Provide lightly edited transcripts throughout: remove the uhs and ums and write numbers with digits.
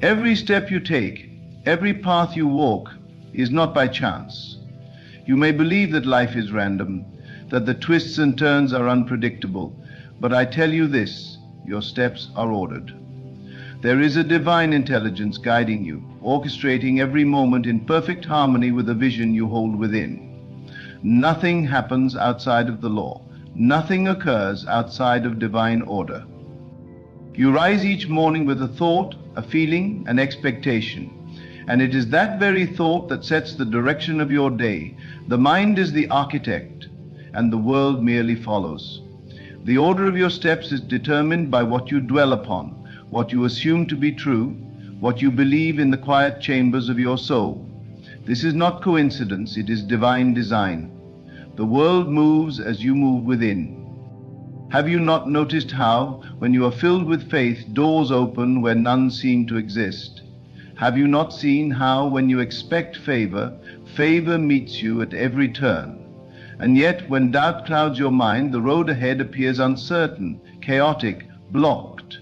Every step you take, every path you walk, is not by chance. You may believe that life is random, that the twists and turns are unpredictable, but I tell you this, your steps are ordered. There is a divine intelligence guiding you, orchestrating every moment in perfect harmony with the vision you hold within. Nothing happens outside of the law. Nothing occurs outside of divine order. You rise each morning with a thought, a feeling, an expectation. And it is that very thought that sets the direction of your day. The mind is the architect, and the world merely follows. The order of your steps is determined by what you dwell upon, what you assume to be true, what you believe in the quiet chambers of your soul. This is not coincidence, it is divine design. The world moves as you move within. Have you not noticed how, when you are filled with faith, doors open where none seem to exist? Have you not seen how, when you expect favor, favor meets you at every turn? And yet, when doubt clouds your mind, the road ahead appears uncertain, chaotic, blocked.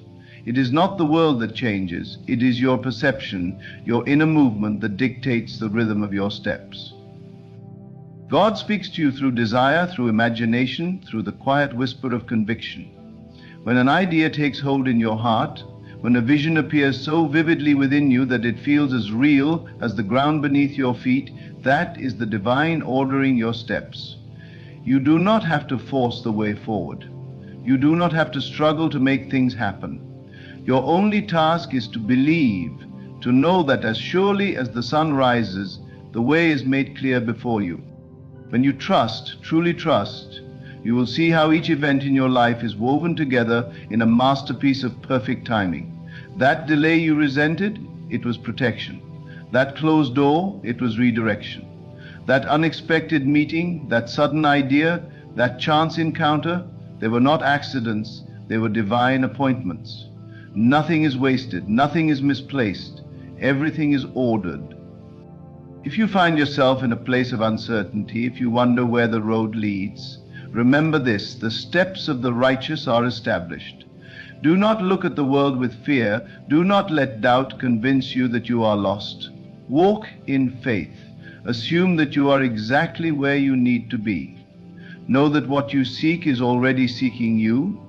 It is not the world that changes, it is your perception, your inner movement that dictates the rhythm of your steps. God speaks to you through desire, through imagination, through the quiet whisper of conviction. When an idea takes hold in your heart, when a vision appears so vividly within you that it feels as real as the ground beneath your feet, that is the divine ordering your steps. You do not have to force the way forward. You do not have to struggle to make things happen. Your only task is to believe, to know that as surely as the sun rises, the way is made clear before you. When you trust, truly trust, you will see how each event in your life is woven together in a masterpiece of perfect timing. That delay you resented, it was protection. That closed door, it was redirection. That unexpected meeting, that sudden idea, that chance encounter, they were not accidents, they were divine appointments. Nothing is wasted, nothing is misplaced, everything is ordered. If you find yourself in a place of uncertainty, if you wonder where the road leads, remember this, the steps of the righteous are established. Do not look at the world with fear. Do not let doubt convince you that you are lost. Walk in faith. Assume that you are exactly where you need to be. Know that what you seek is already seeking you,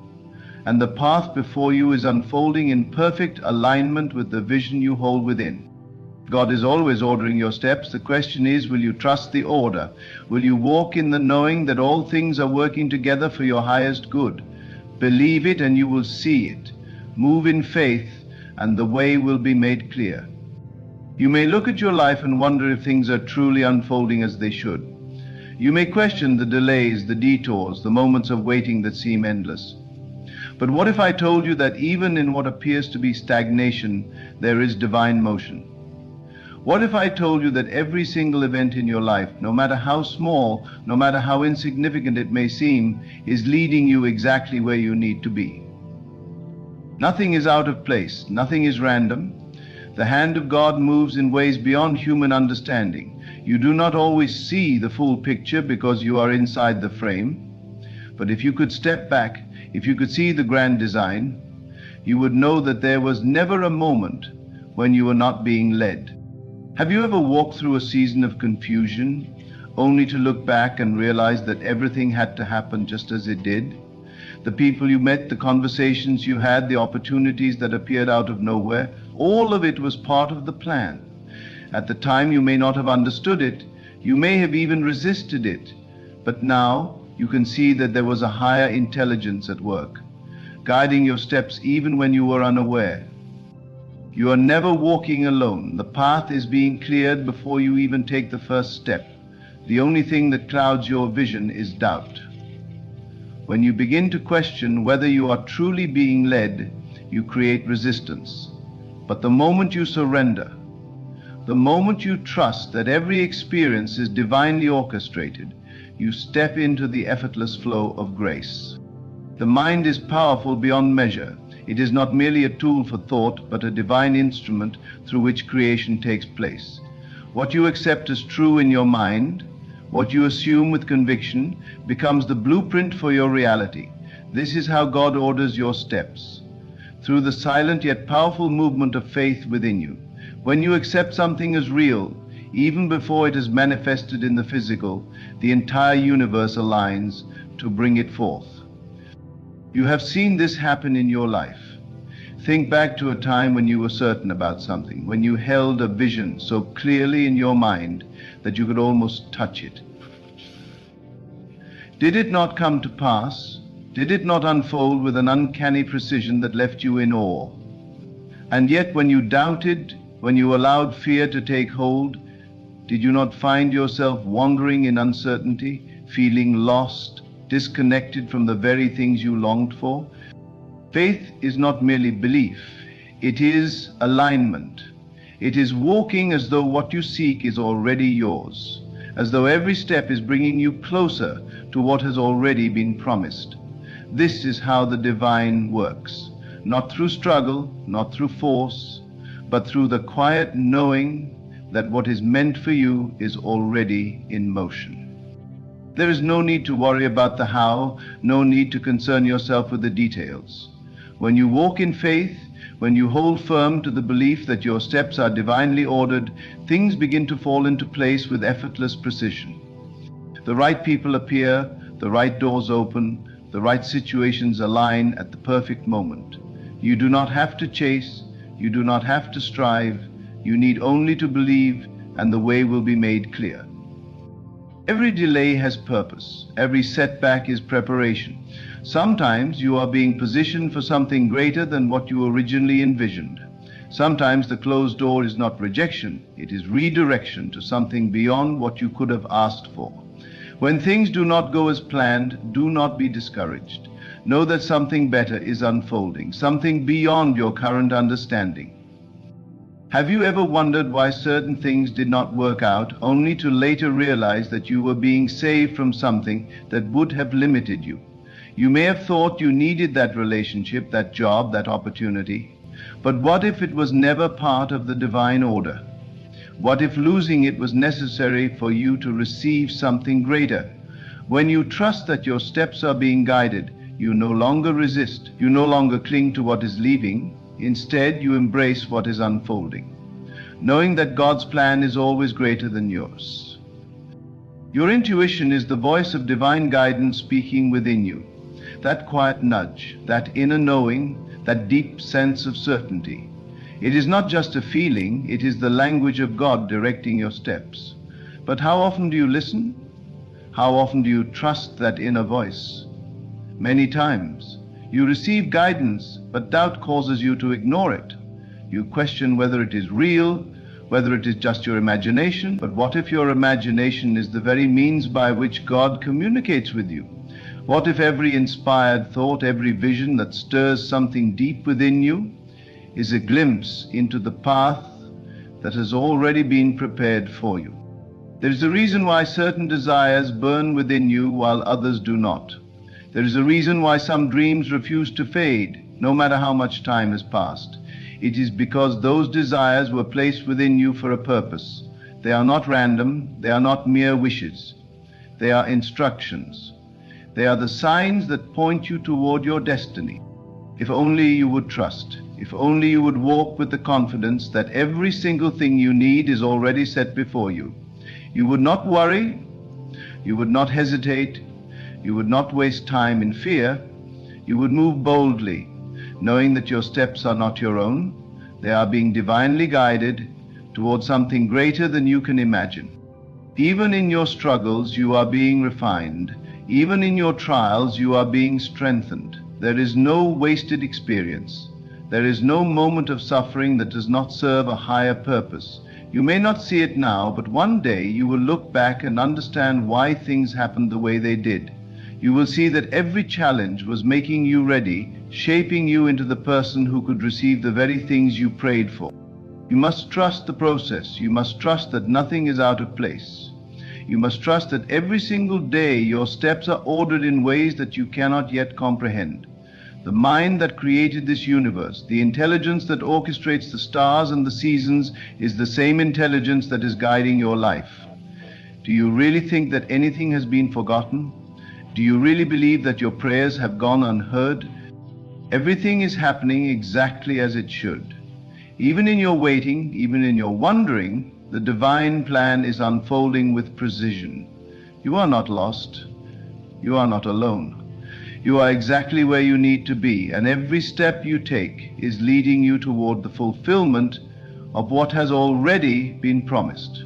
and the path before you is unfolding in perfect alignment with the vision you hold within. God is always ordering your steps. The question is, will you trust the order? Will you walk in the knowing that all things are working together for your highest good? Believe it and you will see it. Move in faith and the way will be made clear. You may look at your life and wonder if things are truly unfolding as they should. You may question the delays, the detours, the moments of waiting that seem endless. But what if I told you that even in what appears to be stagnation, there is divine motion? What if I told you that every single event in your life, no matter how small, no matter how insignificant it may seem, is leading you exactly where you need to be? Nothing is out of place, nothing is random. The hand of God moves in ways beyond human understanding. You do not always see the full picture because you are inside the frame. But if you could step back, if you could see the grand design, you would know that there was never a moment when you were not being led. Have you ever walked through a season of confusion, only to look back and realize that everything had to happen just as it did? The people you met, the conversations you had, the opportunities that appeared out of nowhere, all of it was part of the plan. At the time you may not have understood it, you may have even resisted it, but now you can see that there was a higher intelligence at work, guiding your steps even when you were unaware. You are never walking alone. The path is being cleared before you even take the first step. The only thing that clouds your vision is doubt. When you begin to question whether you are truly being led, you create resistance. But the moment you surrender, the moment you trust that every experience is divinely orchestrated, you step into the effortless flow of grace. The mind is powerful beyond measure. It is not merely a tool for thought, but a divine instrument through which creation takes place. What you accept as true in your mind, what you assume with conviction, becomes the blueprint for your reality. This is how God orders your steps. through the silent yet powerful movement of faith within you. When you accept something as real, even before it is manifested in the physical, the entire universe aligns to bring it forth. You have seen this happen in your life. Think back to a time when you were certain about something, when you held a vision so clearly in your mind that you could almost touch it. Did it not come to pass? Did it not unfold with an uncanny precision that left you in awe? And yet when you doubted, when you allowed fear to take hold, did you not find yourself wandering in uncertainty, feeling lost, disconnected from the very things you longed for? Faith is not merely belief, it is alignment. It is walking as though what you seek is already yours, as though every step is bringing you closer to what has already been promised. This is how the divine works, not through struggle, not through force, but through the quiet knowing that what is meant for you is already in motion. There is no need to worry about the how, no need to concern yourself with the details. When you walk in faith, when you hold firm to the belief that your steps are divinely ordered, things begin to fall into place with effortless precision. The right people appear, the right doors open, the right situations align at the perfect moment. You do not have to chase, you do not have to strive, you need only to believe, and the way will be made clear. Every delay has purpose. Every setback is preparation. Sometimes you are being positioned for something greater than what you originally envisioned. Sometimes the closed door is not rejection, it is redirection to something beyond what you could have asked for. When things do not go as planned, do not be discouraged. Know that something better is unfolding, something beyond your current understanding. Have you ever wondered why certain things did not work out, only to later realize that you were being saved from something that would have limited you? You may have thought you needed that relationship, that job, that opportunity. But what if it was never part of the divine order? What if losing it was necessary for you to receive something greater? When you trust that your steps are being guided, you no longer resist. You no longer cling to what is leaving. Instead, you embrace what is unfolding, knowing that God's plan is always greater than yours. Your intuition is the voice of divine guidance speaking within you. That quiet nudge, that inner knowing, that deep sense of certainty. It is not just a feeling, it is the language of God directing your steps. But how often do you listen? How often do you trust that inner voice? Many times. You receive guidance, but doubt causes you to ignore it. You question whether it is real, whether it is just your imagination. But what if your imagination is the very means by which God communicates with you? What if every inspired thought, every vision that stirs something deep within you is a glimpse into the path that has already been prepared for you? There is a reason why certain desires burn within you while others do not. There is a reason why some dreams refuse to fade, no matter how much time has passed. It is because those desires were placed within you for a purpose. They are not random, they are not mere wishes. They are instructions. They are the signs that point you toward your destiny. If only you would trust, if only you would walk with the confidence that every single thing you need is already set before you. You would not worry, you would not hesitate, you would not waste time in fear. You would move boldly, knowing that your steps are not your own. They are being divinely guided towards something greater than you can imagine. Even in your struggles, you are being refined. Even in your trials, you are being strengthened. There is no wasted experience. There is no moment of suffering that does not serve a higher purpose. You may not see it now, but one day you will look back and understand why things happened the way they did. You will see that every challenge was making you ready, shaping you into the person who could receive the very things you prayed for. You must trust the process. You must trust that nothing is out of place. You must trust that every single day your steps are ordered in ways that you cannot yet comprehend. The mind that created this universe, the intelligence that orchestrates the stars and the seasons, is the same intelligence that is guiding your life. Do you really think that anything has been forgotten? Do you really believe that your prayers have gone unheard? Everything is happening exactly as it should. Even in your waiting, even in your wondering, the divine plan is unfolding with precision. You are not lost. You are not alone. You are exactly where you need to be, and every step you take is leading you toward the fulfillment of what has already been promised.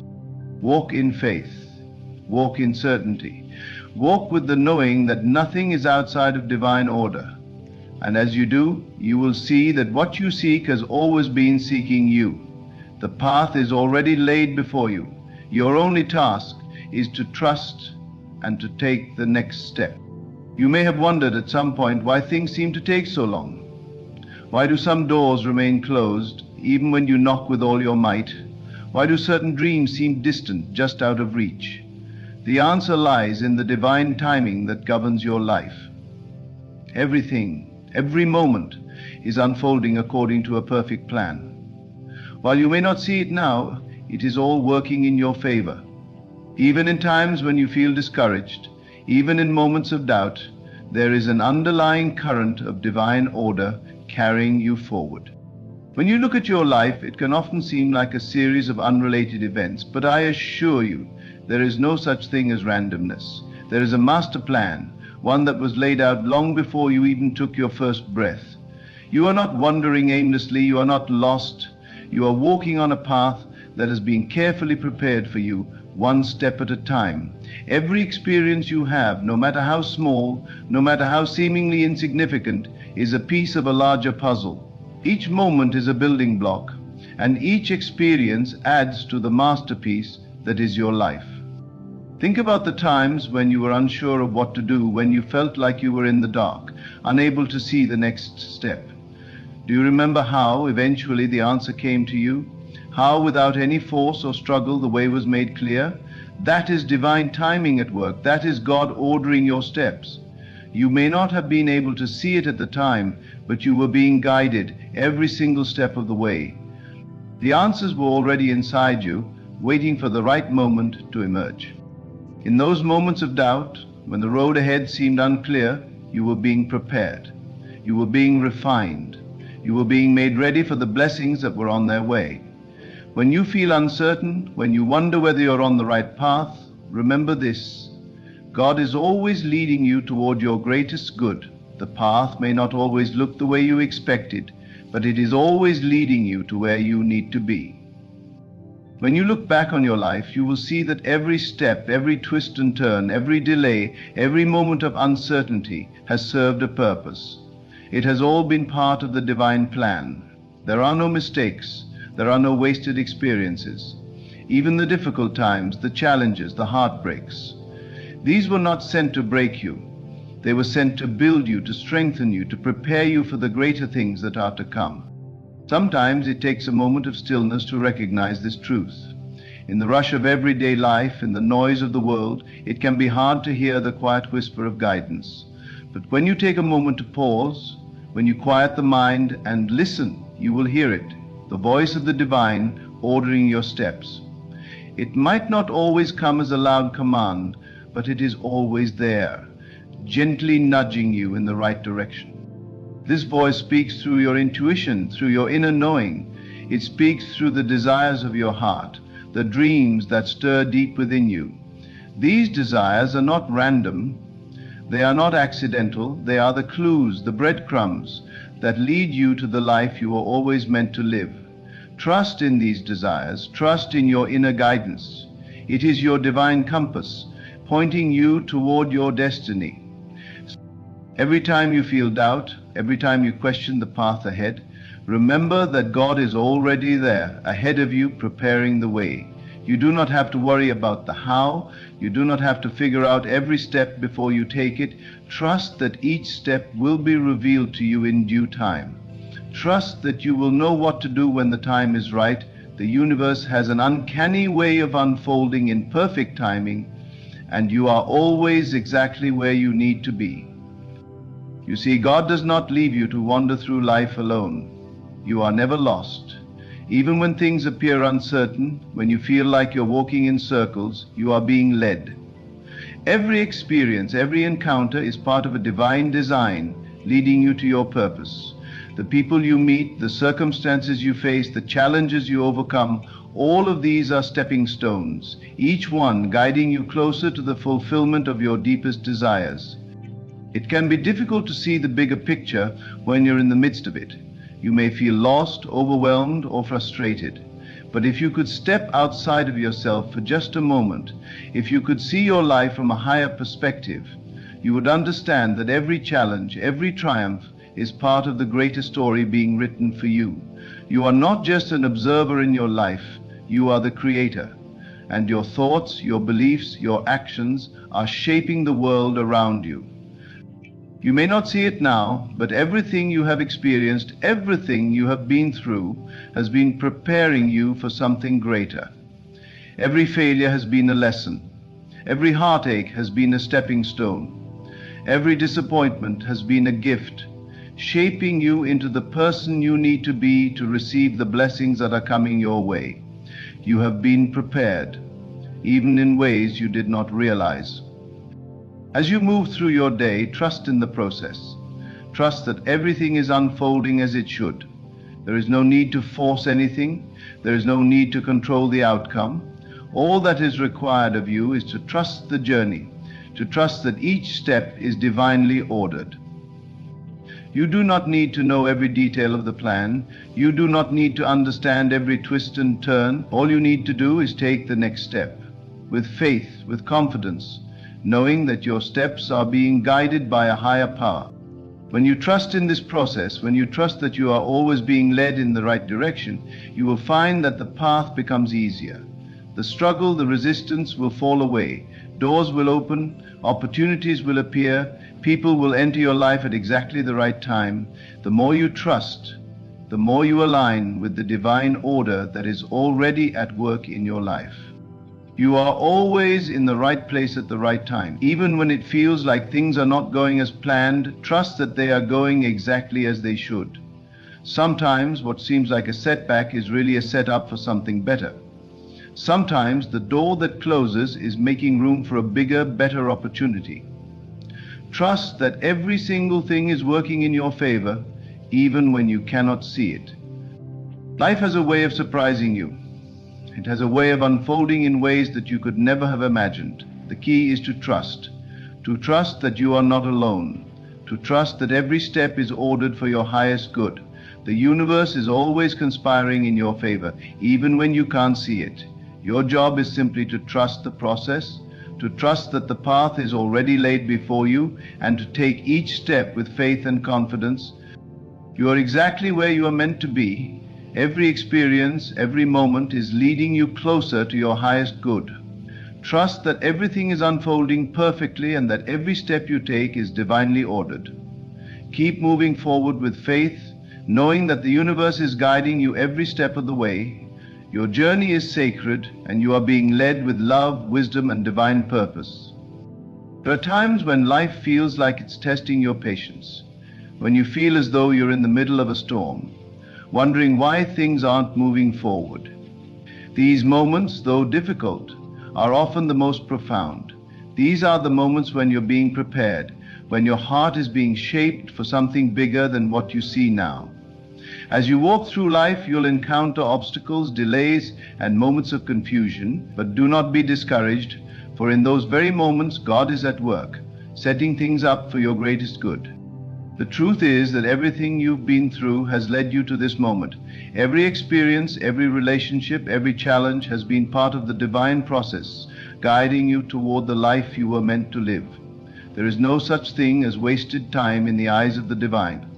Walk in faith. Walk in certainty. Walk with the knowing that nothing is outside of divine order. And as you do, you will see that what you seek has always been seeking you. The path is already laid before you. Your only task is to trust and to take the next step. You may have wondered at some point why things seem to take so long. Why do some doors remain closed even when you knock with all your might? Why do certain dreams seem distant, just out of reach? The answer lies in the divine timing that governs your life. Everything, every moment, is unfolding according to a perfect plan. While you may not see it now, it is all working in your favor. Even in times when you feel discouraged, even in moments of doubt, there is an underlying current of divine order carrying you forward. When you look at your life, it can often seem like a series of unrelated events, but I assure you, there is no such thing as randomness. There is a master plan, one that was laid out long before you even took your first breath. You are not wandering aimlessly, you are not lost. You are walking on a path that has been carefully prepared for you, one step at a time. Every experience you have, no matter how small, no matter how seemingly insignificant, is a piece of a larger puzzle. Each moment is a building block, and each experience adds to the masterpiece that is your life. Think about the times when you were unsure of what to do, when you felt like you were in the dark, unable to see the next step. Do you remember how eventually the answer came to you? How, without any force or struggle, the way was made clear? That is divine timing at work. That is God ordering your steps. You may not have been able to see it at the time, but you were being guided every single step of the way. The answers were already inside you, waiting for the right moment to emerge. In those moments of doubt, when the road ahead seemed unclear, you were being prepared. You were being refined. You were being made ready for the blessings that were on their way. When you feel uncertain, when you wonder whether you're on the right path, remember this: God is always leading you toward your greatest good. The path may not always look the way you expected, but it is always leading you to where you need to be. When you look back on your life, you will see that every step, every twist and turn, every delay, every moment of uncertainty has served a purpose. It has all been part of the divine plan. There are no mistakes. There are no wasted experiences. Even the difficult times, the challenges, the heartbreaks. These were not sent to break you. They were sent to build you, to strengthen you, to prepare you for the greater things that are to come. Sometimes it takes a moment of stillness to recognize this truth. In the rush of everyday life, in the noise of the world, it can be hard to hear the quiet whisper of guidance. But when you take a moment to pause, when you quiet the mind and listen, you will hear it, the voice of the divine ordering your steps. It might not always come as a loud command, but it is always there, gently nudging you in the right direction. This voice speaks through your intuition, through your inner knowing. It speaks through the desires of your heart, the dreams that stir deep within you. These desires are not random. They are not accidental. They are the clues, the breadcrumbs that lead you to the life you are always meant to live. Trust in these desires. Trust in your inner guidance. It is your divine compass, pointing you toward your destiny. Every time you feel doubt, every time you question the path ahead, remember that God is already there, ahead of you, preparing the way. You do not have to worry about the how. You do not have to figure out every step before you take it. Trust that each step will be revealed to you in due time. Trust that you will know what to do when the time is right. The universe has an uncanny way of unfolding in perfect timing, and you are always exactly where you need to be. You see, God does not leave you to wander through life alone. You are never lost. Even when things appear uncertain, when you feel like you're walking in circles, you are being led. Every experience, every encounter is part of a divine design, leading you to your purpose. The people you meet, the circumstances you face, the challenges you overcome, all of these are stepping stones, each one guiding you closer to the fulfillment of your deepest desires. It can be difficult to see the bigger picture when you're in the midst of it. You may feel lost, overwhelmed, or frustrated. But if you could step outside of yourself for just a moment, if you could see your life from a higher perspective, you would understand that every challenge, every triumph is part of the greater story being written for you. You are not just an observer in your life, you are the creator. And your thoughts, your beliefs, your actions are shaping the world around you. You may not see it now, but everything you have experienced, everything you have been through, has been preparing you for something greater. Every failure has been a lesson. Every heartache has been a stepping stone. Every disappointment has been a gift, shaping you into the person you need to be to receive the blessings that are coming your way. You have been prepared, even in ways you did not realize. As you move through your day, trust in the process. Trust that everything is unfolding as it should. There is no need to force anything. There is no need to control the outcome. All that is required of you is to trust the journey, to trust that each step is divinely ordered. You do not need to know every detail of the plan. You do not need to understand every twist and turn. All you need to do is take the next step, with faith, with confidence, knowing that your steps are being guided by a higher power. When you trust in this process, when you trust that you are always being led in the right direction, you will find that the path becomes easier. The struggle, the resistance will fall away. Doors will open, opportunities will appear, people will enter your life at exactly the right time. The more you trust, the more you align with the divine order that is already at work in your life. You are always in the right place at the right time. Even when it feels like things are not going as planned, trust that they are going exactly as they should. Sometimes what seems like a setback is really a setup for something better. Sometimes the door that closes is making room for a bigger, better opportunity. Trust that every single thing is working in your favor, even when you cannot see it. Life has a way of surprising you. It has a way of unfolding in ways that you could never have imagined. The key is to trust that you are not alone, to trust that every step is ordered for your highest good. The universe is always conspiring in your favor, even when you can't see it. Your job is simply to trust the process, to trust that the path is already laid before you, and to take each step with faith and confidence. You are exactly where you are meant to be. Every experience, every moment is leading you closer to your highest good. Trust that everything is unfolding perfectly and that every step you take is divinely ordered. Keep moving forward with faith, knowing that the universe is guiding you every step of the way. Your journey is sacred and you are being led with love, wisdom, and divine purpose. There are times when life feels like it's testing your patience, when you feel as though you're in the middle of a storm, wondering why things aren't moving forward. These moments, though difficult, are often the most profound. These are the moments when you're being prepared, when your heart is being shaped for something bigger than what you see now. As you walk through life, you'll encounter obstacles, delays, and moments of confusion, but do not be discouraged, for in those very moments, God is at work, setting things up for your greatest good. The truth is that everything you've been through has led you to this moment. Every experience, every relationship, every challenge has been part of the divine process, guiding you toward the life you were meant to live. There is no such thing as wasted time in the eyes of the divine.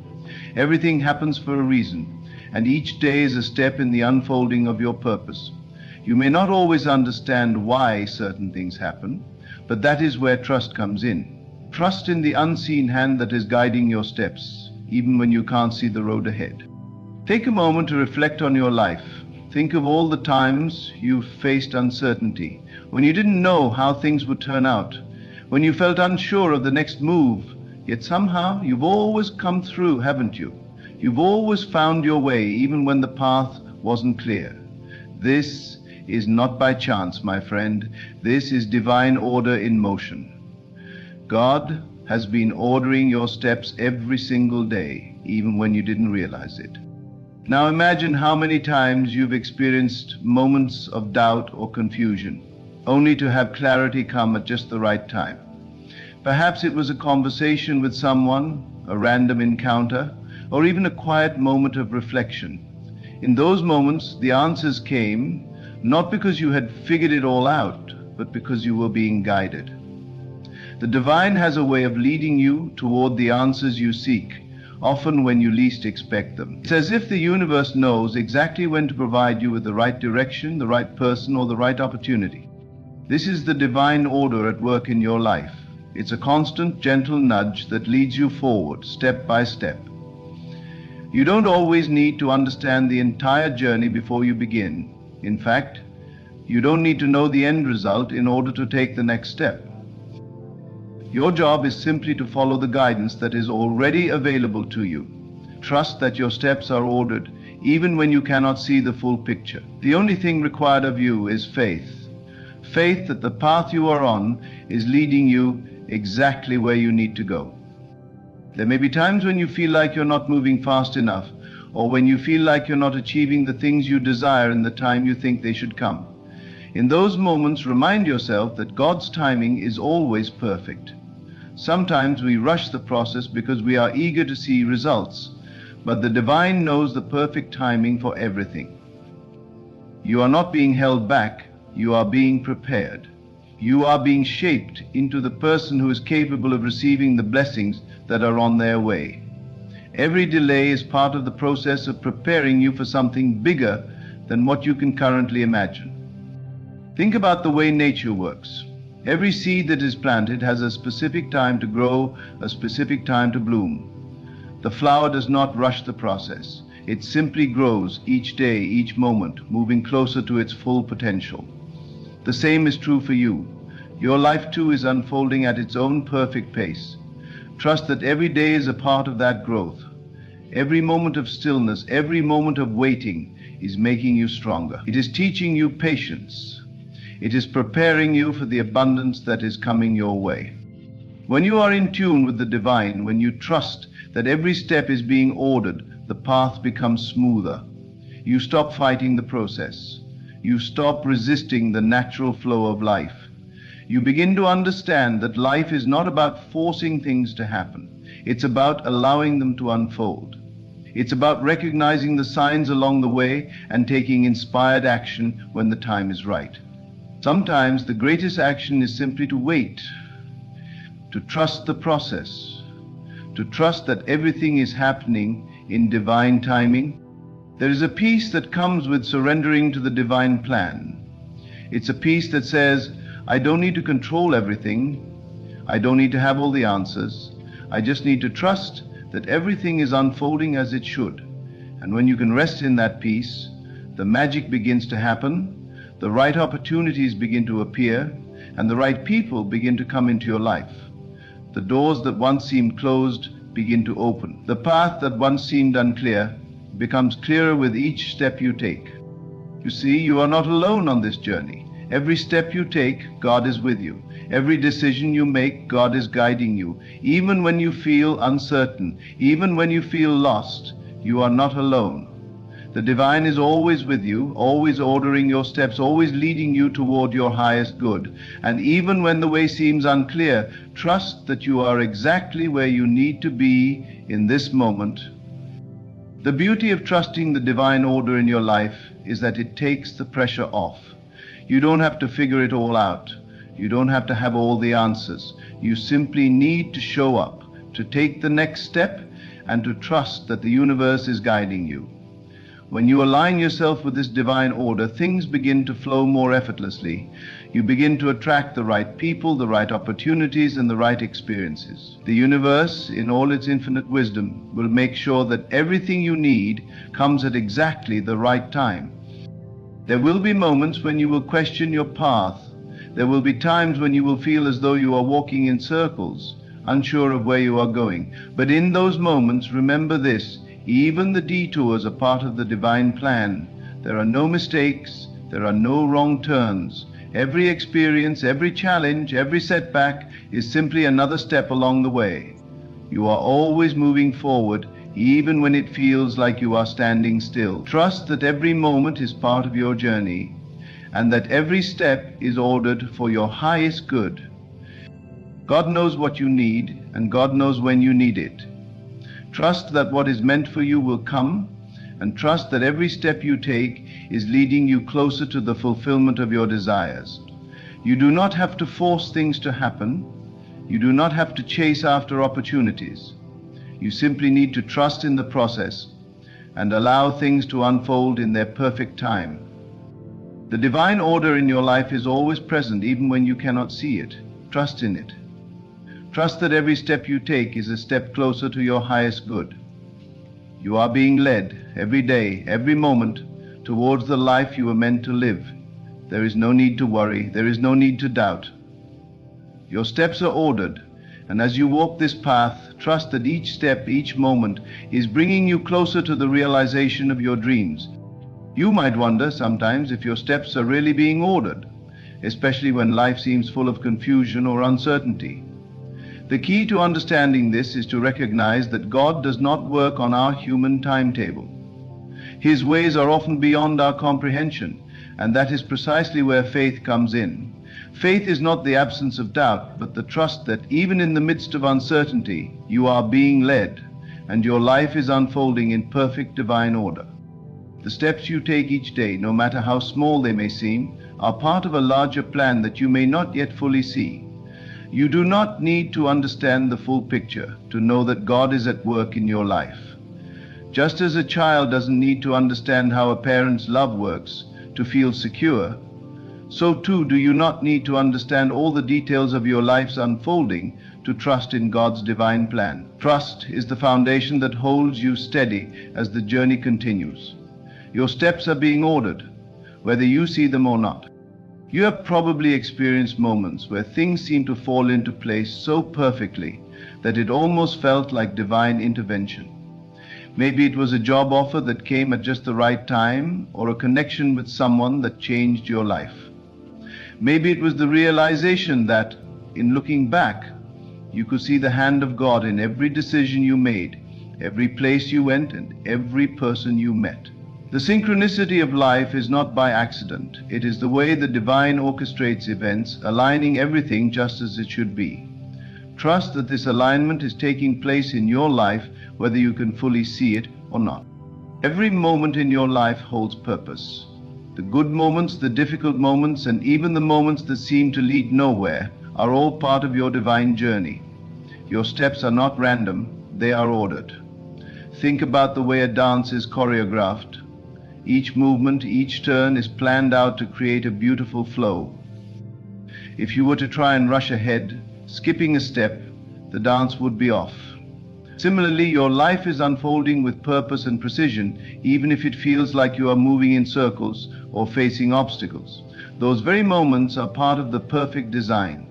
Everything happens for a reason, and each day is a step in the unfolding of your purpose. You may not always understand why certain things happen, but that is where trust comes in. Trust in the unseen hand that is guiding your steps, even when you can't see the road ahead. Take a moment to reflect on your life. Think of all the times you faced uncertainty, when you didn't know how things would turn out, when you felt unsure of the next move, yet somehow you've always come through, haven't you? You've always found your way, even when the path wasn't clear. This is not by chance, my friend. This is divine order in motion. God has been ordering your steps every single day, even when you didn't realize it. Now imagine how many times you've experienced moments of doubt or confusion, only to have clarity come at just the right time. Perhaps it was a conversation with someone, a random encounter, or even a quiet moment of reflection. In those moments, the answers came not because you had figured it all out, but because you were being guided. The divine has a way of leading you toward the answers you seek, often when you least expect them. It's as if the universe knows exactly when to provide you with the right direction, the right person, or the right opportunity. This is the divine order at work in your life. It's a constant, gentle nudge that leads you forward, step by step. You don't always need to understand the entire journey before you begin. In fact, you don't need to know the end result in order to take the next step. Your job is simply to follow the guidance that is already available to you. Trust that your steps are ordered, even when you cannot see the full picture. The only thing required of you is faith. Faith that the path you are on is leading you exactly where you need to go. There may be times when you feel like you're not moving fast enough, or when you feel like you're not achieving the things you desire in the time you think they should come. In those moments, remind yourself that God's timing is always perfect. Sometimes we rush the process because we are eager to see results, but the divine knows the perfect timing for everything. You are not being held back, you are being prepared. You are being shaped into the person who is capable of receiving the blessings that are on their way. Every delay is part of the process of preparing you for something bigger than what you can currently imagine. Think about the way nature works. Every seed that is planted has a specific time to grow, a specific time to bloom. The flower does not rush the process. It simply grows each day, each moment, moving closer to its full potential. The same is true for you. Your life too is unfolding at its own perfect pace. Trust that every day is a part of that growth. Every moment of stillness, every moment of waiting is making you stronger. It is teaching you patience. It is preparing you for the abundance that is coming your way. When you are in tune with the divine, when you trust that every step is being ordered, the path becomes smoother. You stop fighting the process. You stop resisting the natural flow of life. You begin to understand that life is not about forcing things to happen. It's about allowing them to unfold. It's about recognizing the signs along the way and taking inspired action when the time is right. Sometimes the greatest action is simply to wait, to trust the process, to trust that everything is happening in divine timing. There is a peace that comes with surrendering to the divine plan. It's a peace that says, I don't need to control everything. I don't need to have all the answers. I just need to trust that everything is unfolding as it should. And when you can rest in that peace, the magic begins to happen, the right opportunities begin to appear, and the right people begin to come into your life. The doors that once seemed closed begin to open. The path that once seemed unclear becomes clearer with each step you take. You see, you are not alone on this journey. Every step you take, God is with you. Every decision you make, God is guiding you. Even when you feel uncertain, even when you feel lost, you are not alone. The divine is always with you, always ordering your steps, always leading you toward your highest good. And even when the way seems unclear, trust that you are exactly where you need to be in this moment. The beauty of trusting the divine order in your life is that it takes the pressure off. You don't have to figure it all out. You don't have to have all the answers. You simply need to show up, to take the next step, and to trust that the universe is guiding you. When you align yourself with this divine order, things begin to flow more effortlessly. You begin to attract the right people, the right opportunities, and the right experiences. The universe, in all its infinite wisdom, will make sure that everything you need comes at exactly the right time. There will be moments when you will question your path. There will be times when you will feel as though you are walking in circles, unsure of where you are going. But in those moments, remember this: even the detours are part of the divine plan. There are no mistakes, there are no wrong turns. Every experience, every challenge, every setback is simply another step along the way. You are always moving forward, even when it feels like you are standing still. Trust that every moment is part of your journey, and that every step is ordered for your highest good. God knows what you need, and God knows when you need it. Trust that what is meant for you will come, and trust that every step you take is leading you closer to the fulfillment of your desires. You do not have to force things to happen. You do not have to chase after opportunities. You simply need to trust in the process and allow things to unfold in their perfect time. The divine order in your life is always present, even when you cannot see it. Trust in it. Trust that every step you take is a step closer to your highest good. You are being led every day, every moment, towards the life you were meant to live. There is no need to worry. There is no need to doubt. Your steps are ordered, and as you walk this path, trust that each step, each moment, is bringing you closer to the realization of your dreams. You might wonder sometimes if your steps are really being ordered, especially when life seems full of confusion or uncertainty. The key to understanding this is to recognize that God does not work on our human timetable. His ways are often beyond our comprehension, and that is precisely where faith comes in. Faith is not the absence of doubt, but the trust that even in the midst of uncertainty, you are being led, and your life is unfolding in perfect divine order. The steps you take each day, no matter how small they may seem, are part of a larger plan that you may not yet fully see. You do not need to understand the full picture to know that God is at work in your life. Just as a child doesn't need to understand how a parent's love works to feel secure, so too do you not need to understand all the details of your life's unfolding to trust in God's divine plan. Trust is the foundation that holds you steady as the journey continues. Your steps are being ordered, whether you see them or not. You have probably experienced moments where things seem to fall into place so perfectly that it almost felt like divine intervention. Maybe it was a job offer that came at just the right time, or a connection with someone that changed your life. Maybe it was the realization that, in looking back, you could see the hand of God in every decision you made, every place you went, and every person you met. The synchronicity of life is not by accident. It is the way the divine orchestrates events, aligning everything just as it should be. Trust that this alignment is taking place in your life, whether you can fully see it or not. Every moment in your life holds purpose. The good moments, the difficult moments, and even the moments that seem to lead nowhere are all part of your divine journey. Your steps are not random, they are ordered. Think about the way a dance is choreographed. Each movement, each turn is planned out to create a beautiful flow. If you were to try and rush ahead, skipping a step, the dance would be off. Similarly, your life is unfolding with purpose and precision, even if it feels like you are moving in circles or facing obstacles. Those very moments are part of the perfect design.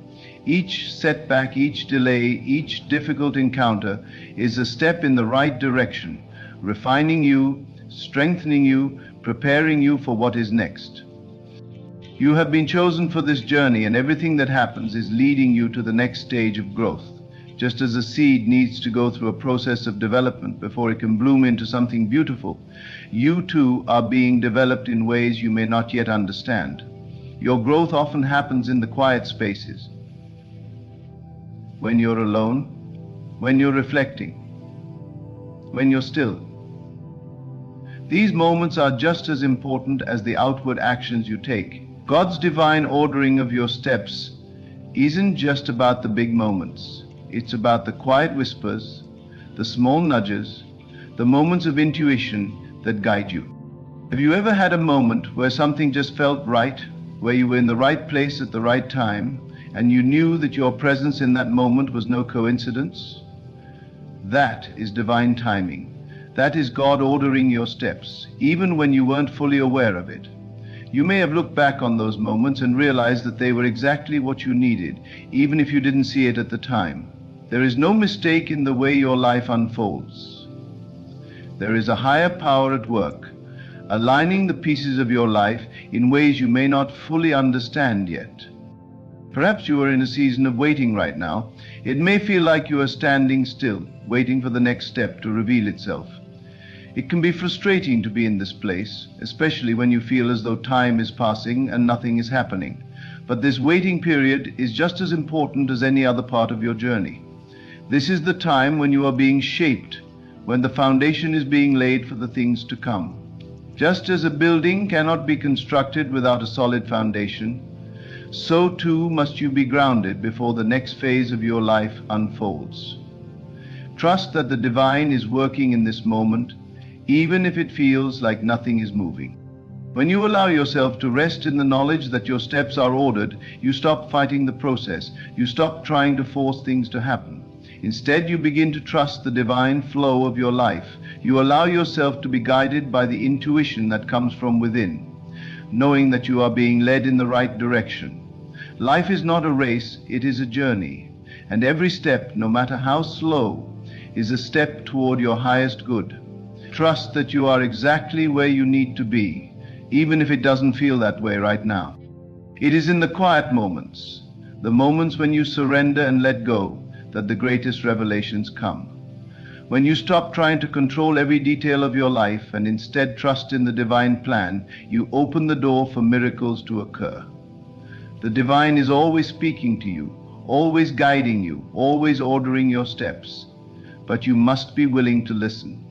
Each setback, each delay, each difficult encounter is a step in the right direction, refining you, strengthening you, preparing you for what is next. You have been chosen for this journey, and everything that happens is leading you to the next stage of growth. Just as a seed needs to go through a process of development before it can bloom into something beautiful, you too are being developed in ways you may not yet understand. Your growth often happens in the quiet spaces, when you're alone, when you're reflecting, when you're still. These moments are just as important as the outward actions you take. God's divine ordering of your steps isn't just about the big moments. It's about the quiet whispers, the small nudges, the moments of intuition that guide you. Have you ever had a moment where something just felt right, where you were in the right place at the right time, and you knew that your presence in that moment was no coincidence? That is divine timing. That is God ordering your steps, even when you weren't fully aware of it. You may have looked back on those moments and realized that they were exactly what you needed, even if you didn't see it at the time. There is no mistake in the way your life unfolds. There is a higher power at work, aligning the pieces of your life in ways you may not fully understand yet. Perhaps you are in a season of waiting right now. It may feel like you are standing still, waiting for the next step to reveal itself. It can be frustrating to be in this place, especially when you feel as though time is passing and nothing is happening. But this waiting period is just as important as any other part of your journey. This is the time when you are being shaped, when the foundation is being laid for the things to come. Just as a building cannot be constructed without a solid foundation, so too must you be grounded before the next phase of your life unfolds. Trust that the divine is working in this moment, even if it feels like nothing is moving. When you allow yourself to rest in the knowledge that your steps are ordered, you stop fighting the process. You stop trying to force things to happen. Instead, you begin to trust the divine flow of your life. You allow yourself to be guided by the intuition that comes from within, knowing that you are being led in the right direction. Life is not a race, it is a journey. And every step, no matter how slow, is a step toward your highest good. Trust that you are exactly where you need to be, even if it doesn't feel that way right now. It is in the quiet moments, the moments when you surrender and let go, that the greatest revelations come. When you stop trying to control every detail of your life and instead trust in the divine plan, you open the door for miracles to occur. The divine is always speaking to you, always guiding you, always ordering your steps. But you must be willing to listen.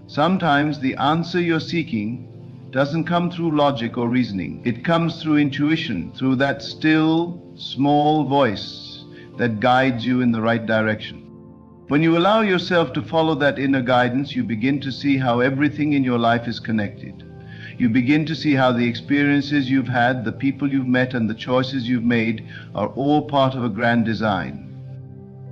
Sometimes the answer you're seeking doesn't come through logic or reasoning. It comes through intuition, through that still, small voice that guides you in the right direction. When you allow yourself to follow that inner guidance, you begin to see how everything in your life is connected. You begin to see how the experiences you've had, the people you've met, and the choices you've made are all part of a grand design.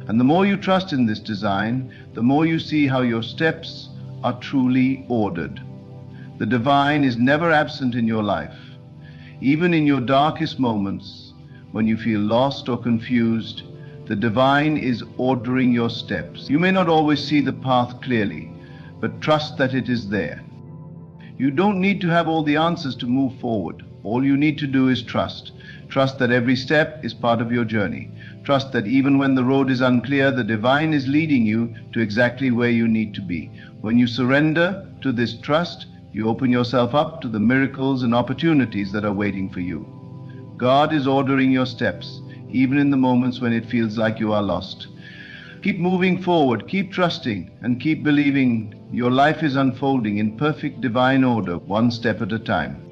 And the more you trust in this design, the more you see how your steps are truly ordered. The divine is never absent in your life. Even in your darkest moments, when you feel lost or confused, the divine is ordering your steps. You may not always see the path clearly, but trust that it is there. You don't need to have all the answers to move forward. All you need to do is trust. Trust that every step is part of your journey. Trust that even when the road is unclear, the divine is leading you to exactly where you need to be. When you surrender to this trust, you open yourself up to the miracles and opportunities that are waiting for you. God is ordering your steps, even in the moments when it feels like you are lost. Keep moving forward, keep trusting, and keep believing your life is unfolding in perfect divine order, one step at a time.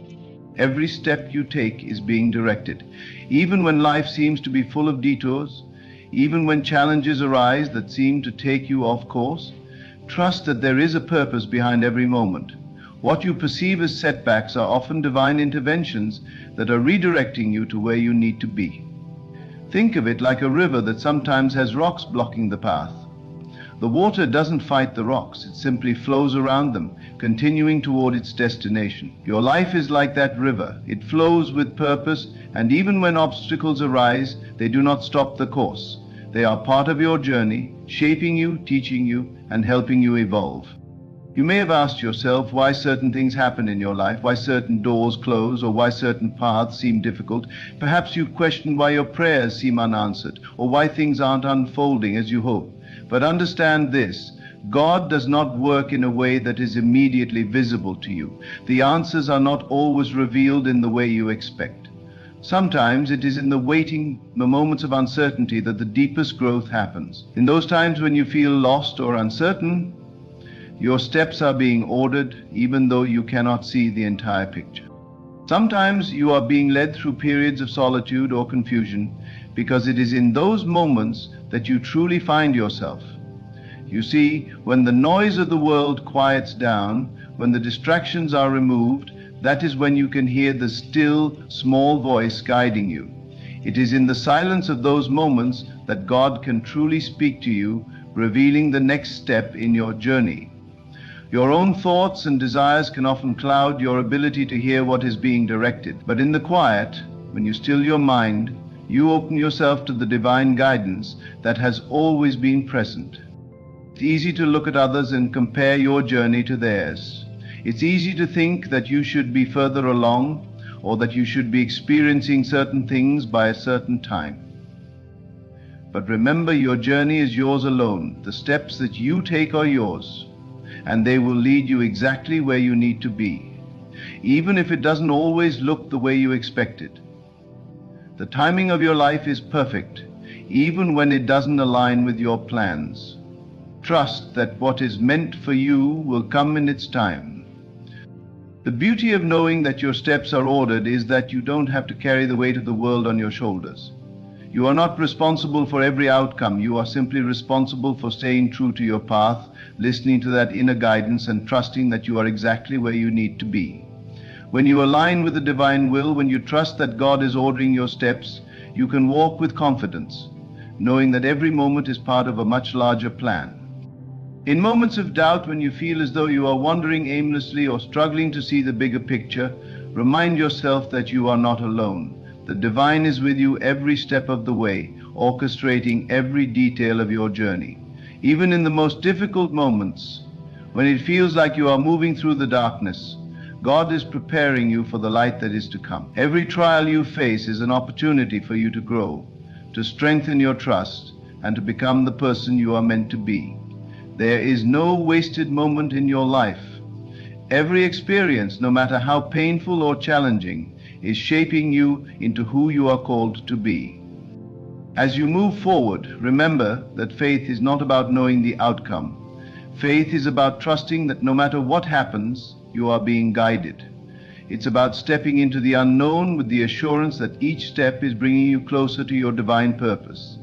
Every step you take is being directed. Even when life seems to be full of detours, even when challenges arise that seem to take you off course, trust that there is a purpose behind every moment. What you perceive as setbacks are often divine interventions that are redirecting you to where you need to be. Think of it like a river that sometimes has rocks blocking the path. The water doesn't fight the rocks, it simply flows around them, continuing toward its destination. Your life is like that river. It flows with purpose, and even when obstacles arise, they do not stop the course. They are part of your journey, shaping you, teaching you, and helping you evolve. You may have asked yourself why certain things happen in your life, why certain doors close, or why certain paths seem difficult. Perhaps you've questioned why your prayers seem unanswered, or why things aren't unfolding as you hope. But understand this: God does not work in a way that is immediately visible to you. The answers are not always revealed in the way you expect. Sometimes it is in the waiting, the moments of uncertainty, that the deepest growth happens. In those times when you feel lost or uncertain, your steps are being ordered, even though you cannot see the entire picture. Sometimes you are being led through periods of solitude or confusion, because it is in those moments that you truly find yourself. You see, when the noise of the world quiets down, when the distractions are removed, that is when you can hear the still, small voice guiding you. It is in the silence of those moments that God can truly speak to you, revealing the next step in your journey. Your own thoughts and desires can often cloud your ability to hear what is being directed. But in the quiet, when you still your mind, you open yourself to the divine guidance that has always been present. It's easy to look at others and compare your journey to theirs. It's easy to think that you should be further along or that you should be experiencing certain things by a certain time. But remember, your journey is yours alone. The steps that you take are yours, and they will lead you exactly where you need to be, even if it doesn't always look the way you expected. The timing of your life is perfect, even when it doesn't align with your plans. Trust that what is meant for you will come in its time. The beauty of knowing that your steps are ordered is that you don't have to carry the weight of the world on your shoulders. You are not responsible for every outcome. You are simply responsible for staying true to your path, listening to that inner guidance, and trusting that you are exactly where you need to be. When you align with the divine will, when you trust that God is ordering your steps, you can walk with confidence, knowing that every moment is part of a much larger plan. In moments of doubt, when you feel as though you are wandering aimlessly or struggling to see the bigger picture, remind yourself that you are not alone. The divine is with you every step of the way, orchestrating every detail of your journey. Even in the most difficult moments, when it feels like you are moving through the darkness, God is preparing you for the light that is to come. Every trial you face is an opportunity for you to grow, to strengthen your trust, and to become the person you are meant to be. There is no wasted moment in your life. Every experience, no matter how painful or challenging, is shaping you into who you are called to be. As you move forward, remember that faith is not about knowing the outcome. Faith is about trusting that no matter what happens, you are being guided. It's about stepping into the unknown with the assurance that each step is bringing you closer to your divine purpose.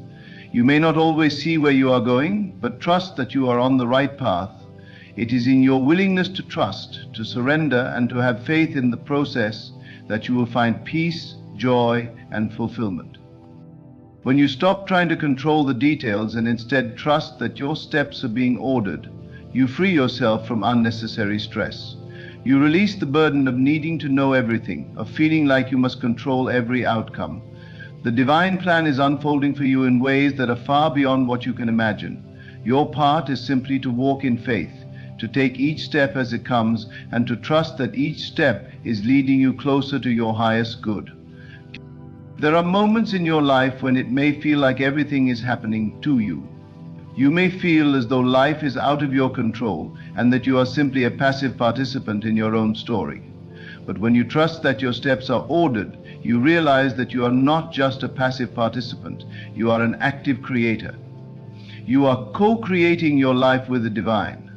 You may not always see where you are going, but trust that you are on the right path. It is in your willingness to trust, to surrender, and to have faith in the process that you will find peace, joy, and fulfillment. When you stop trying to control the details and instead trust that your steps are being ordered, you free yourself from unnecessary stress. You release the burden of needing to know everything, of feeling like you must control every outcome. The divine plan is unfolding for you in ways that are far beyond what you can imagine. Your part is simply to walk in faith, to take each step as it comes, and to trust that each step is leading you closer to your highest good. There are moments in your life when it may feel like everything is happening to you. You may feel as though life is out of your control and that you are simply a passive participant in your own story. But when you trust that your steps are ordered, you realize that you are not just a passive participant, you are an active creator. You are co-creating your life with the divine.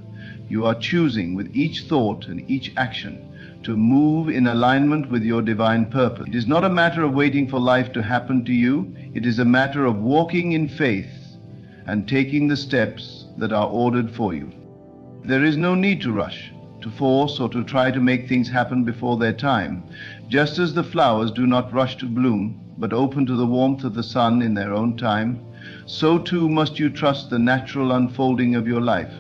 You are choosing with each thought and each action to move in alignment with your divine purpose. It is not a matter of waiting for life to happen to you. It is a matter of walking in faith and taking the steps that are ordered for you. There is no need to rush, to force, or to try to make things happen before their time. Just as the flowers do not rush to bloom, but open to the warmth of the sun in their own time, so too must you trust the natural unfolding of your life.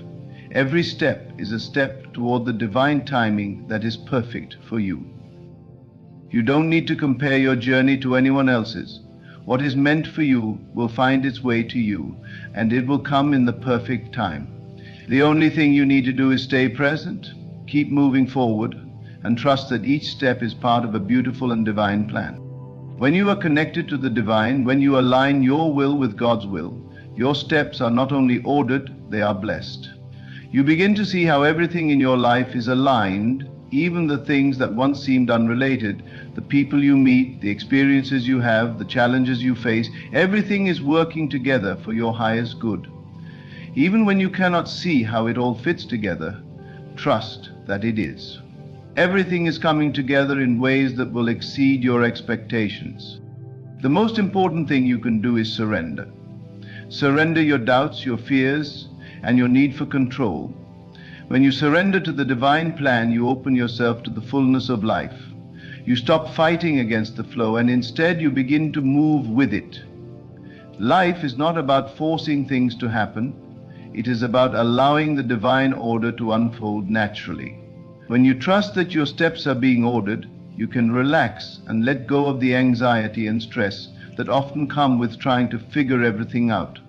Every step is a step toward the divine timing that is perfect for you. You don't need to compare your journey to anyone else's. What is meant for you will find its way to you, and it will come in the perfect time. The only thing you need to do is stay present, keep moving forward, and trust that each step is part of a beautiful and divine plan. When you are connected to the divine, when you align your will with God's will, your steps are not only ordered, they are blessed. You begin to see how everything in your life is aligned, even the things that once seemed unrelated, the people you meet, the experiences you have, the challenges you face, everything is working together for your highest good. Even when you cannot see how it all fits together, trust that it is. Everything is coming together in ways that will exceed your expectations. The most important thing you can do is surrender. Surrender your doubts, your fears, and your need for control. When you surrender to the divine plan, you open yourself to the fullness of life. You stop fighting against the flow, and instead you begin to move with it. Life is not about forcing things to happen. It is about allowing the divine order to unfold naturally. When you trust that your steps are being ordered, you can relax and let go of the anxiety and stress that often come with trying to figure everything out.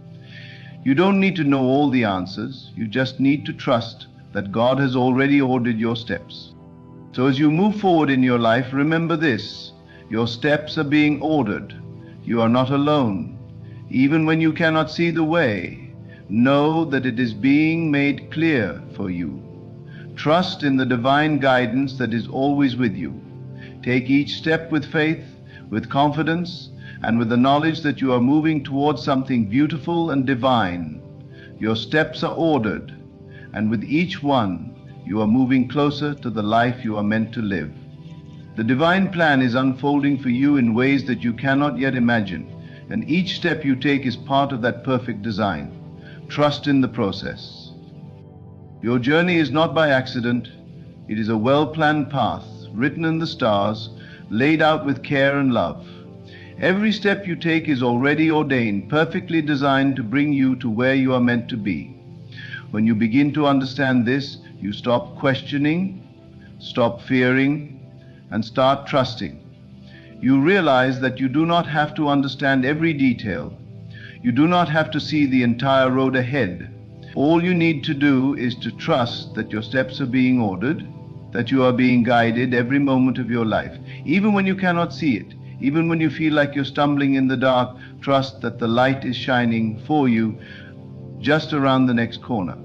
You don't need to know all the answers. You just need to trust that God has already ordered your steps. So as you move forward in your life, remember this: your steps are being ordered. You are not alone. Even when you cannot see the way, know that it is being made clear for you. Trust in the divine guidance that is always with you. Take each step with faith, with confidence, and with the knowledge that you are moving towards something beautiful and divine. Your steps are ordered, and with each one, you are moving closer to the life you are meant to live. The divine plan is unfolding for you in ways that you cannot yet imagine, and each step you take is part of that perfect design. Trust in the process. Your journey is not by accident. It is a well-planned path, written in the stars, laid out with care and love. Every step you take is already ordained, perfectly designed to bring you to where you are meant to be. When you begin to understand this, you stop questioning, stop fearing, and start trusting. You realize that you do not have to understand every detail. You do not have to see the entire road ahead. All you need to do is to trust that your steps are being ordered, that you are being guided every moment of your life. Even when you cannot see it, even when you feel like you're stumbling in the dark, trust that the light is shining for you just around the next corner.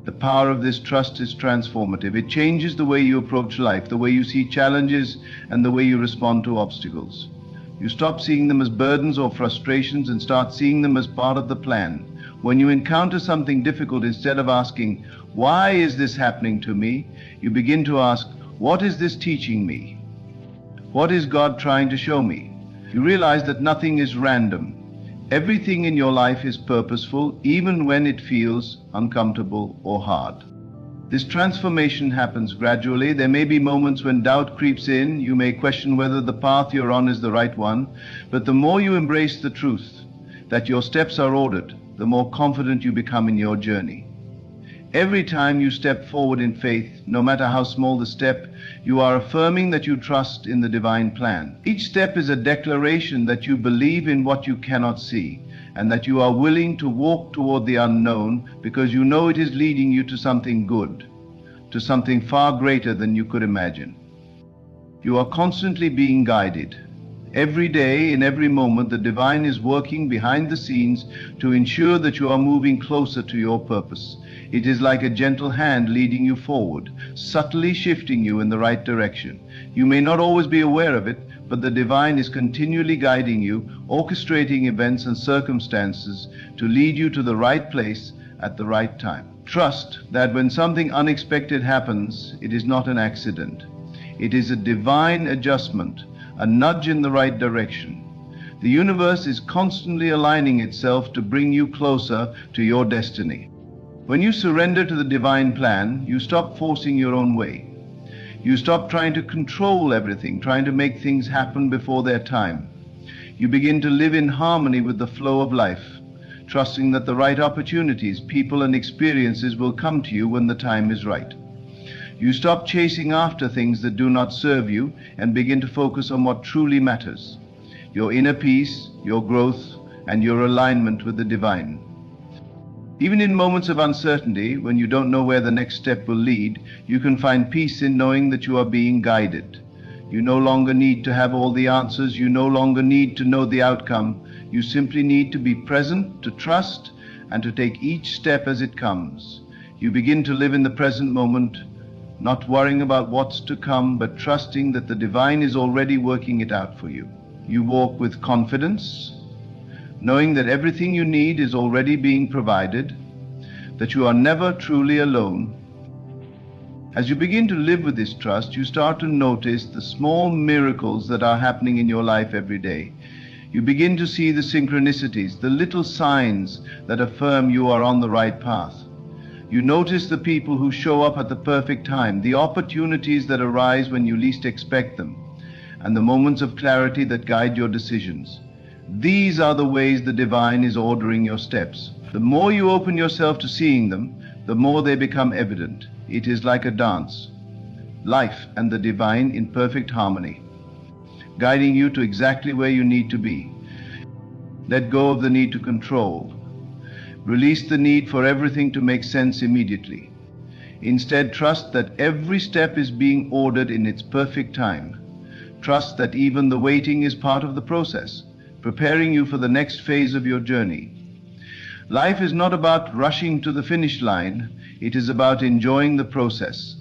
The power of this trust is transformative. It changes the way you approach life, the way you see challenges, and the way you respond to obstacles. You stop seeing them as burdens or frustrations and start seeing them as part of the plan. When you encounter something difficult, instead of asking, "Why is this happening to me?" you begin to ask, "What is this teaching me? What is God trying to show me?" You realize that nothing is random. Everything in your life is purposeful, even when it feels uncomfortable or hard. This transformation happens gradually. There may be moments when doubt creeps in. You may question whether the path you're on is the right one. But the more you embrace the truth that your steps are ordered, the more confident you become in your journey. Every time you step forward in faith, no matter how small the step, you are affirming that you trust in the divine plan. Each step is a declaration that you believe in what you cannot see, and that you are willing to walk toward the unknown because you know it is leading you to something good, to something far greater than you could imagine. You are constantly being guided. Every day, in every moment, the divine is working behind the scenes to ensure that you are moving closer to your purpose. It is like a gentle hand leading you forward, subtly shifting you in the right direction. You may not always be aware of it, but the divine is continually guiding you, orchestrating events and circumstances to lead you to the right place at the right time. Trust that when something unexpected happens, it is not an accident. It is a divine adjustment, a nudge in the right direction. The universe is constantly aligning itself to bring you closer to your destiny. When you surrender to the divine plan, you stop forcing your own way. You stop trying to control everything, trying to make things happen before their time. You begin to live in harmony with the flow of life, trusting that the right opportunities, people, and experiences will come to you when the time is right. You stop chasing after things that do not serve you and begin to focus on what truly matters: your inner peace, your growth, and your alignment with the divine. Even in moments of uncertainty, when you don't know where the next step will lead, you can find peace in knowing that you are being guided. You no longer need to have all the answers. You no longer need to know the outcome. You simply need to be present, to trust, and to take each step as it comes. You begin to live in the present moment, not worrying about what's to come, but trusting that the divine is already working it out for you. You walk with confidence, knowing that everything you need is already being provided, that you are never truly alone. As you begin to live with this trust, you start to notice the small miracles that are happening in your life every day. You begin to see the synchronicities, the little signs that affirm you are on the right path. You notice the people who show up at the perfect time, the opportunities that arise when you least expect them, and the moments of clarity that guide your decisions. These are the ways the divine is ordering your steps. The more you open yourself to seeing them, the more they become evident. It is like a dance, life and the divine in perfect harmony, guiding you to exactly where you need to be. Let go of the need to control. Release the need for everything to make sense immediately. Instead, trust that every step is being ordered in its perfect time. Trust that even the waiting is part of the process, preparing you for the next phase of your journey. Life is not about rushing to the finish line. It is about enjoying the process,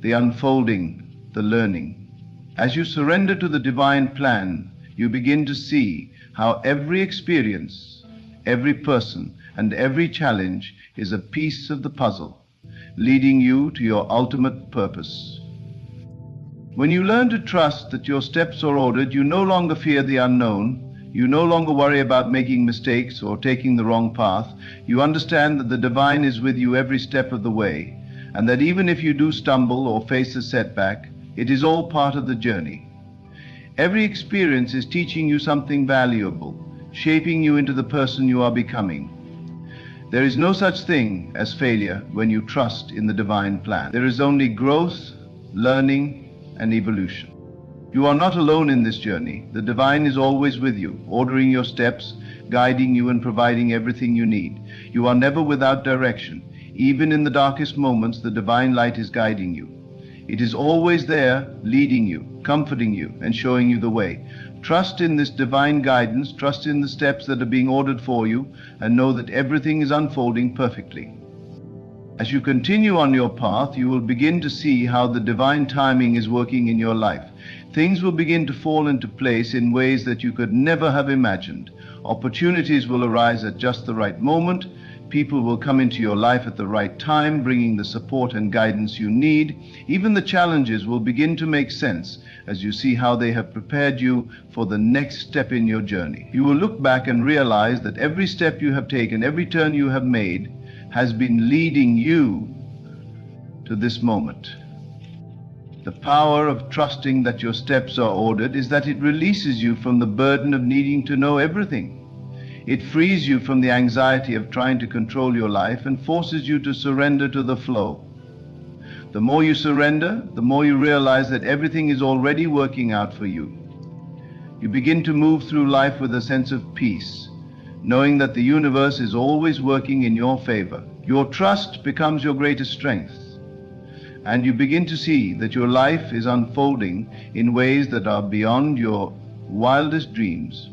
the unfolding, the learning. As you surrender to the divine plan, you begin to see how every experience, every person, and every challenge is a piece of the puzzle, leading you to your ultimate purpose. When you learn to trust that your steps are ordered, you no longer fear the unknown. You no longer worry about making mistakes or taking the wrong path. You understand that the divine is with you every step of the way, and that even if you do stumble or face a setback, it is all part of the journey. Every experience is teaching you something valuable, shaping you into the person you are becoming. There is no such thing as failure when you trust in the divine plan. There is only growth, learning, and evolution. You are not alone in this journey. The divine is always with you, ordering your steps, guiding you, and providing everything you need. You are never without direction. Even in the darkest moments, the divine light is guiding you. It is always there, leading you, comforting you, and showing you the way. Trust in this divine guidance, trust in the steps that are being ordered for you, and know that everything is unfolding perfectly. As you continue on your path, you will begin to see how the divine timing is working in your life. Things will begin to fall into place in ways that you could never have imagined. Opportunities will arise at just the right moment. People will come into your life at the right time, bringing the support and guidance you need. Even the challenges will begin to make sense as you see how they have prepared you for the next step in your journey. You will look back and realize that every step you have taken, every turn you have made, has been leading you to this moment. The power of trusting that your steps are ordered is that it releases you from the burden of needing to know everything. It frees you from the anxiety of trying to control your life and forces you to surrender to the flow. The more you surrender, the more you realize that everything is already working out for you. You begin to move through life with a sense of peace, knowing that the universe is always working in your favor. Your trust becomes your greatest strength, and you begin to see that your life is unfolding in ways that are beyond your wildest dreams.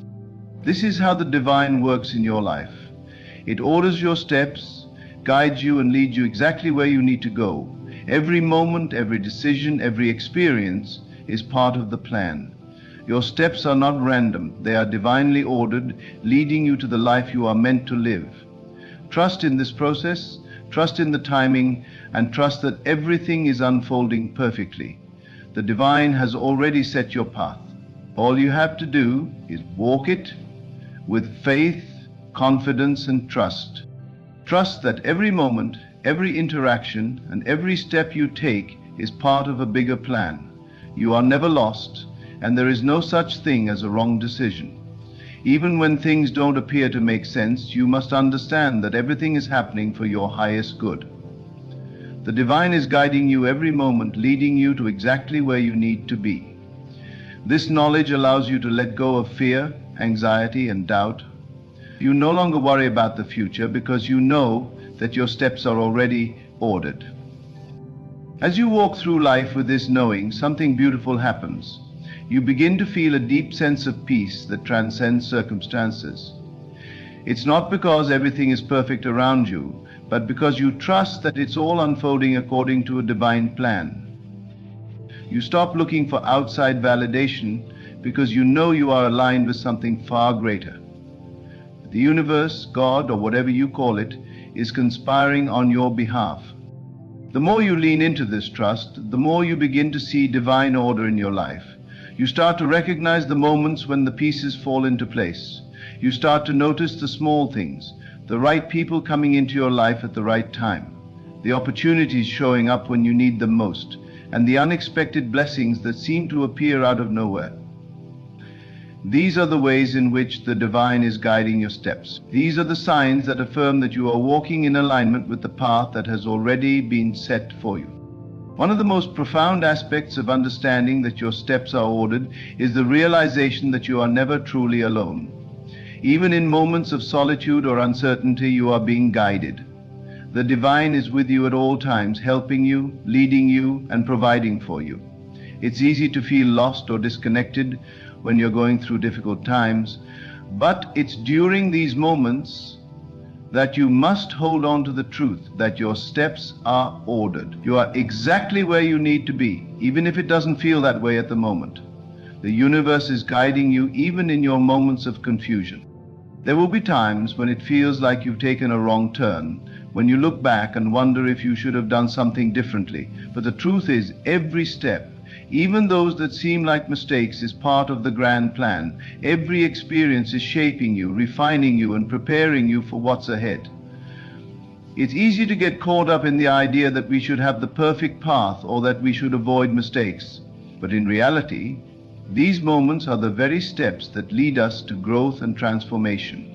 This is how the divine works in your life. It orders your steps, guides you, and leads you exactly where you need to go. Every moment, every decision, every experience is part of the plan. Your steps are not random. They are divinely ordered, leading you to the life you are meant to live. Trust in this process, trust in the timing, and trust that everything is unfolding perfectly. The divine has already set your path. All you have to do is walk it with faith, confidence, and trust. Trust that every moment, every interaction, and every step you take is part of a bigger plan. You are never lost, and there is no such thing as a wrong decision. Even when things don't appear to make sense, you must understand that everything is happening for your highest good. The divine is guiding you every moment, leading you to exactly where you need to be. This knowledge allows you to let go of fear, anxiety, and doubt. You no longer worry about the future because you know that your steps are already ordered. As you walk through life with this knowing, something beautiful happens. You begin to feel a deep sense of peace that transcends circumstances. It's not because everything is perfect around you, but because you trust that it's all unfolding according to a divine plan. You stop looking for outside validation because you know you are aligned with something far greater. The universe, God, or whatever you call it, is conspiring on your behalf. The more you lean into this trust, the more you begin to see divine order in your life. You start to recognize the moments when the pieces fall into place. You start to notice the small things, the right people coming into your life at the right time, the opportunities showing up when you need them most, and the unexpected blessings that seem to appear out of nowhere. These are the ways in which the divine is guiding your steps. These are the signs that affirm that you are walking in alignment with the path that has already been set for you. One of the most profound aspects of understanding that your steps are ordered is the realization that you are never truly alone. Even in moments of solitude or uncertainty, you are being guided. The divine is with you at all times, helping you, leading you, and providing for you. It's easy to feel lost or disconnected when you're going through difficult times, but it's during these moments that you must hold on to the truth that your steps are ordered. You are exactly where you need to be, even if it doesn't feel that way at the moment. The universe is guiding you even in your moments of confusion. There will be times when it feels like you've taken a wrong turn, when you look back and wonder if you should have done something differently. But the truth is, every step, even those that seem like mistakes, is part of the grand plan. Every experience is shaping you, refining you, and preparing you for what's ahead. It's easy to get caught up in the idea that we should have the perfect path or that we should avoid mistakes. But in reality, these moments are the very steps that lead us to growth and transformation.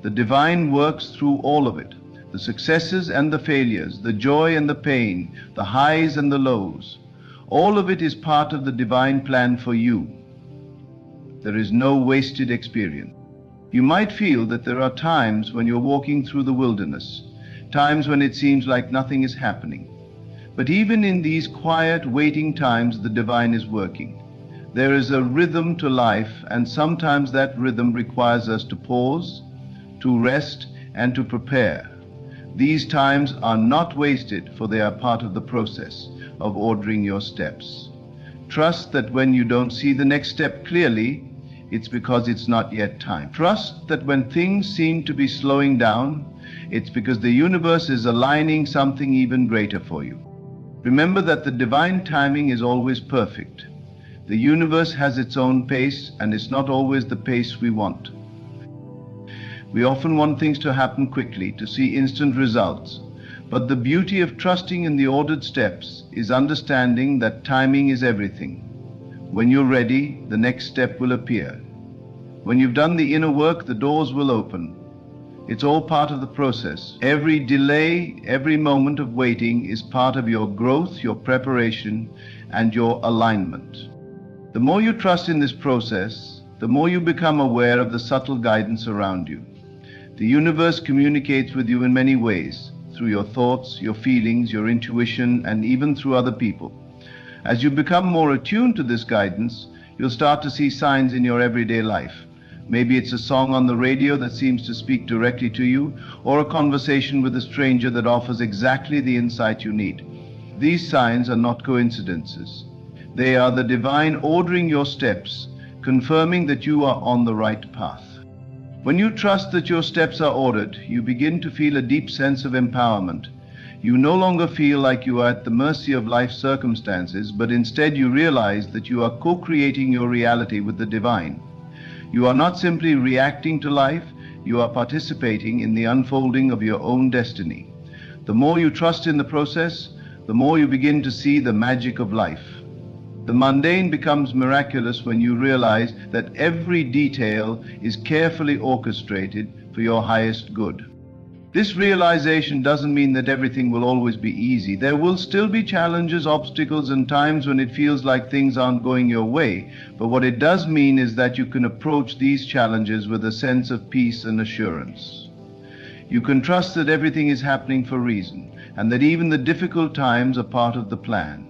The divine works through all of it, the successes and the failures, the joy and the pain, the highs and the lows. All of it is part of the divine plan for you. There is no wasted experience. You might feel that there are times when you're walking through the wilderness, times when it seems like nothing is happening. But even in these quiet, waiting times, the divine is working. There is a rhythm to life, and sometimes that rhythm requires us to pause, to rest, and to prepare. These times are not wasted, for they are part of the process of ordering your steps. Trust that when you don't see the next step clearly, it's because it's not yet time. Trust that when things seem to be slowing down, it's because the universe is aligning something even greater for you. Remember that the divine timing is always perfect. The universe has its own pace, and it's not always the pace we want. We often want things to happen quickly, to see instant results. But the beauty of trusting in the ordered steps is understanding that timing is everything. When you're ready, the next step will appear. When you've done the inner work, the doors will open. It's all part of the process. Every delay, every moment of waiting is part of your growth, your preparation, and your alignment. The more you trust in this process, the more you become aware of the subtle guidance around you. The universe communicates with you in many ways, through your thoughts, your feelings, your intuition, and even through other people. As you become more attuned to this guidance, you'll start to see signs in your everyday life. Maybe it's a song on the radio that seems to speak directly to you, or a conversation with a stranger that offers exactly the insight you need. These signs are not coincidences. They are the divine ordering your steps, confirming that you are on the right path. When you trust that your steps are ordered, you begin to feel a deep sense of empowerment. You no longer feel like you are at the mercy of life's circumstances, but instead you realize that you are co-creating your reality with the divine. You are not simply reacting to life, you are participating in the unfolding of your own destiny. The more you trust in the process, the more you begin to see the magic of life. The mundane becomes miraculous when you realize that every detail is carefully orchestrated for your highest good. This realization doesn't mean that everything will always be easy. There will still be challenges, obstacles, and times when it feels like things aren't going your way. But what it does mean is that you can approach these challenges with a sense of peace and assurance. You can trust that everything is happening for a reason, and that even the difficult times are part of the plan.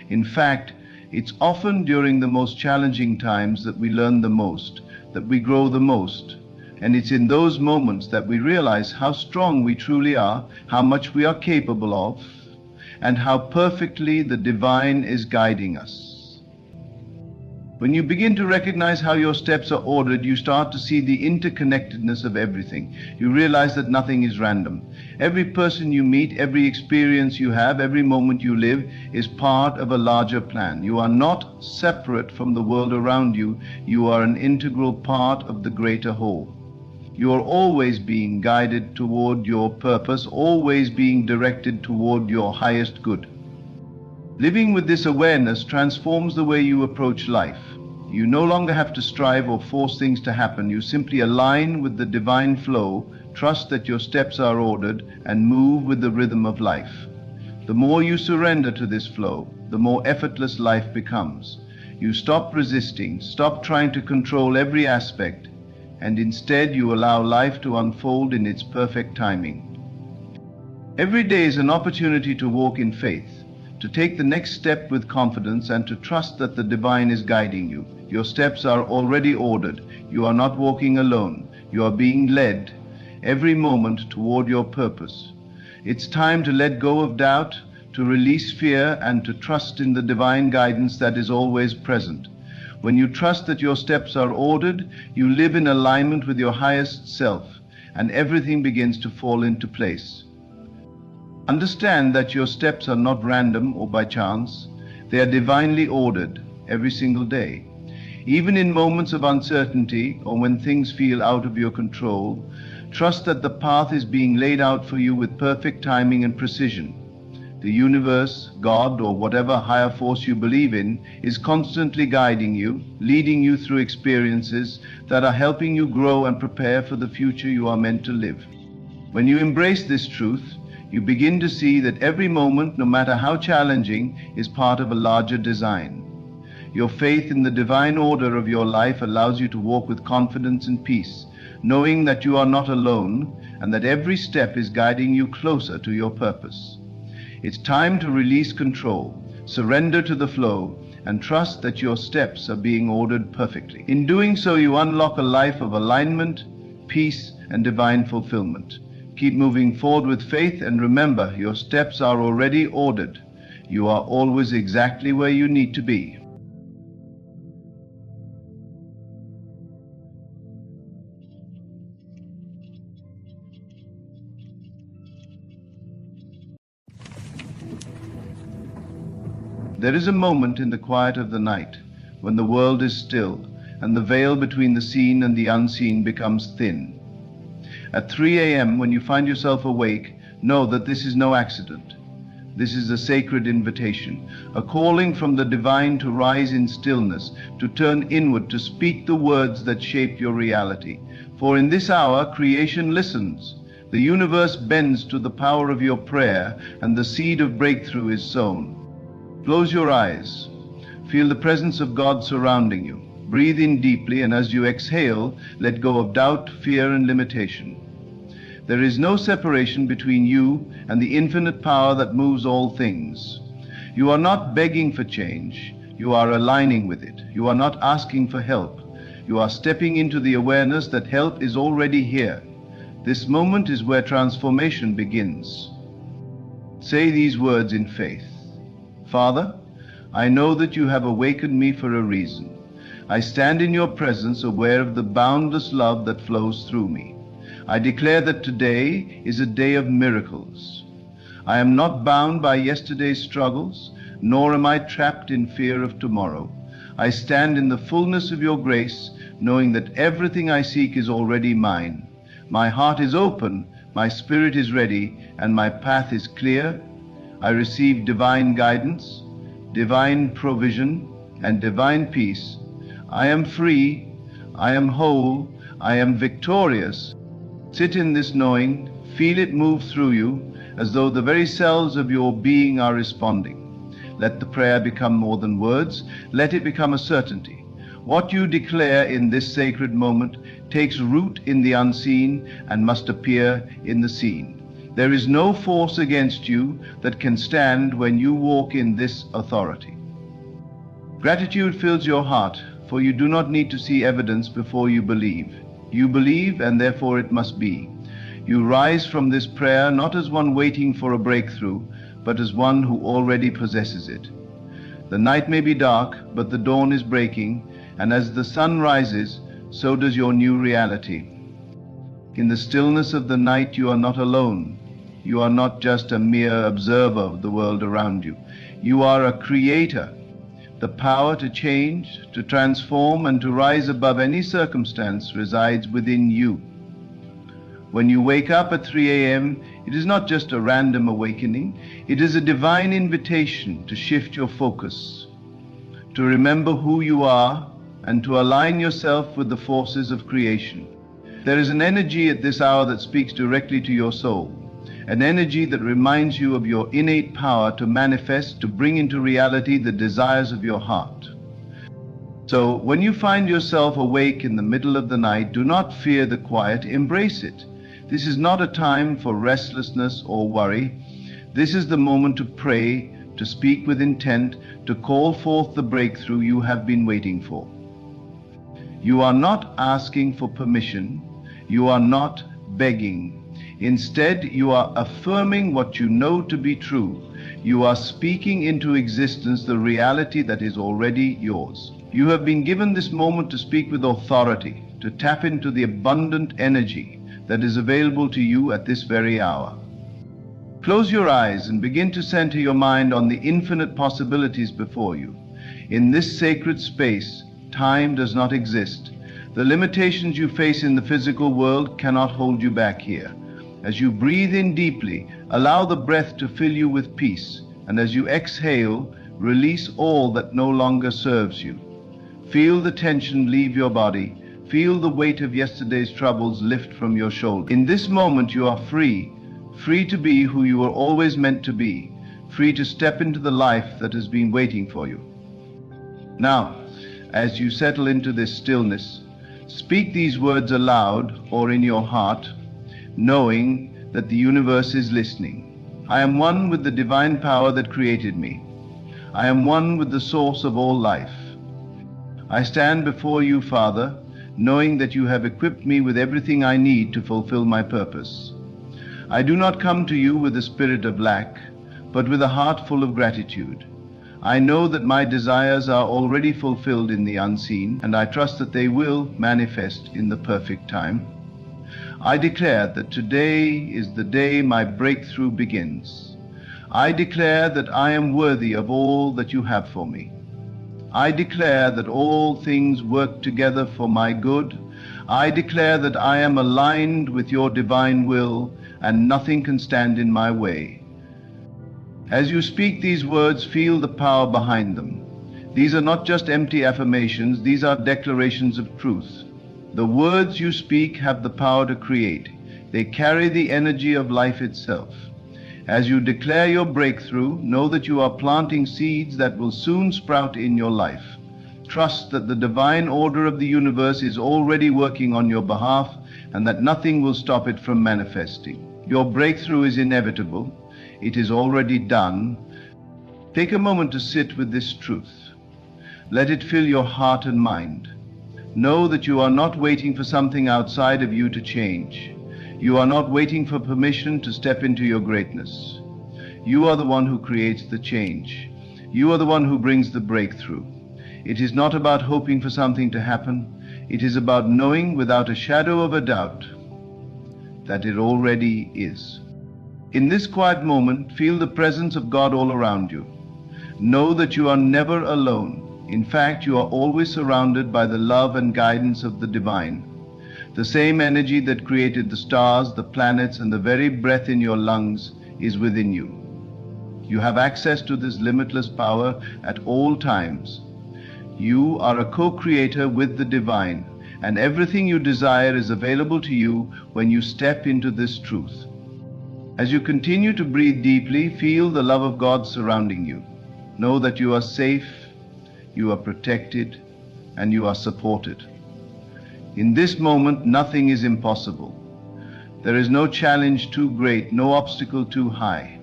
In fact, it's often during the most challenging times that we learn the most, that we grow the most. And it's in those moments that we realize how strong we truly are, how much we are capable of, and how perfectly the divine is guiding us. When you begin to recognize how your steps are ordered, you start to see the interconnectedness of everything. You realize that nothing is random. Every person you meet, every experience you have, every moment you live is part of a larger plan. You are not separate from the world around you. You are an integral part of the greater whole. You are always being guided toward your purpose, always being directed toward your highest good. Living with this awareness transforms the way you approach life. You no longer have to strive or force things to happen. You simply align with the divine flow, trust that your steps are ordered, and move with the rhythm of life. The more you surrender to this flow, the more effortless life becomes. You stop resisting, stop trying to control every aspect, and instead you allow life to unfold in its perfect timing. Every day is an opportunity to walk in faith, to take the next step with confidence and to trust that the divine is guiding you. Your steps are already ordered. You are not walking alone. You are being led every moment toward your purpose. It's time to let go of doubt, to release fear, and to trust in the divine guidance that is always present. When you trust that your steps are ordered, you live in alignment with your highest self, and everything begins to fall into place. Understand that your steps are not random or by chance. They are divinely ordered every single day. Even in moments of uncertainty or when things feel out of your control, trust that the path is being laid out for you with perfect timing and precision. The universe, God, or whatever higher force you believe in is constantly guiding you, leading you through experiences that are helping you grow and prepare for the future you are meant to live. When you embrace this truth, you begin to see that every moment, no matter how challenging, is part of a larger design. Your faith in the divine order of your life allows you to walk with confidence and peace, knowing that you are not alone and that every step is guiding you closer to your purpose. It's time to release control, surrender to the flow, and trust that your steps are being ordered perfectly. In doing so, you unlock a life of alignment, peace, and divine fulfillment. Keep moving forward with faith, and remember, your steps are already ordered. You are always exactly where you need to be. There is a moment in the quiet of the night when the world is still and the veil between the seen and the unseen becomes thin. At 3 a.m., when you find yourself awake, know that this is no accident. This is a sacred invitation, a calling from the divine to rise in stillness, to turn inward, to speak the words that shape your reality. For in this hour, creation listens. The universe bends to the power of your prayer, and the seed of breakthrough is sown. Close your eyes. Feel the presence of God surrounding you. Breathe in deeply, and as you exhale, let go of doubt, fear, and limitation. There is no separation between you and the infinite power that moves all things. You are not begging for change. You are aligning with it. You are not asking for help. You are stepping into the awareness that help is already here. This moment is where transformation begins. Say these words in faith. Father, I know that you have awakened me for a reason. I stand in your presence aware of the boundless love that flows through me. I declare that today is a day of miracles. I am not bound by yesterday's struggles, nor am I trapped in fear of tomorrow. I stand in the fullness of your grace, knowing that everything I seek is already mine. My heart is open, my spirit is ready, and my path is clear. I receive divine guidance, divine provision, and divine peace. I am free, I am whole, I am victorious. Sit in this knowing, feel it move through you, as though the very cells of your being are responding. Let the prayer become more than words, let it become a certainty. What you declare in this sacred moment takes root in the unseen and must appear in the seen. There is no force against you that can stand when you walk in this authority. Gratitude fills your heart, for you do not need to see evidence before you believe. You believe, and therefore it must be. You rise from this prayer not as one waiting for a breakthrough, but as one who already possesses it. The night may be dark, but the dawn is breaking, and as the sun rises, so does your new reality. In the stillness of the night, you are not alone. You are not just a mere observer of the world around you. You are a creator. The power to change, to transform, and to rise above any circumstance resides within you. When you wake up at 3 a.m., it is not just a random awakening. It is a divine invitation to shift your focus, to remember who you are, and to align yourself with the forces of creation. There is an energy at this hour that speaks directly to your soul, an energy that reminds you of your innate power to manifest, to bring into reality the desires of your heart. So when you find yourself awake in the middle of the night, do not fear the quiet, embrace it. This is not a time for restlessness or worry. This is the moment to pray, to speak with intent, to call forth the breakthrough you have been waiting for. You are not asking for permission. You are not begging. Instead, you are affirming what you know to be true. You are speaking into existence the reality that is already yours. You have been given this moment to speak with authority, to tap into the abundant energy that is available to you at this very hour. Close your eyes and begin to center your mind on the infinite possibilities before you. In this sacred space, time does not exist. The limitations you face in the physical world cannot hold you back here. As you breathe in deeply, allow the breath to fill you with peace, and as you exhale, release all that no longer serves you. Feel the tension leave your body. Feel the weight of yesterday's troubles lift from your shoulders. In this moment, you are free to be who you were always meant to be, free to step into the life that has been waiting for you. Now, as you settle into this stillness, speak these words aloud or in your heart, knowing that the universe is listening. I am one with the divine power that created me. I am one with the source of all life. I stand before you, Father, knowing that you have equipped me with everything I need to fulfill my purpose. I do not come to you with a spirit of lack, but with a heart full of gratitude. I know that my desires are already fulfilled in the unseen, and I trust that they will manifest in the perfect time. I declare that today is the day my breakthrough begins. I declare that I am worthy of all that you have for me. I declare that all things work together for my good. I declare that I am aligned with your divine will, and nothing can stand in my way. As you speak these words, feel the power behind them. These are not just empty affirmations, these are declarations of truth. The words you speak have the power to create. They carry the energy of life itself. As you declare your breakthrough, know that you are planting seeds that will soon sprout in your life. Trust that the divine order of the universe is already working on your behalf, and that nothing will stop it from manifesting. Your breakthrough is inevitable. It is already done. Take a moment to sit with this truth. Let it fill your heart and mind. Know that you are not waiting for something outside of you to change. You are not waiting for permission to step into your greatness. You are the one who creates the change. You are the one who brings the breakthrough. It is not about hoping for something to happen. It is about knowing without a shadow of a doubt that it already is. In this quiet moment, feel the presence of God all around you. Know that you are never alone. In fact, you are always surrounded by the love and guidance of the divine. The same energy that created the stars, the planets, and the very breath in your lungs is within you. You have access to this limitless power at all times. You are a co-creator with the divine, and everything you desire is available to you when you step into this truth. As you continue to breathe deeply, feel the love of God surrounding you. Know that you are safe, you are protected, and you are supported. In this moment, nothing is impossible. There is no challenge too great, no obstacle too high.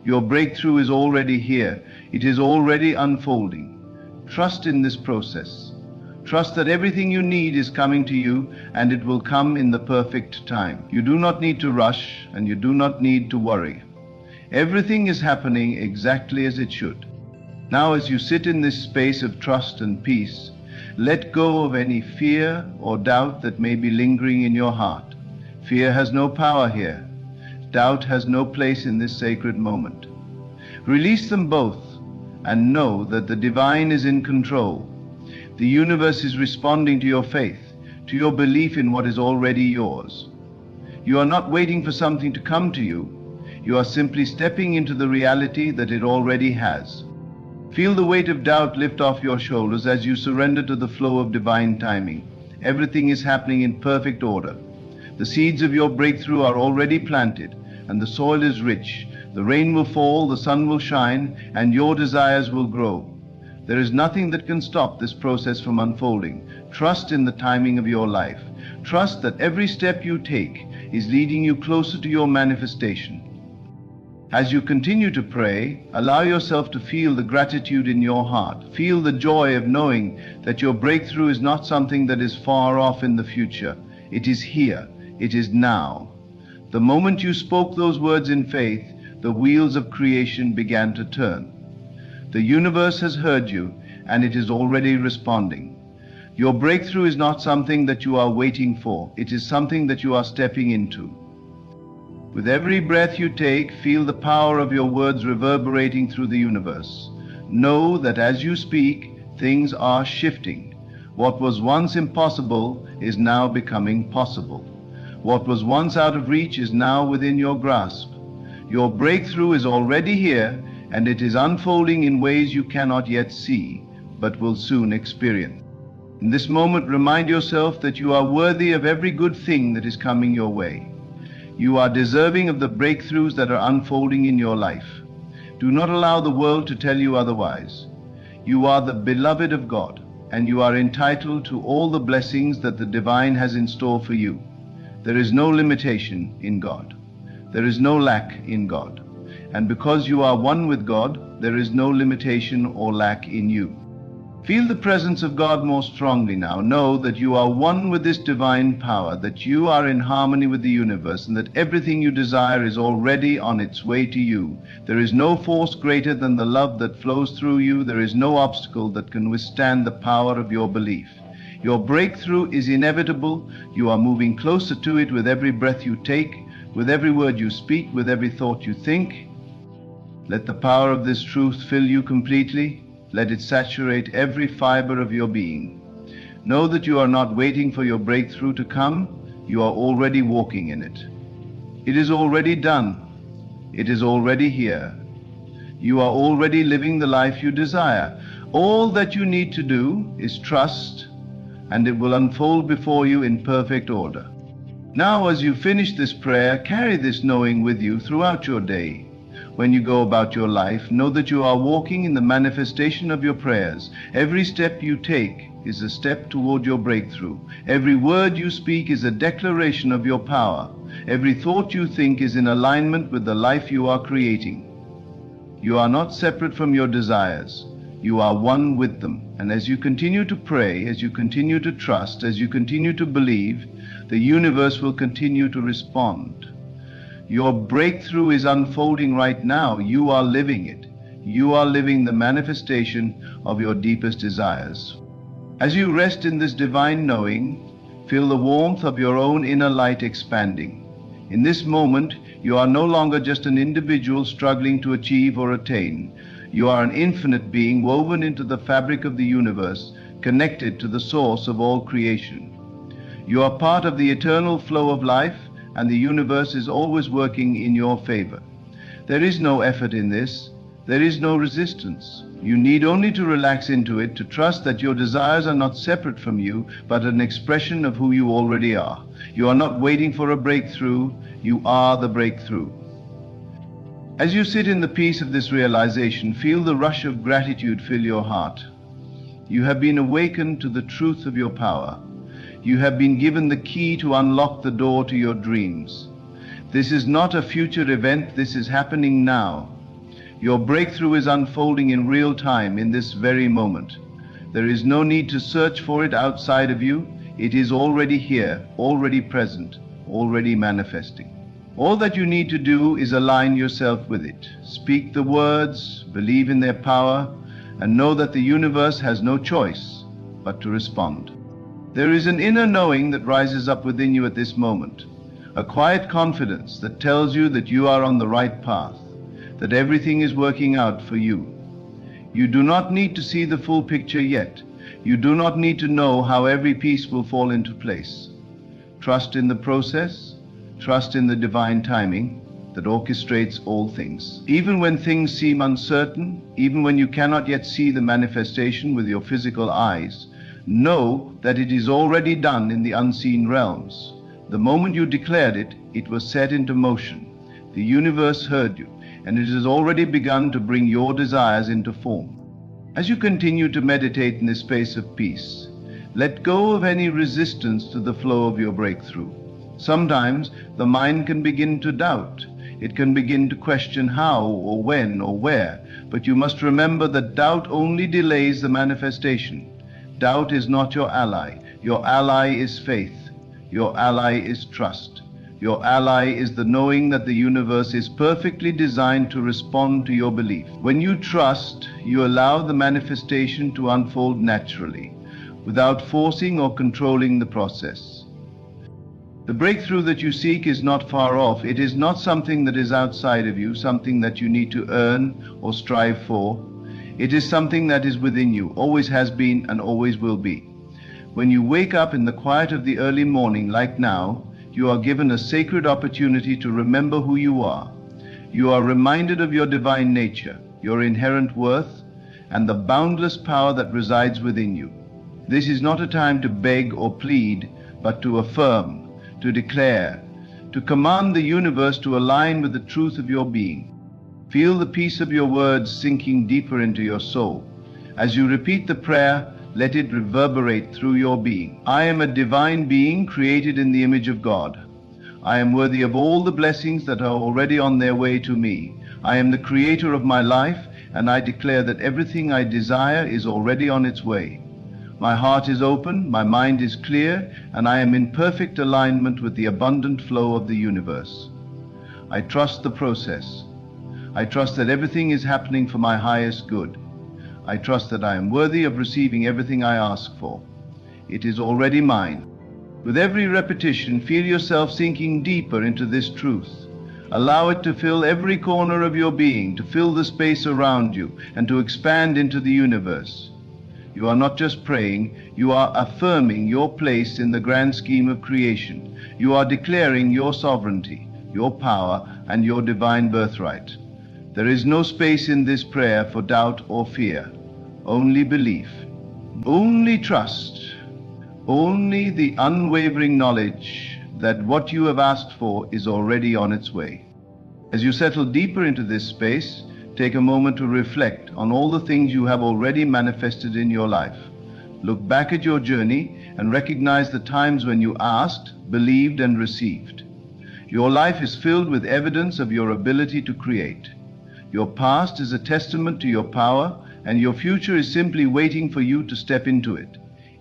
Your breakthrough is already here. It is already unfolding. Trust in this process. Trust that everything you need is coming to you, and it will come in the perfect time. You do not need to rush, and you do not need to worry. Everything is happening exactly as it should. Now, as you sit in this space of trust and peace, let go of any fear or doubt that may be lingering in your heart. Fear has no power here. Doubt has no place in this sacred moment. Release them both and know that the divine is in control. The universe is responding to your faith, to your belief in what is already yours. You are not waiting for something to come to you. You are simply stepping into the reality that it already has. Feel the weight of doubt lift off your shoulders as you surrender to the flow of divine timing. Everything is happening in perfect order. The seeds of your breakthrough are already planted, and the soil is rich. The rain will fall, the sun will shine, and your desires will grow. There is nothing that can stop this process from unfolding. Trust in the timing of your life. Trust that every step you take, is leading you closer to your manifestation. As you continue to pray, allow yourself to feel the gratitude in your heart. Feel the joy of knowing that your breakthrough is not something that is far off in the future. It is here. It is now. The moment you spoke those words in faith, the wheels of creation began to turn. The universe has heard you, and it is already responding. Your breakthrough is not something that you are waiting for. It is something that you are stepping into. With every breath you take, feel the power of your words reverberating through the universe. Know that as you speak, things are shifting. What was once impossible is now becoming possible. What was once out of reach is now within your grasp. Your breakthrough is already here, and it is unfolding in ways you cannot yet see, but will soon experience. In this moment, remind yourself that you are worthy of every good thing that is coming your way. You are deserving of the breakthroughs that are unfolding in your life. Do not allow the world to tell you otherwise. You are the beloved of God, and you are entitled to all the blessings that the divine has in store for you. There is no limitation in God. There is no lack in God. And because you are one with God, there is no limitation or lack in you. Feel the presence of God more strongly now. Know that you are one with this divine power, that you are in harmony with the universe, and that everything you desire is already on its way to you. There is no force greater than the love that flows through you. There is no obstacle that can withstand the power of your belief. Your breakthrough is inevitable. You are moving closer to it with every breath you take, with every word you speak, with every thought you think. Let the power of this truth fill you completely. Let it saturate every fiber of your being. Know that you are not waiting for your breakthrough to come. You are already walking in it. It is already done. It is already here. You are already living the life you desire. All that you need to do is trust, and it will unfold before you in perfect order. Now, as you finish this prayer, carry this knowing with you throughout your day. When you go about your life, know that you are walking in the manifestation of your prayers. Every step you take is a step toward your breakthrough. Every word you speak is a declaration of your power. Every thought you think is in alignment with the life you are creating. You are not separate from your desires. You are one with them. And as you continue to pray, as you continue to trust, as you continue to believe, the universe will continue to respond. Your breakthrough is unfolding right now. You are living it. You are living the manifestation of your deepest desires. As you rest in this divine knowing, feel the warmth of your own inner light expanding. In this moment, you are no longer just an individual struggling to achieve or attain. You are an infinite being woven into the fabric of the universe, connected to the source of all creation. You are part of the eternal flow of life, and the universe is always working in your favor. There is no effort in this. There is no resistance. You need only to relax into it, to trust that your desires are not separate from you, but an expression of who you already are. You are not waiting for a breakthrough. You are the breakthrough. As you sit in the peace of this realization, feel the rush of gratitude fill your heart. You have been awakened to the truth of your power. You have been given the key to unlock the door to your dreams. This is not a future event. This is happening now. Your breakthrough is unfolding in real time in this very moment. There is no need to search for it outside of you. It is already here, already present, already manifesting. All that you need to do is align yourself with it. Speak the words, believe in their power, and know that the universe has no choice but to respond. There is an inner knowing that rises up within you at this moment, a quiet confidence that tells you that you are on the right path, that everything is working out for you. You do not need to see the full picture yet. You do not need to know how every piece will fall into place. Trust in the process, trust in the divine timing that orchestrates all things. Even when things seem uncertain, even when you cannot yet see the manifestation with your physical eyes, know that it is already done in the unseen realms. The moment you declared it, it was set into motion. The universe heard you, and it has already begun to bring your desires into form. As you continue to meditate in this space of peace, let go of any resistance to the flow of your breakthrough. Sometimes the mind can begin to doubt. It can begin to question how or when or where, but you must remember that doubt only delays the manifestation. Doubt is not your ally. Your ally is faith. Your ally is trust. Your ally is the knowing that the universe is perfectly designed to respond to your belief. When you trust, you allow the manifestation to unfold naturally, without forcing or controlling the process. The breakthrough that you seek is not far off. It is not something that is outside of you, something that you need to earn or strive for. It is something that is within you, always has been and always will be. When you wake up in the quiet of the early morning, like now, you are given a sacred opportunity to remember who you are. You are reminded of your divine nature, your inherent worth, and the boundless power that resides within you. This is not a time to beg or plead, but to affirm, to declare, to command the universe to align with the truth of your being. Feel the peace of your words sinking deeper into your soul. As you repeat the prayer, let it reverberate through your being. I am a divine being created in the image of God. I am worthy of all the blessings that are already on their way to me. I am the creator of my life, and I declare that everything I desire is already on its way. My heart is open, my mind is clear, and I am in perfect alignment with the abundant flow of the universe. I trust the process. I trust that everything is happening for my highest good. I trust that I am worthy of receiving everything I ask for. It is already mine. With every repetition, feel yourself sinking deeper into this truth. Allow it to fill every corner of your being, to fill the space around you, and to expand into the universe. You are not just praying, you are affirming your place in the grand scheme of creation. You are declaring your sovereignty, your power, and your divine birthright. There is no space in this prayer for doubt or fear. Only belief, only trust, only the unwavering knowledge that what you have asked for is already on its way. As you settle deeper into this space, take a moment to reflect on all the things you have already manifested in your life. Look back at your journey and recognize the times when you asked, believed, and received. Your life is filled with evidence of your ability to create. Your past is a testament to your power, and your future is simply waiting for you to step into it.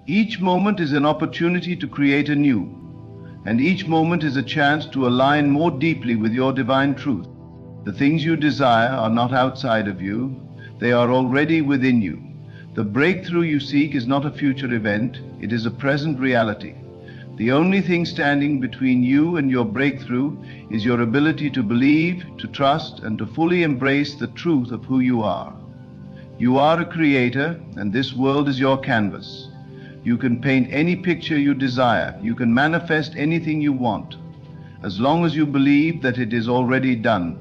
Each moment is an opportunity to create anew, and each moment is a chance to align more deeply with your divine truth. The things you desire are not outside of you, they are already within you. The breakthrough you seek is not a future event, it is a present reality. The only thing standing between you and your breakthrough is your ability to believe, to trust, and to fully embrace the truth of who you are. You are a creator, and this world is your canvas. You can paint any picture you desire. You can manifest anything you want, as long as you believe that it is already done.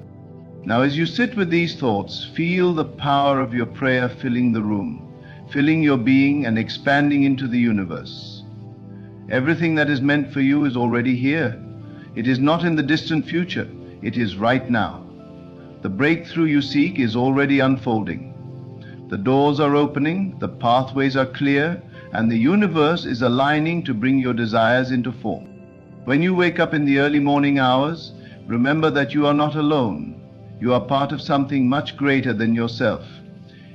Now, as you sit with these thoughts, feel the power of your prayer filling the room, filling your being and expanding into the universe. Everything that is meant for you is already here. It is not in the distant future. It is right now. The breakthrough you seek is already unfolding. The doors are opening, the pathways are clear, and the universe is aligning to bring your desires into form. When you wake up in the early morning hours, remember that you are not alone. You are part of something much greater than yourself.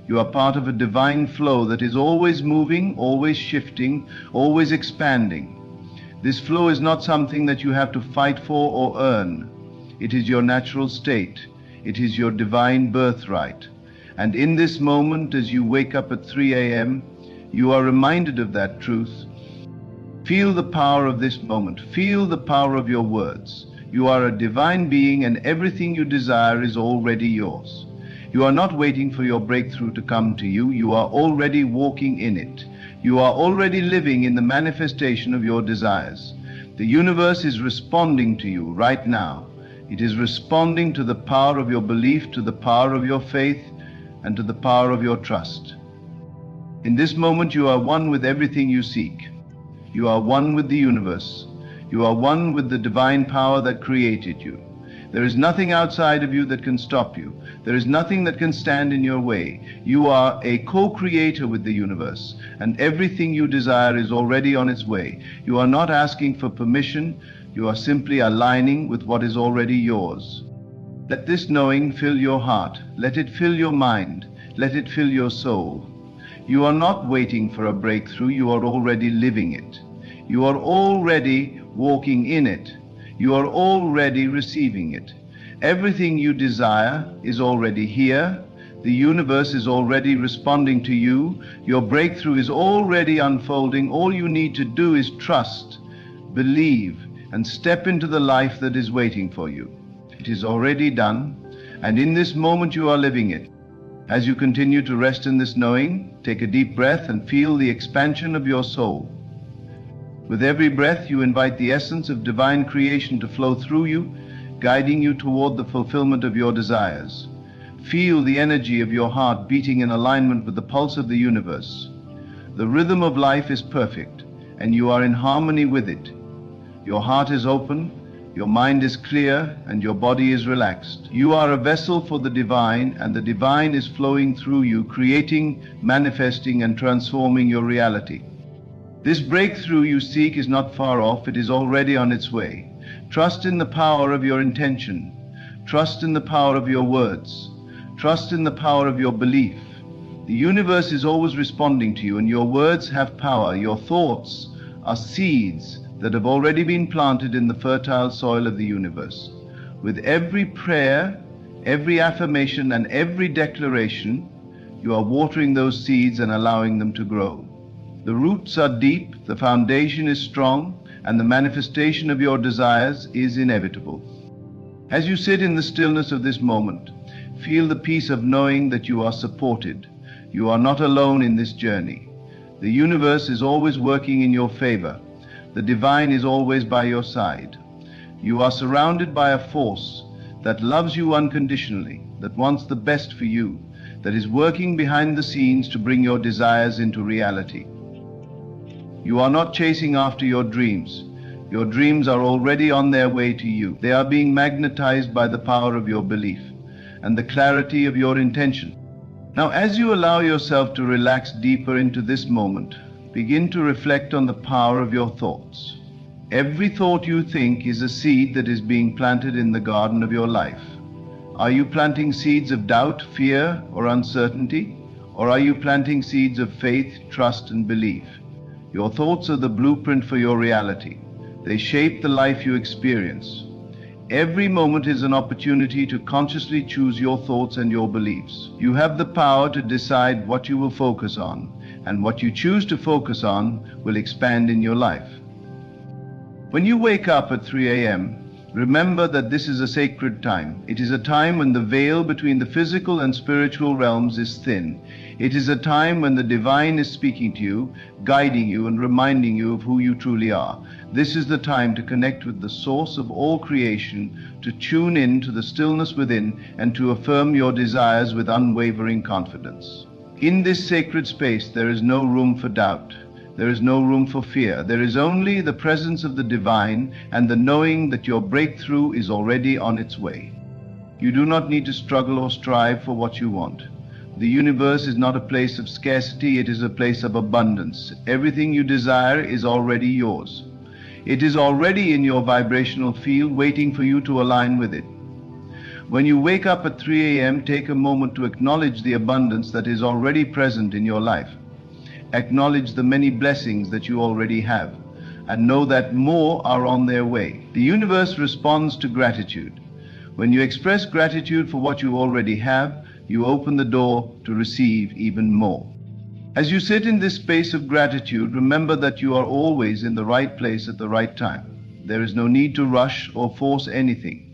You are part of a divine flow that is always moving, always shifting, always expanding. This flow is not something that you have to fight for or earn. It is your natural state. It is your divine birthright. And in this moment, as you wake up at 3 a.m., you are reminded of that truth. Feel the power of this moment. Feel the power of your words. You are a divine being, and everything you desire is already yours. You are not waiting for your breakthrough to come to you. You are already walking in it. You are already living in the manifestation of your desires. The universe is responding to you right now. It is responding to the power of your belief, to the power of your faith, and to the power of your trust. In this moment, you are one with everything you seek. You are one with the universe. You are one with the divine power that created you. There is nothing outside of you that can stop you. There is nothing that can stand in your way. You are a co-creator with the universe, and everything you desire is already on its way. You are not asking for permission. You are simply aligning with what is already yours. Let this knowing fill your heart. Let it fill your mind. Let it fill your soul. You are not waiting for a breakthrough. You are already living it. You are already walking in it. You are already receiving it. Everything you desire is already here. The universe is already responding to you. Your breakthrough is already unfolding. All you need to do is trust, believe, and step into the life that is waiting for you. It is already done, and in this moment you are living it. As you continue to rest in this knowing, take a deep breath and feel the expansion of your soul. With every breath, you invite the essence of divine creation to flow through you, guiding you toward the fulfillment of your desires. Feel the energy of your heart beating in alignment with the pulse of the universe. The rhythm of life is perfect, and you are in harmony with it. Your heart is open, your mind is clear, and your body is relaxed. You are a vessel for the divine, and the divine is flowing through you, creating, manifesting, and transforming your reality. This breakthrough you seek is not far off. It is already on its way. Trust in the power of your intention. Trust in the power of your words. Trust in the power of your belief. The universe is always responding to you, and your words have power. Your thoughts are seeds that have already been planted in the fertile soil of the universe. With every prayer, every affirmation, and every declaration, you are watering those seeds and allowing them to grow. The roots are deep, the foundation is strong, and the manifestation of your desires is inevitable. As you sit in the stillness of this moment, feel the peace of knowing that you are supported. You are not alone in this journey. The universe is always working in your favor. The divine is always by your side. You are surrounded by a force that loves you unconditionally, that wants the best for you, that is working behind the scenes to bring your desires into reality. You are not chasing after your dreams. Your dreams are already on their way to you. They are being magnetized by the power of your belief and the clarity of your intention. Now, as you allow yourself to relax deeper into this moment, begin to reflect on the power of your thoughts. Every thought you think is a seed that is being planted in the garden of your life. Are you planting seeds of doubt, fear, or uncertainty? Or are you planting seeds of faith, trust, and belief? Your thoughts are the blueprint for your reality. They shape the life you experience. Every moment is an opportunity to consciously choose your thoughts and your beliefs. You have the power to decide what you will focus on, and what you choose to focus on will expand in your life. When you wake up at 3 a.m., remember that this is a sacred time. It is a time when the veil between the physical and spiritual realms is thin. It is a time when the divine is speaking to you, guiding you, and reminding you of who you truly are. This is the time to connect with the source of all creation, to tune in to the stillness within, and to affirm your desires with unwavering confidence. In this sacred space, there is no room for doubt. There is no room for fear. There is only the presence of the divine and the knowing that your breakthrough is already on its way. You do not need to struggle or strive for what you want. The universe is not a place of scarcity, it is a place of abundance. Everything you desire is already yours. It is already in your vibrational field, waiting for you to align with it. When you wake up at 3 a.m., take a moment to acknowledge the abundance that is already present in your life. Acknowledge the many blessings that you already have, and know that more are on their way. The universe responds to gratitude. When you express gratitude for what you already have, you open the door to receive even more. As you sit in this space of gratitude, remember that you are always in the right place at the right time. There is no need to rush or force anything.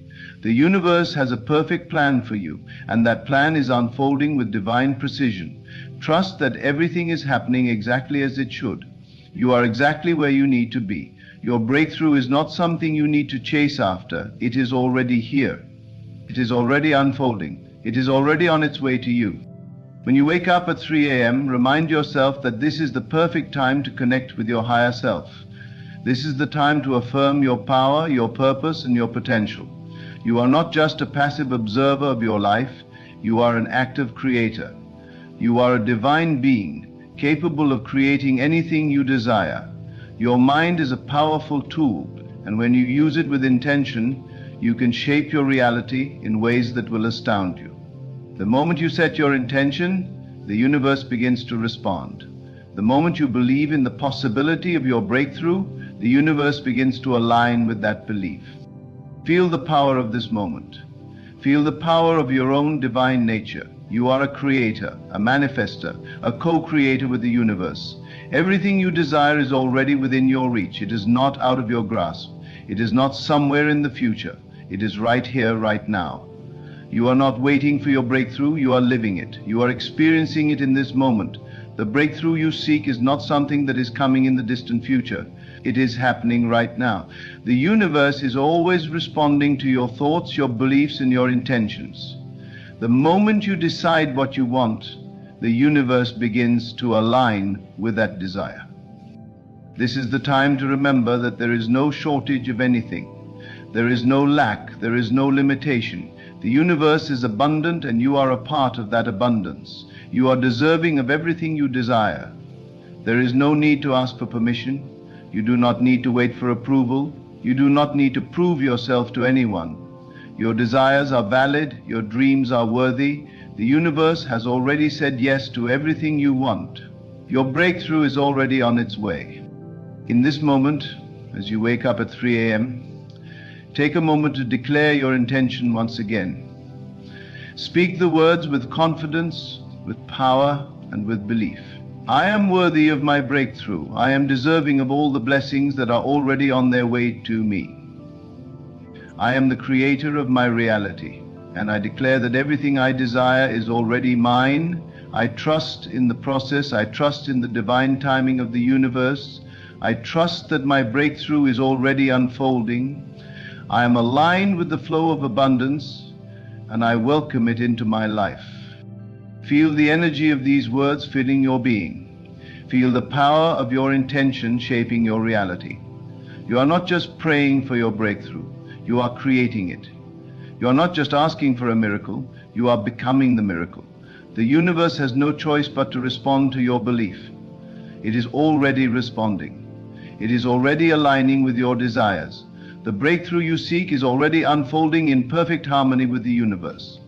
The universe has a perfect plan for you, and that plan is unfolding with divine precision. Trust that everything is happening exactly as it should. You are exactly where you need to be. Your breakthrough is not something you need to chase after. It is already here. It is already unfolding. It is already on its way to you. When you wake up at 3 a.m., remind yourself that this is the perfect time to connect with your higher self. This is the time to affirm your power, your purpose, and your potential. You are not just a passive observer of your life, you are an active creator. You are a divine being, capable of creating anything you desire. Your mind is a powerful tool, and when you use it with intention, you can shape your reality in ways that will astound you. The moment you set your intention, the universe begins to respond. The moment you believe in the possibility of your breakthrough, the universe begins to align with that belief. Feel the power of this moment. Feel the power of your own divine nature. You are a creator, a manifester, a co-creator with the universe. Everything you desire is already within your reach. It is not out of your grasp. It is not somewhere in the future. It is right here, right now. You are not waiting for your breakthrough, you are living it. You are experiencing it in this moment. The breakthrough you seek is not something that is coming in the distant future. It is happening right now. The universe is always responding to your thoughts, your beliefs, and your intentions. The moment you decide what you want, the universe begins to align with that desire. This is the time to remember that there is no shortage of anything. There is no lack, there is no limitation. The universe is abundant and you are a part of that abundance. You are deserving of everything you desire. There is no need to ask for permission. You do not need to wait for approval. You do not need to prove yourself to anyone. Your desires are valid. Your dreams are worthy. The universe has already said yes to everything you want. Your breakthrough is already on its way. In this moment, as you wake up at 3 a.m., take a moment to declare your intention once again. Speak the words with confidence, with power, and with belief. I am worthy of my breakthrough. I am deserving of all the blessings that are already on their way to me. I am the creator of my reality, and I declare that everything I desire is already mine. I trust in the process. I trust in the divine timing of the universe. I trust that my breakthrough is already unfolding. I am aligned with the flow of abundance, and I welcome it into my life. Feel the energy of these words filling your being. Feel the power of your intention shaping your reality. You are not just praying for your breakthrough, you are creating it. You are not just asking for a miracle, you are becoming the miracle. The universe has no choice but to respond to your belief. It is already responding. It is already aligning with your desires. The breakthrough you seek is already unfolding in perfect harmony with the universe.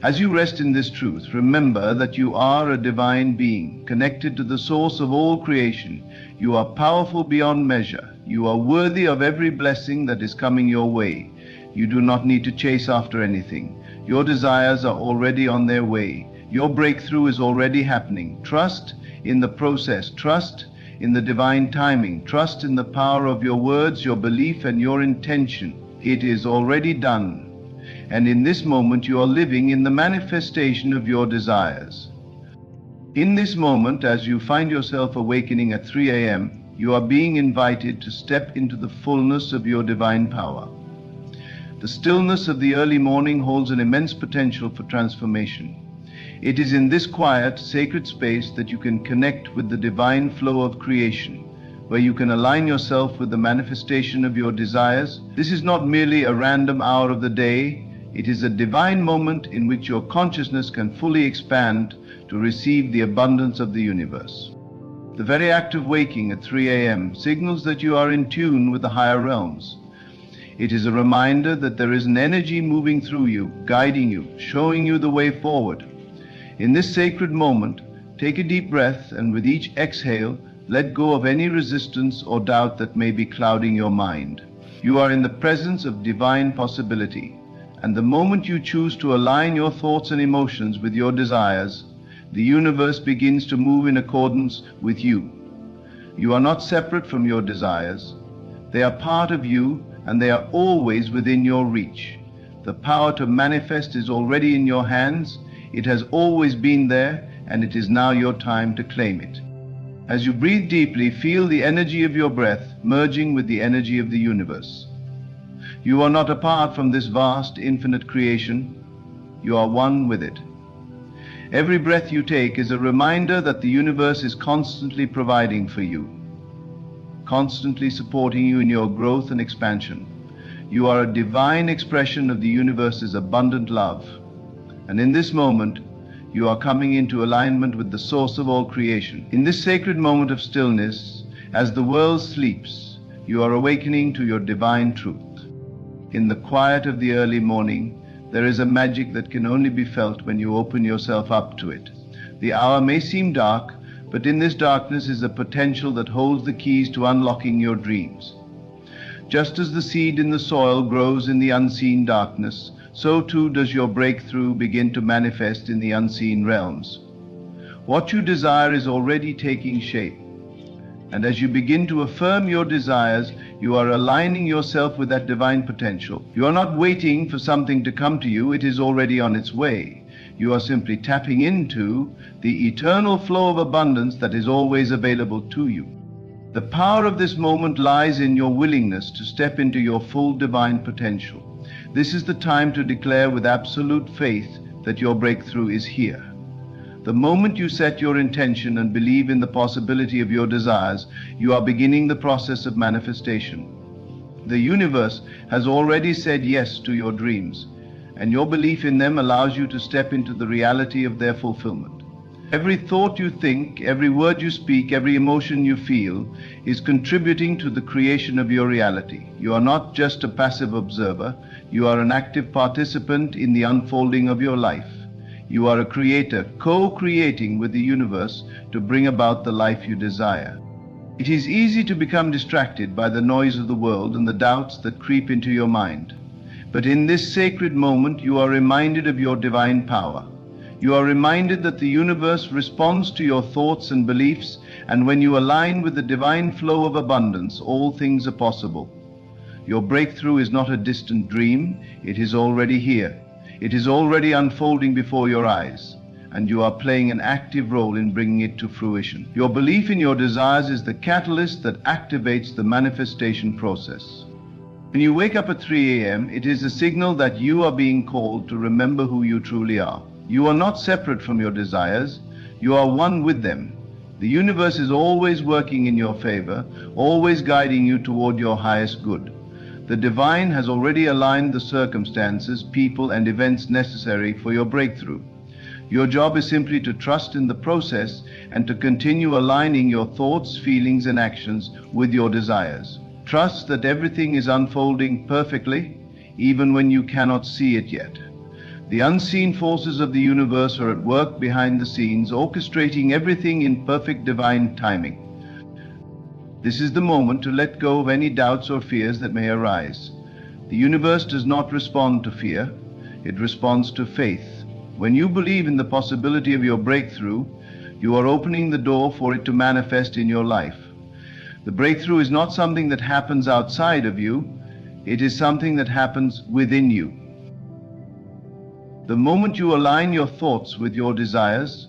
As you rest in this truth, remember that you are a divine being, connected to the source of all creation. You are powerful beyond measure. You are worthy of every blessing that is coming your way. You do not need to chase after anything. Your desires are already on their way. Your breakthrough is already happening. Trust in the process. Trust in the divine timing. Trust in the power of your words, your belief, and your intention. It is already done. And in this moment you are living in the manifestation of your desires. In this moment, as you find yourself awakening at 3 a.m., you are being invited to step into the fullness of your divine power. The stillness of the early morning holds an immense potential for transformation. It is in this quiet, sacred space that you can connect with the divine flow of creation, where you can align yourself with the manifestation of your desires. This is not merely a random hour of the day. It is a divine moment in which your consciousness can fully expand to receive the abundance of the universe. The very act of waking at 3 a.m. signals that you are in tune with the higher realms. It is a reminder that there is an energy moving through you, guiding you, showing you the way forward. In this sacred moment, take a deep breath, and with each exhale, let go of any resistance or doubt that may be clouding your mind. You are in the presence of divine possibility. And the moment you choose to align your thoughts and emotions with your desires, the universe begins to move in accordance with you. You are not separate from your desires. They are part of you, and they are always within your reach. The power to manifest is already in your hands. It has always been there, and it is now your time to claim it. As you breathe deeply, feel the energy of your breath merging with the energy of the universe. You are not apart from this vast, infinite creation. You are one with it. Every breath you take is a reminder that the universe is constantly providing for you, constantly supporting you in your growth and expansion. You are a divine expression of the universe's abundant love. And in this moment, you are coming into alignment with the source of all creation. In this sacred moment of stillness, as the world sleeps, you are awakening to your divine truth. In the quiet of the early morning, there is a magic that can only be felt when you open yourself up to it. The hour may seem dark, but in this darkness is a potential that holds the keys to unlocking your dreams. Just as the seed in the soil grows in the unseen darkness, so too does your breakthrough begin to manifest in the unseen realms. What you desire is already taking shape. And as you begin to affirm your desires, you are aligning yourself with that divine potential. You are not waiting for something to come to you, it is already on its way. You are simply tapping into the eternal flow of abundance that is always available to you. The power of this moment lies in your willingness to step into your full divine potential. This is the time to declare with absolute faith that your breakthrough is here. The moment you set your intention and believe in the possibility of your desires, you are beginning the process of manifestation. The universe has already said yes to your dreams, and your belief in them allows you to step into the reality of their fulfillment. Every thought you think, every word you speak, every emotion you feel is contributing to the creation of your reality. You are not just a passive observer, you are an active participant in the unfolding of your life. You are a creator, co-creating with the universe to bring about the life you desire. It is easy to become distracted by the noise of the world and the doubts that creep into your mind. But in this sacred moment, you are reminded of your divine power. You are reminded that the universe responds to your thoughts and beliefs, and when you align with the divine flow of abundance, all things are possible. Your breakthrough is not a distant dream, it is already here. It is already unfolding before your eyes, and you are playing an active role in bringing it to fruition. Your belief in your desires is the catalyst that activates the manifestation process. When you wake up at 3 a.m., it is a signal that you are being called to remember who you truly are. You are not separate from your desires, you are one with them. The universe is always working in your favor, always guiding you toward your highest good. The divine has already aligned the circumstances, people, and events necessary for your breakthrough. Your job is simply to trust in the process and to continue aligning your thoughts, feelings, and actions with your desires. Trust that everything is unfolding perfectly, even when you cannot see it yet. The unseen forces of the universe are at work behind the scenes, orchestrating everything in perfect divine timing. This is the moment to let go of any doubts or fears that may arise. The universe does not respond to fear, it responds to faith. When you believe in the possibility of your breakthrough, you are opening the door for it to manifest in your life. The breakthrough is not something that happens outside of you, it is something that happens within you. The moment you align your thoughts with your desires,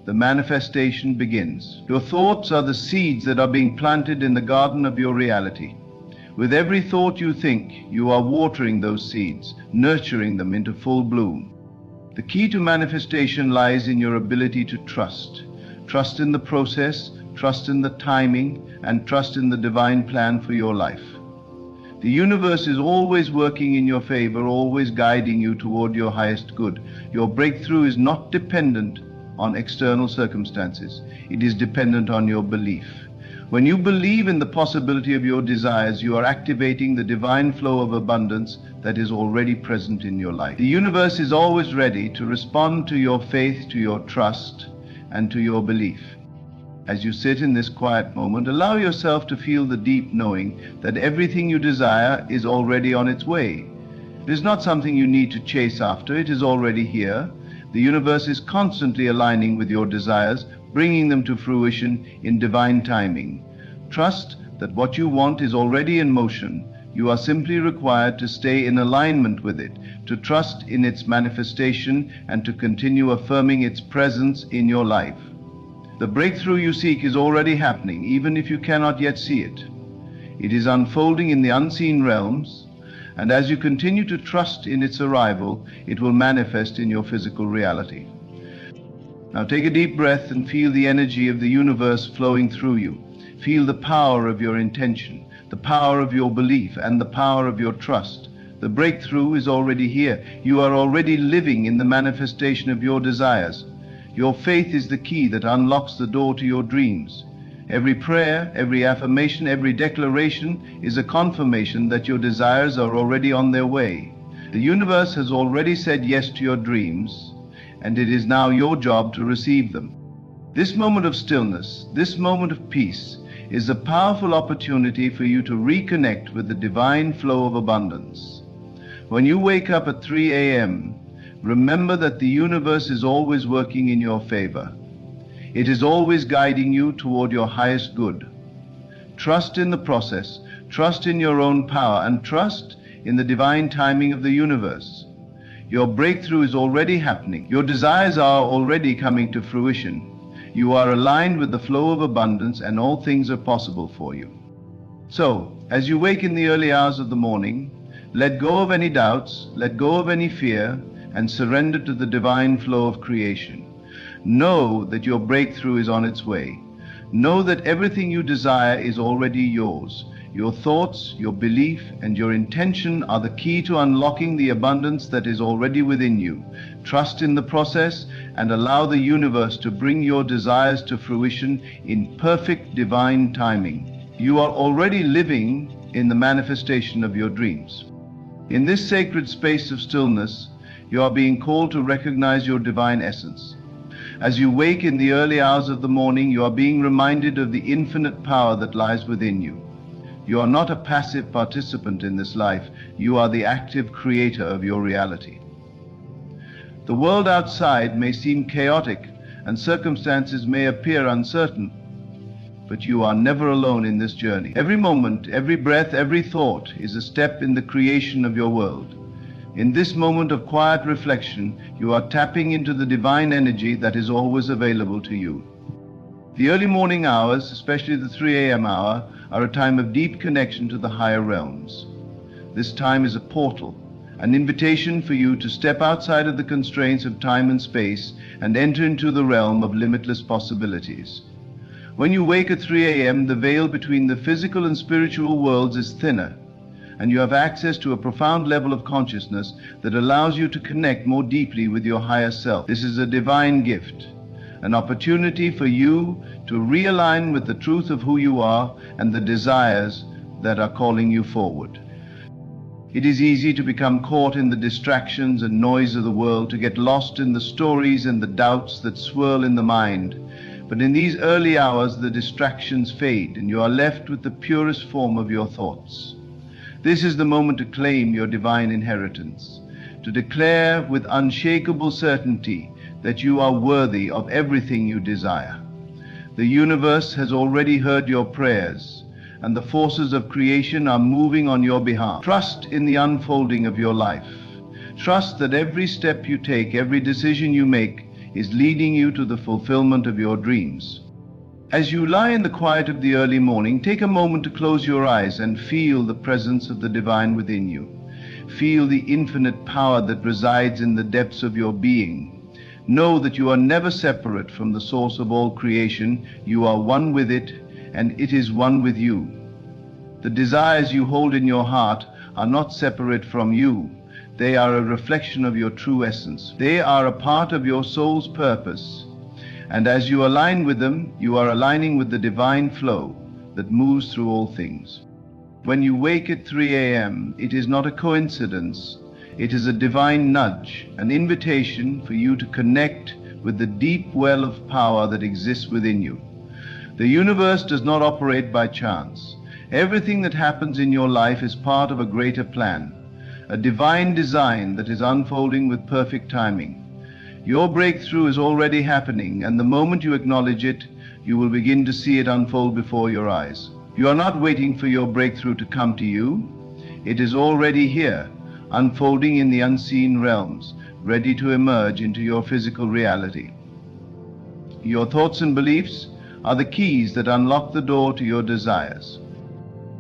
the manifestation begins. Your thoughts are the seeds that are being planted in the garden of your reality. With every thought you think, you are watering those seeds, nurturing them into full bloom. The key to manifestation lies in your ability to trust. Trust in the process, trust in the timing, and trust in the divine plan for your life. The universe is always working in your favor, always guiding you toward your highest good. Your breakthrough is not dependent on external circumstances. It is dependent on your belief. When you believe in the possibility of your desires, you are activating the divine flow of abundance that is already present in your life. The universe is always ready to respond to your faith, to your trust, and to your belief. As you sit in this quiet moment, allow yourself to feel the deep knowing that everything you desire is already on its way. It is not something you need to chase after, it is already here. The universe is constantly aligning with your desires, bringing them to fruition in divine timing. Trust that what you want is already in motion. You are simply required to stay in alignment with it, to trust in its manifestation, and to continue affirming its presence in your life. The breakthrough you seek is already happening, even if you cannot yet see it. It is unfolding in the unseen realms, and as you continue to trust in its arrival, it will manifest in your physical reality. Now take a deep breath and feel the energy of the universe flowing through you. Feel the power of your intention, the power of your belief, and the power of your trust. The breakthrough is already here. You are already living in the manifestation of your desires. Your faith is the key that unlocks the door to your dreams. Every prayer, every affirmation, every declaration is a confirmation that your desires are already on their way. The universe has already said yes to your dreams, and it is now your job to receive them. This moment of stillness, this moment of peace, is a powerful opportunity for you to reconnect with the divine flow of abundance. When you wake up at 3 a.m., remember that the universe is always working in your favor. It is always guiding you toward your highest good. Trust in the process, trust in your own power, and trust in the divine timing of the universe. Your breakthrough is already happening. Your desires are already coming to fruition. You are aligned with the flow of abundance, and all things are possible for you. So, as you wake in the early hours of the morning, let go of any doubts, let go of any fear, and surrender to the divine flow of creation. Know that your breakthrough is on its way. Know that everything you desire is already yours. Your thoughts, your belief, and your intention are the key to unlocking the abundance that is already within you. Trust in the process and allow the universe to bring your desires to fruition in perfect divine timing. You are already living in the manifestation of your dreams. In this sacred space of stillness, you are being called to recognize your divine essence. As you wake in the early hours of the morning, you are being reminded of the infinite power that lies within you. You are not a passive participant in this life. You are the active creator of your reality. The world outside may seem chaotic and circumstances may appear uncertain, but you are never alone in this journey. Every moment, every breath, every thought is a step in the creation of your world. In this moment of quiet reflection, you are tapping into the divine energy that is always available to you. The early morning hours, especially the 3 a.m. hour, are a time of deep connection to the higher realms. This time is a portal, an invitation for you to step outside of the constraints of time and space and enter into the realm of limitless possibilities. When you wake at 3 a.m., the veil between the physical and spiritual worlds is thinner, and you have access to a profound level of consciousness that allows you to connect more deeply with your higher self. This is a divine gift, an opportunity for you to realign with the truth of who you are and the desires that are calling you forward. It is easy to become caught in the distractions and noise of the world, to get lost in the stories and the doubts that swirl in the mind. But in these early hours, the distractions fade and you are left with the purest form of your thoughts. This is the moment to claim your divine inheritance, to declare with unshakable certainty that you are worthy of everything you desire. The universe has already heard your prayers, and the forces of creation are moving on your behalf. Trust in the unfolding of your life. Trust that every step you take, every decision you make, is leading you to the fulfillment of your dreams. As you lie in the quiet of the early morning, take a moment to close your eyes and feel the presence of the divine within you. Feel the infinite power that resides in the depths of your being. Know that you are never separate from the source of all creation. You are one with it, and it is one with you. The desires you hold in your heart are not separate from you. They are a reflection of your true essence. They are a part of your soul's purpose. And as you align with them, you are aligning with the divine flow that moves through all things. When you wake at 3 a.m., it is not a coincidence. It is a divine nudge, an invitation for you to connect with the deep well of power that exists within you. The universe does not operate by chance. Everything that happens in your life is part of a greater plan, a divine design that is unfolding with perfect timing. Your breakthrough is already happening, and the moment you acknowledge it, you will begin to see it unfold before your eyes. You are not waiting for your breakthrough to come to you. It is already here, unfolding in the unseen realms, ready to emerge into your physical reality. Your thoughts and beliefs are the keys that unlock the door to your desires.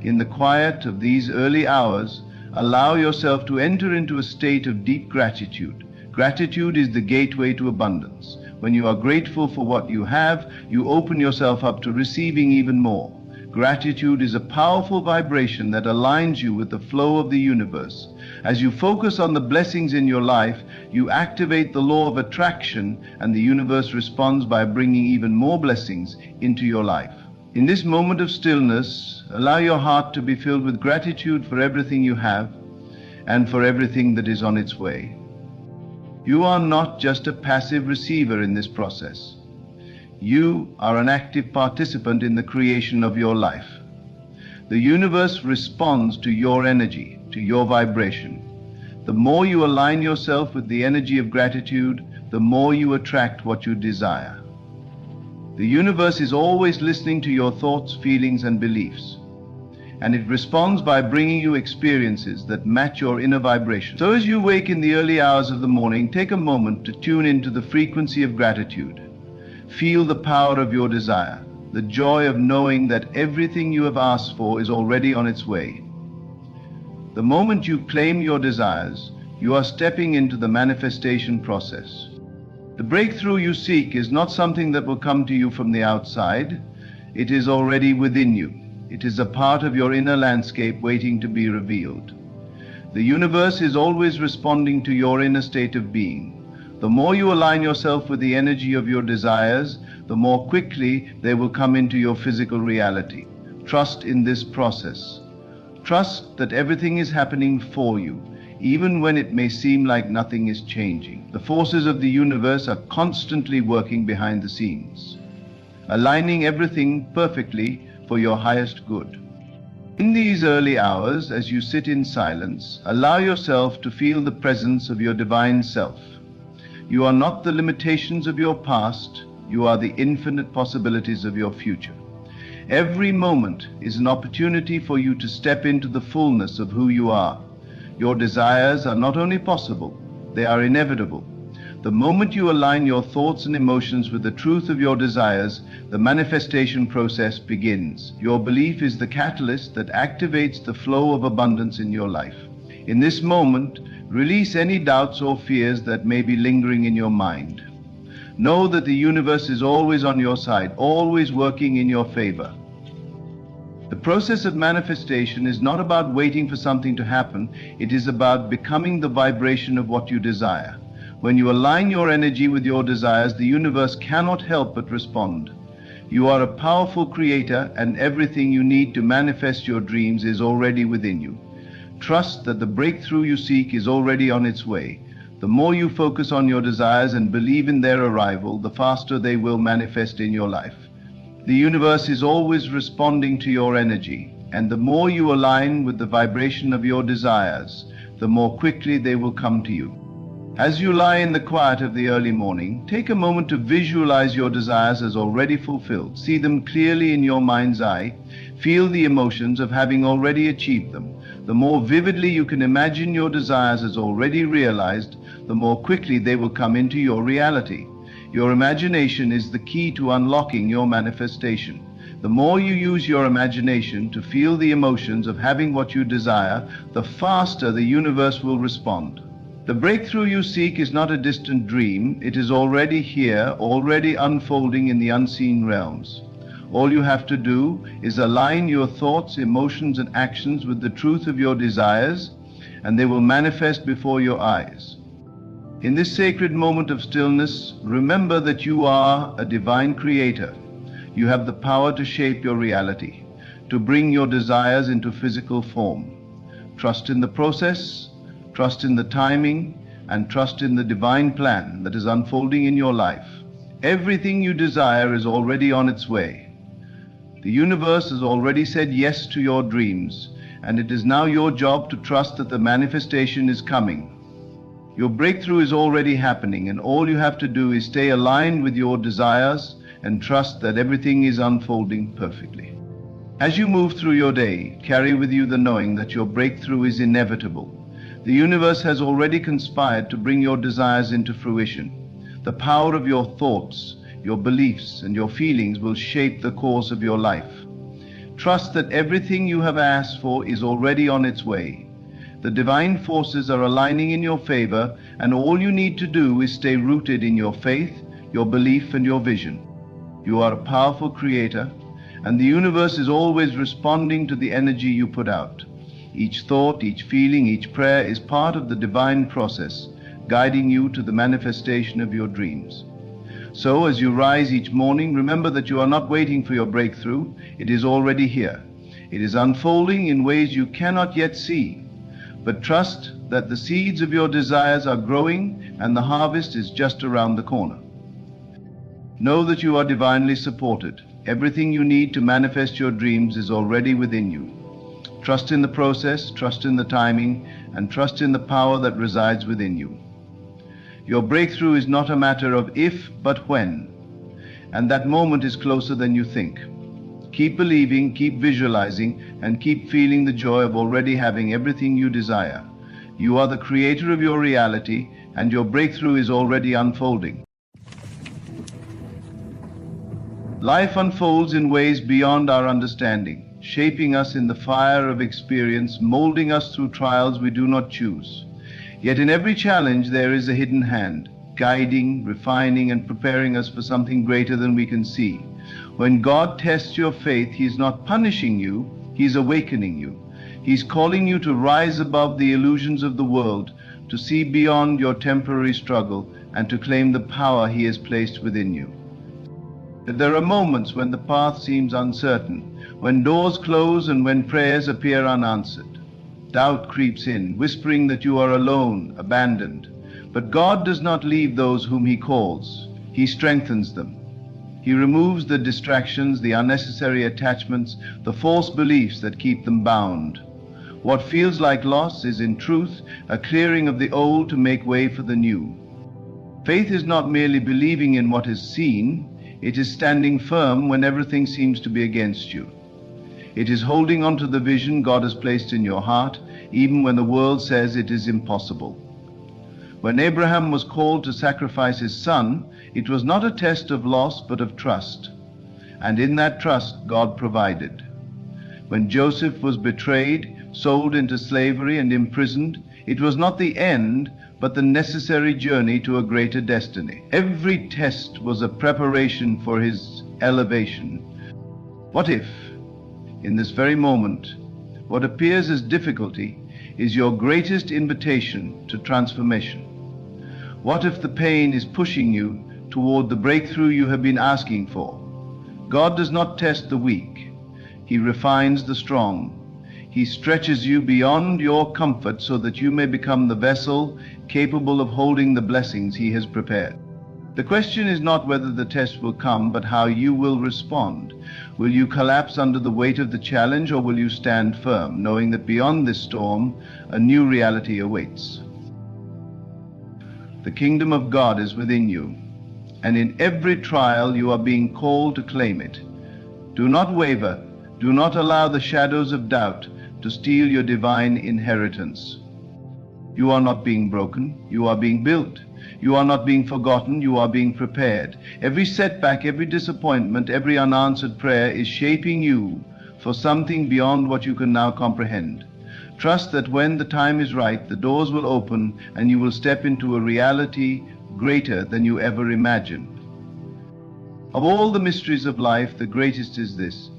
In the quiet of these early hours, allow yourself to enter into a state of deep gratitude. Gratitude is the gateway to abundance. When you are grateful for what you have, you open yourself up to receiving even more. Gratitude is a powerful vibration that aligns you with the flow of the universe. As you focus on the blessings in your life, you activate the law of attraction, and the universe responds by bringing even more blessings into your life. In this moment of stillness, allow your heart to be filled with gratitude for everything you have and for everything that is on its way. You are not just a passive receiver in this process. You are an active participant in the creation of your life. The universe responds to your energy, to your vibration. The more you align yourself with the energy of gratitude, the more you attract what you desire. The universe is always listening to your thoughts, feelings, and beliefs, and it responds by bringing you experiences that match your inner vibration. So as you wake in the early hours of the morning, take a moment to tune into the frequency of gratitude. Feel the power of your desire, the joy of knowing that everything you have asked for is already on its way. The moment you claim your desires, you are stepping into the manifestation process. The breakthrough you seek is not something that will come to you from the outside. It is already within you. It is a part of your inner landscape waiting to be revealed. The universe is always responding to your inner state of being. The more you align yourself with the energy of your desires, the more quickly they will come into your physical reality. Trust in this process. Trust that everything is happening for you, even when it may seem like nothing is changing. The forces of the universe are constantly working behind the scenes, aligning everything perfectly for your highest good. In these early hours, as you sit in silence, allow yourself to feel the presence of your divine self. You are not the limitations of your past, you are the infinite possibilities of your future. Every moment is an opportunity for you to step into the fullness of who you are. Your desires are not only possible, they are inevitable. The moment you align your thoughts and emotions with the truth of your desires, the manifestation process begins. Your belief is the catalyst that activates the flow of abundance in your life. In this moment, release any doubts or fears that may be lingering in your mind. Know that the universe is always on your side, always working in your favor. The process of manifestation is not about waiting for something to happen. It is about becoming the vibration of what you desire. When you align your energy with your desires, the universe cannot help but respond. You are a powerful creator, and everything you need to manifest your dreams is already within you. Trust that the breakthrough you seek is already on its way. The more you focus on your desires and believe in their arrival, the faster they will manifest in your life. The universe is always responding to your energy, and the more you align with the vibration of your desires, the more quickly they will come to you. As you lie in the quiet of the early morning, take a moment to visualize your desires as already fulfilled. See them clearly in your mind's eye. Feel the emotions of having already achieved them. The more vividly you can imagine your desires as already realized, the more quickly they will come into your reality. Your imagination is the key to unlocking your manifestation. The more you use your imagination to feel the emotions of having what you desire, the faster the universe will respond. The breakthrough you seek is not a distant dream. It is already here, already unfolding in the unseen realms. All you have to do is align your thoughts, emotions, and actions with the truth of your desires, and they will manifest before your eyes. In this sacred moment of stillness, remember that you are a divine creator. You have the power to shape your reality, to bring your desires into physical form. Trust in the process, trust in the timing, and trust in the divine plan that is unfolding in your life. Everything you desire is already on its way. The universe has already said yes to your dreams, and it is now your job to trust that the manifestation is coming. Your breakthrough is already happening, and all you have to do is stay aligned with your desires and trust that everything is unfolding perfectly. As you move through your day, carry with you the knowing that your breakthrough is inevitable. The universe has already conspired to bring your desires into fruition. The power of your thoughts, your beliefs, and your feelings will shape the course of your life. Trust that everything you have asked for is already on its way. The divine forces are aligning in your favor, and all you need to do is stay rooted in your faith, your belief, and your vision. You are a powerful creator, and the universe is always responding to the energy you put out. Each thought, each feeling, each prayer is part of the divine process, guiding you to the manifestation of your dreams. So, as you rise each morning, remember that you are not waiting for your breakthrough. It is already here. It is unfolding in ways you cannot yet see. But trust that the seeds of your desires are growing and the harvest is just around the corner. Know that you are divinely supported. Everything you need to manifest your dreams is already within you. Trust in the process, trust in the timing, and trust in the power that resides within you. Your breakthrough is not a matter of if, but when. And that moment is closer than you think. Keep believing, keep visualizing, and keep feeling the joy of already having everything you desire. You are the creator of your reality, and your breakthrough is already unfolding. Life unfolds in ways beyond our understanding, shaping us in the fire of experience, molding us through trials we do not choose. Yet in every challenge there is a hidden hand, guiding, refining, and preparing us for something greater than we can see. When God tests your faith, He is not punishing you, He is awakening you. He's calling you to rise above the illusions of the world, to see beyond your temporary struggle, and to claim the power He has placed within you. There are moments when the path seems uncertain, when doors close and when prayers appear unanswered. Doubt creeps in, whispering that you are alone, abandoned. But God does not leave those whom He calls. He strengthens them. He removes the distractions, the unnecessary attachments, the false beliefs that keep them bound. What feels like loss is in truth a clearing of the old to make way for the new. Faith is not merely believing in what is seen, it is standing firm when everything seems to be against you. It is holding on to the vision God has placed in your heart, even when the world says it is impossible. When Abraham was called to sacrifice his son, it was not a test of loss but of trust. And in that trust, God provided. When Joseph was betrayed, sold into slavery, and imprisoned, it was not the end, but the necessary journey to a greater destiny. Every test was a preparation for his elevation. What if, in this very moment, what appears as difficulty is your greatest invitation to transformation? What if the pain is pushing you toward the breakthrough you have been asking for? God does not test the weak. He refines the strong. He stretches you beyond your comfort so that you may become the vessel capable of holding the blessings He has prepared. The question is not whether the test will come, but how you will respond. Will you collapse under the weight of the challenge, or will you stand firm, knowing that beyond this storm, a new reality awaits? The kingdom of God is within you, and in every trial you are being called to claim it. Do not waver. Do not allow the shadows of doubt to steal your divine inheritance. You are not being broken, you are being built. You are not being forgotten, you are being prepared. Every setback, every disappointment, every unanswered prayer is shaping you for something beyond what you can now comprehend. Trust that when the time is right, the doors will open and you will step into a reality greater than you ever imagined. Of all the mysteries of life, the greatest is this: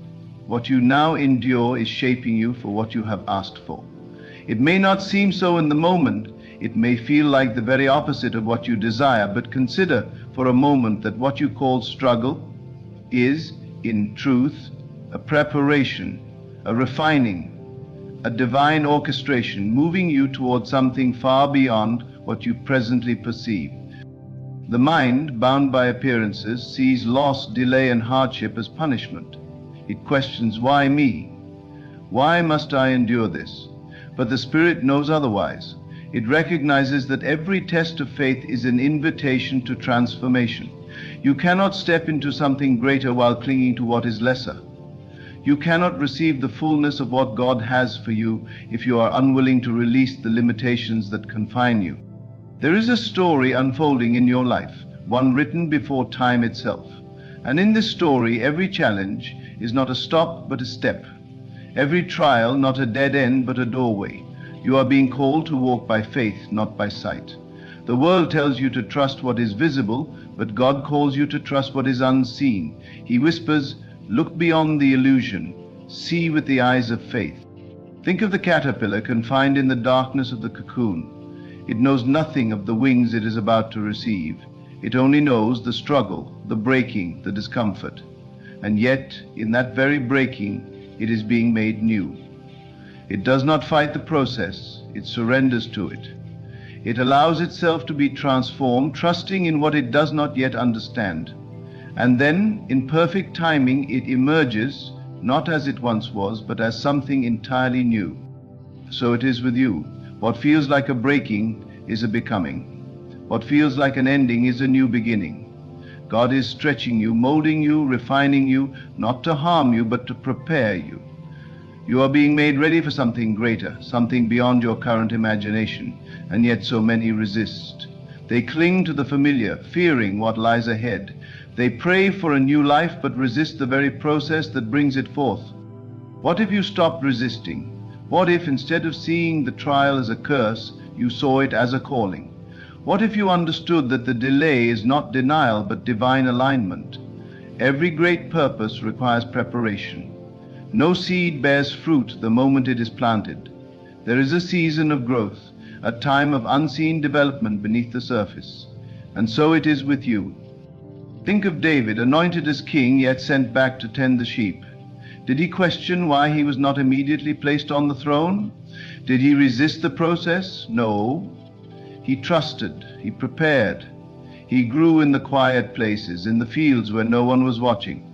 what you now endure is shaping you for what you have asked for. It may not seem so in the moment. It may feel like the very opposite of what you desire, but consider for a moment that what you call struggle is, in truth, a preparation, a refining, a divine orchestration moving you toward something far beyond what you presently perceive. The mind, bound by appearances, sees loss, delay, and hardship as punishment. It questions, why me? Why must I endure this? But the Spirit knows otherwise. It recognizes that every test of faith is an invitation to transformation. You cannot step into something greater while clinging to what is lesser. You cannot receive the fullness of what God has for you if you are unwilling to release the limitations that confine you. There is a story unfolding in your life, one written before time itself. And in this story, every challenge is not a stop but a step. Every trial not a dead end but a doorway. You are being called to walk by faith, not by sight. The world tells you to trust what is visible, but God calls you to trust what is unseen. He whispers, Look beyond the illusion. See with the eyes of faith. Think of the caterpillar confined in the darkness of the cocoon. It knows nothing of the wings it is about to receive. It only knows the struggle, the breaking, the discomfort. And yet, in that very breaking, it is being made new. It does not fight the process, it surrenders to it. It allows itself to be transformed, trusting in what it does not yet understand. And then, in perfect timing, it emerges, not as it once was, but as something entirely new. So it is with you. What feels like a breaking is a becoming. What feels like an ending is a new beginning. God is stretching you, molding you, refining you, not to harm you, but to prepare you. You are being made ready for something greater, something beyond your current imagination, and yet so many resist. They cling to the familiar, fearing what lies ahead. They pray for a new life, but resist the very process that brings it forth. What if you stopped resisting? What if, instead of seeing the trial as a curse, you saw it as a calling? What if you understood that the delay is not denial, but divine alignment? Every great purpose requires preparation. No seed bears fruit the moment it is planted. There is a season of growth, a time of unseen development beneath the surface. And so it is with you. Think of David, anointed as king, yet sent back to tend the sheep. Did he question why he was not immediately placed on the throne? Did he resist the process? No. He trusted, he prepared. He grew in the quiet places, in the fields where no one was watching.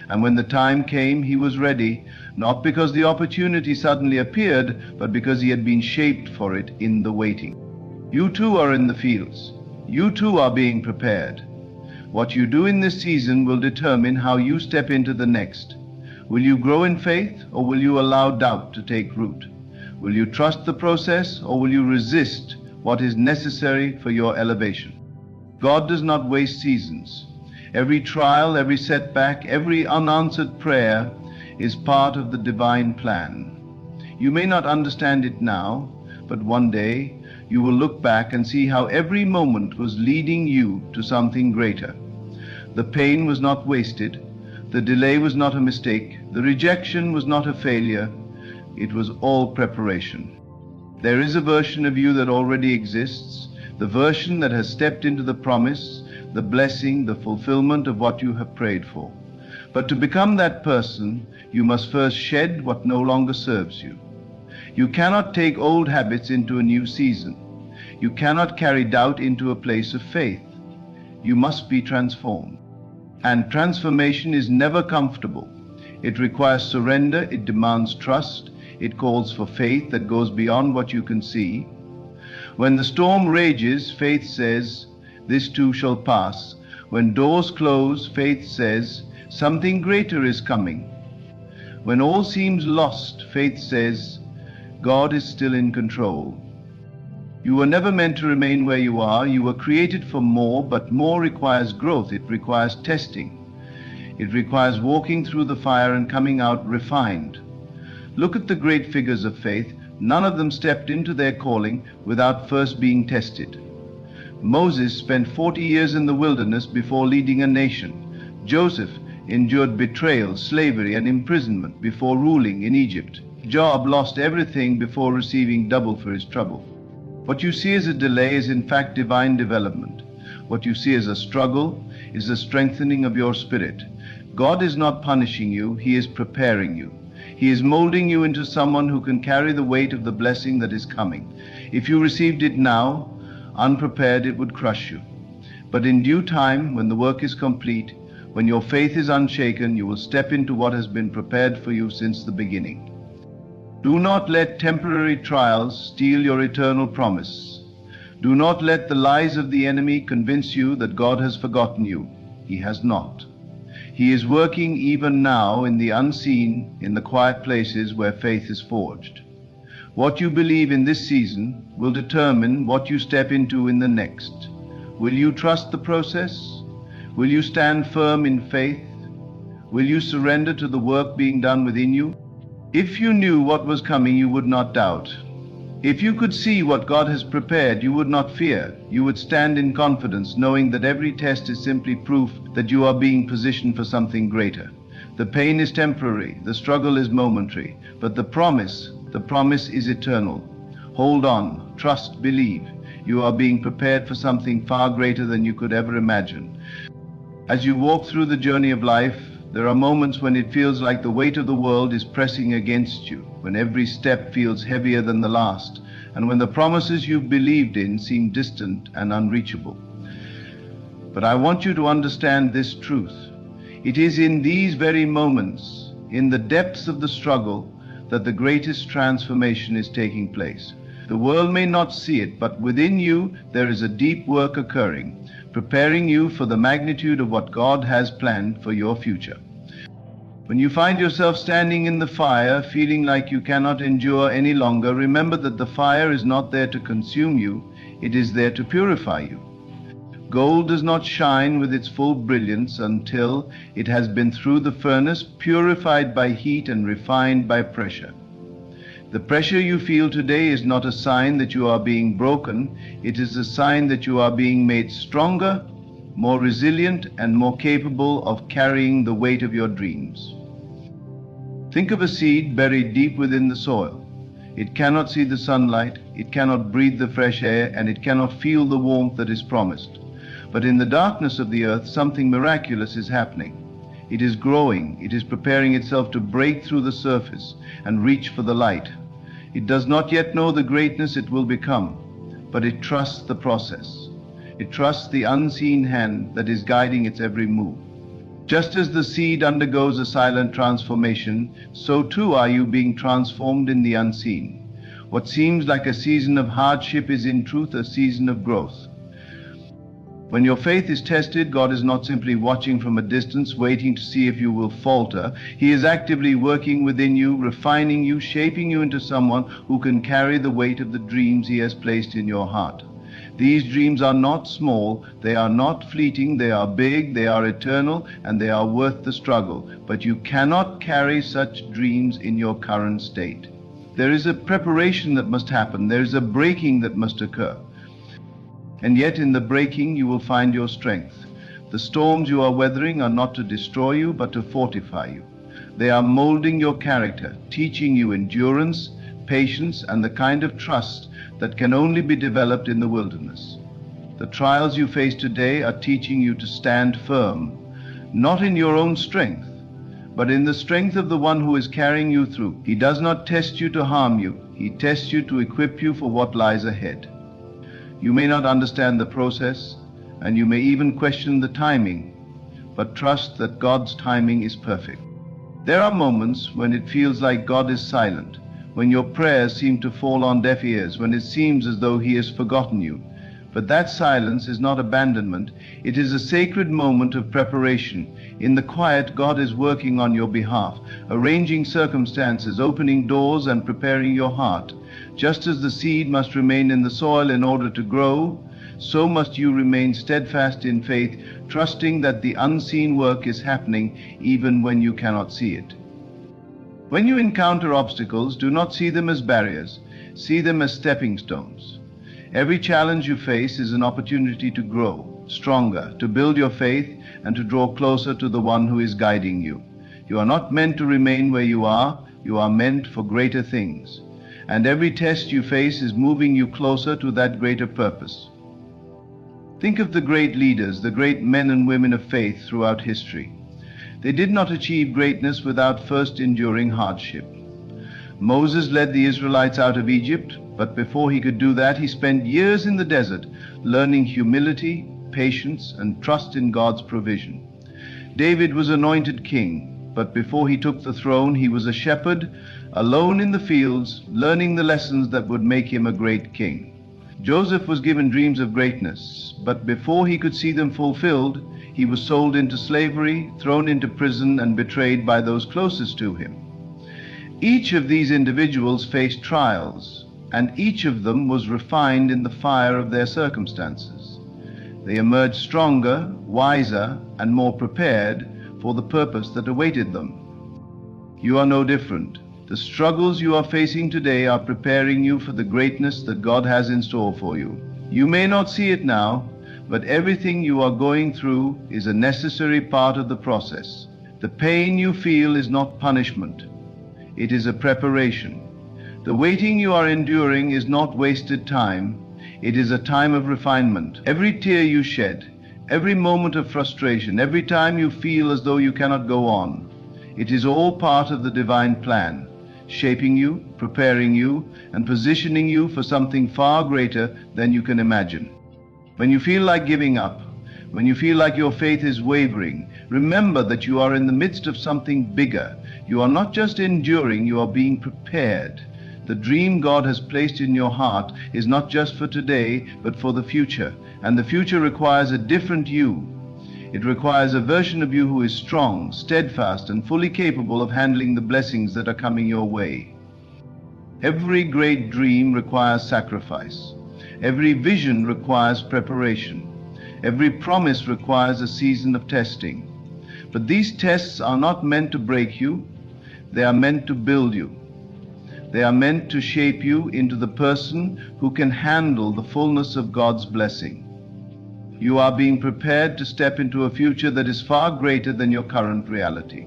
And when the time came, he was ready, not because the opportunity suddenly appeared, but because he had been shaped for it in the waiting. You too are in the fields. You too are being prepared. What you do in this season will determine how you step into the next. Will you grow in faith, or will you allow doubt to take root? Will you trust the process, or will you resist what is necessary for your elevation? God does not waste seasons. Every trial, every setback, every unanswered prayer is part of the divine plan. You may not understand it now, but one day you will look back and see how every moment was leading you to something greater. The pain was not wasted. The delay was not a mistake. The rejection was not a failure. It was all preparation. There is a version of you that already exists, the version that has stepped into the promise, the blessing, the fulfillment of what you have prayed for. But to become that person, you must first shed what no longer serves you. You cannot take old habits into a new season. You cannot carry doubt into a place of faith. You must be transformed. And transformation is never comfortable. It requires surrender, it demands trust, it calls for faith that goes beyond what you can see. When the storm rages, faith says, "This too shall pass." When doors close, faith says, "Something greater is coming." When all seems lost, faith says, "God is still in control." You were never meant to remain where you are. You were created for more, but more requires growth. It requires testing. It requires walking through the fire and coming out refined. Look at the great figures of faith. None of them stepped into their calling without first being tested. Moses spent 40 years in the wilderness before leading a nation. Joseph endured betrayal, slavery, and imprisonment before ruling in Egypt. Job lost everything before receiving double for his trouble. What you see as a delay is in fact divine development. What you see as a struggle is the strengthening of your spirit. God is not punishing you, He is preparing you. He is molding you into someone who can carry the weight of the blessing that is coming. If you received it now, unprepared, it would crush you. But in due time, when the work is complete, when your faith is unshaken, you will step into what has been prepared for you since the beginning. Do not let temporary trials steal your eternal promise. Do not let the lies of the enemy convince you that God has forgotten you. He has not. He is working even now in the unseen, in the quiet places where faith is forged. What you believe in this season will determine what you step into in the next. Will you trust the process? Will you stand firm in faith? Will you surrender to the work being done within you? If you knew what was coming, you would not doubt. If you could see what God has prepared, you would not fear. You would stand in confidence, knowing that every test is simply proof that you are being positioned for something greater. The pain is temporary, the struggle is momentary, but the promise is eternal. Hold on, trust, believe. You are being prepared for something far greater than you could ever imagine. As you walk through the journey of life, there are moments when it feels like the weight of the world is pressing against you, when every step feels heavier than the last, and when the promises you've believed in seem distant and unreachable. But I want you to understand this truth. It is in these very moments, in the depths of the struggle, that the greatest transformation is taking place. The world may not see it, but within you there is a deep work occurring, preparing you for the magnitude of what God has planned for your future. When you find yourself standing in the fire, feeling like you cannot endure any longer, remember that the fire is not there to consume you, it is there to purify you. Gold does not shine with its full brilliance until it has been through the furnace, purified by heat and refined by pressure. The pressure you feel today is not a sign that you are being broken. It is a sign that you are being made stronger, more resilient, and more capable of carrying the weight of your dreams. Think of a seed buried deep within the soil. It cannot see the sunlight, it cannot breathe the fresh air, and it cannot feel the warmth that is promised. But in the darkness of the earth, something miraculous is happening. It is growing, it is preparing itself to break through the surface and reach for the light. It does not yet know the greatness it will become, but it trusts the process. It trusts the unseen hand that is guiding its every move. Just as the seed undergoes a silent transformation, so too are you being transformed in the unseen. What seems like a season of hardship is in truth a season of growth. When your faith is tested, God is not simply watching from a distance, waiting to see if you will falter. He is actively working within you, refining you, shaping you into someone who can carry the weight of the dreams He has placed in your heart. These dreams are not small, they are not fleeting, they are big, they are eternal, and they are worth the struggle. But you cannot carry such dreams in your current state. There is a preparation that must happen, there is a breaking that must occur. And yet in the breaking you will find your strength. The storms you are weathering are not to destroy you, but to fortify you. They are molding your character, teaching you endurance, patience, and the kind of trust that can only be developed in the wilderness. The trials you face today are teaching you to stand firm, not in your own strength, but in the strength of the one who is carrying you through. He does not test you to harm you. He tests you to equip you for what lies ahead. You may not understand the process, and you may even question the timing, but trust that God's timing is perfect. There are moments when it feels like God is silent, when your prayers seem to fall on deaf ears, when it seems as though He has forgotten you. But that silence is not abandonment, it is a sacred moment of preparation. In the quiet, God is working on your behalf, arranging circumstances, opening doors, and preparing your heart. Just as the seed must remain in the soil in order to grow, so must you remain steadfast in faith, trusting that the unseen work is happening even when you cannot see it. When you encounter obstacles, do not see them as barriers, see them as stepping stones. Every challenge you face is an opportunity to grow, stronger, to build your faith, and to draw closer to the one who is guiding you. You are not meant to remain where you are meant for greater things. And every test you face is moving you closer to that greater purpose. Think of the great leaders, the great men and women of faith throughout history. They did not achieve greatness without first enduring hardship. Moses led the Israelites out of Egypt, but before he could do that, he spent years in the desert, learning humility, patience, and trust in God's provision. David was anointed king, but before he took the throne, he was a shepherd, alone in the fields, learning the lessons that would make him a great king. Joseph was given dreams of greatness, but before he could see them fulfilled, he was sold into slavery, thrown into prison, and betrayed by those closest to him. Each of these individuals faced trials, and each of them was refined in the fire of their circumstances. They emerged stronger, wiser, and more prepared for the purpose that awaited them. You are no different. The struggles you are facing today are preparing you for the greatness that God has in store for you. You may not see it now, but everything you are going through is a necessary part of the process. The pain you feel is not punishment. It is a preparation. The waiting you are enduring is not wasted time. It is a time of refinement. Every tear you shed, every moment of frustration, every time you feel as though you cannot go on, it is all part of the divine plan, shaping you, preparing you, and positioning you for something far greater than you can imagine. When you feel like giving up, when you feel like your faith is wavering, remember that you are in the midst of something bigger. You are not just enduring, you are being prepared. The dream God has placed in your heart is not just for today, but for the future. And the future requires a different you. It requires a version of you who is strong, steadfast, and fully capable of handling the blessings that are coming your way. Every great dream requires sacrifice. Every vision requires preparation. Every promise requires a season of testing. But these tests are not meant to break you. They are meant to build you. They are meant to shape you into the person who can handle the fullness of God's blessing. You are being prepared to step into a future that is far greater than your current reality.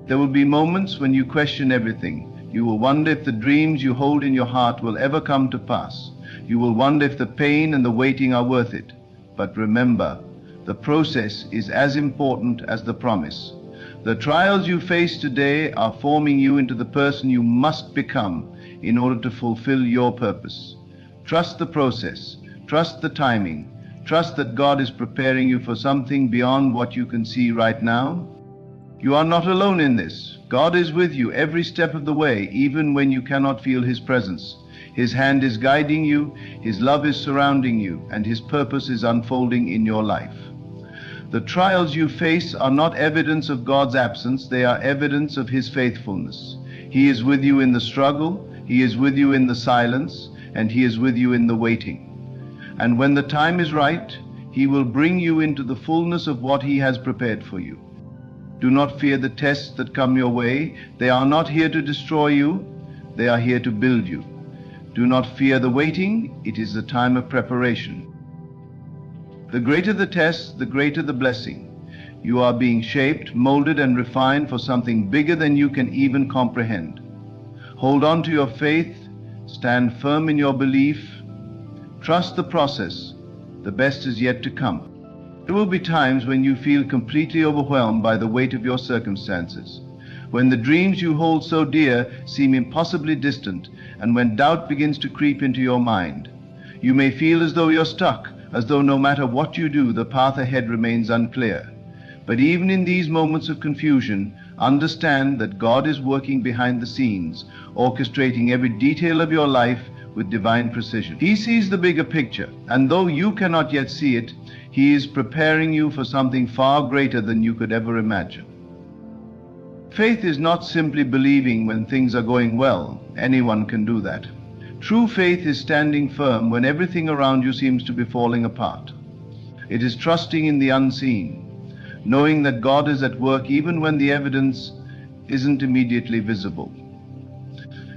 There will be moments when you question everything. You will wonder if the dreams you hold in your heart will ever come to pass. You will wonder if the pain and the waiting are worth it. But remember, the process is as important as the promise. The trials you face today are forming you into the person you must become in order to fulfill your purpose. Trust the process. Trust the timing. Trust that God is preparing you for something beyond what you can see right now. You are not alone in this. God is with you every step of the way, even when you cannot feel His presence. His hand is guiding you, His love is surrounding you, and His purpose is unfolding in your life. The trials you face are not evidence of God's absence, they are evidence of His faithfulness. He is with you in the struggle, He is with you in the silence, and He is with you in the waiting. And when the time is right, He will bring you into the fullness of what He has prepared for you. Do not fear the tests that come your way. They are not here to destroy you, they are here to build you. Do not fear the waiting, it is a time of preparation. The greater the test, the greater the blessing. You are being shaped, molded, and refined for something bigger than you can even comprehend. Hold on to your faith, stand firm in your belief, trust the process. The best is yet to come. There will be times when you feel completely overwhelmed by the weight of your circumstances, when the dreams you hold so dear seem impossibly distant, and when doubt begins to creep into your mind. You may feel as though you're stuck, as though no matter what you do, the path ahead remains unclear. But even in these moments of confusion, understand that God is working behind the scenes, orchestrating every detail of your life with divine precision. He sees the bigger picture, and though you cannot yet see it, He is preparing you for something far greater than you could ever imagine. Faith is not simply believing when things are going well. Anyone can do that. True faith is standing firm when everything around you seems to be falling apart. It is trusting in the unseen, knowing that God is at work even when the evidence isn't immediately visible.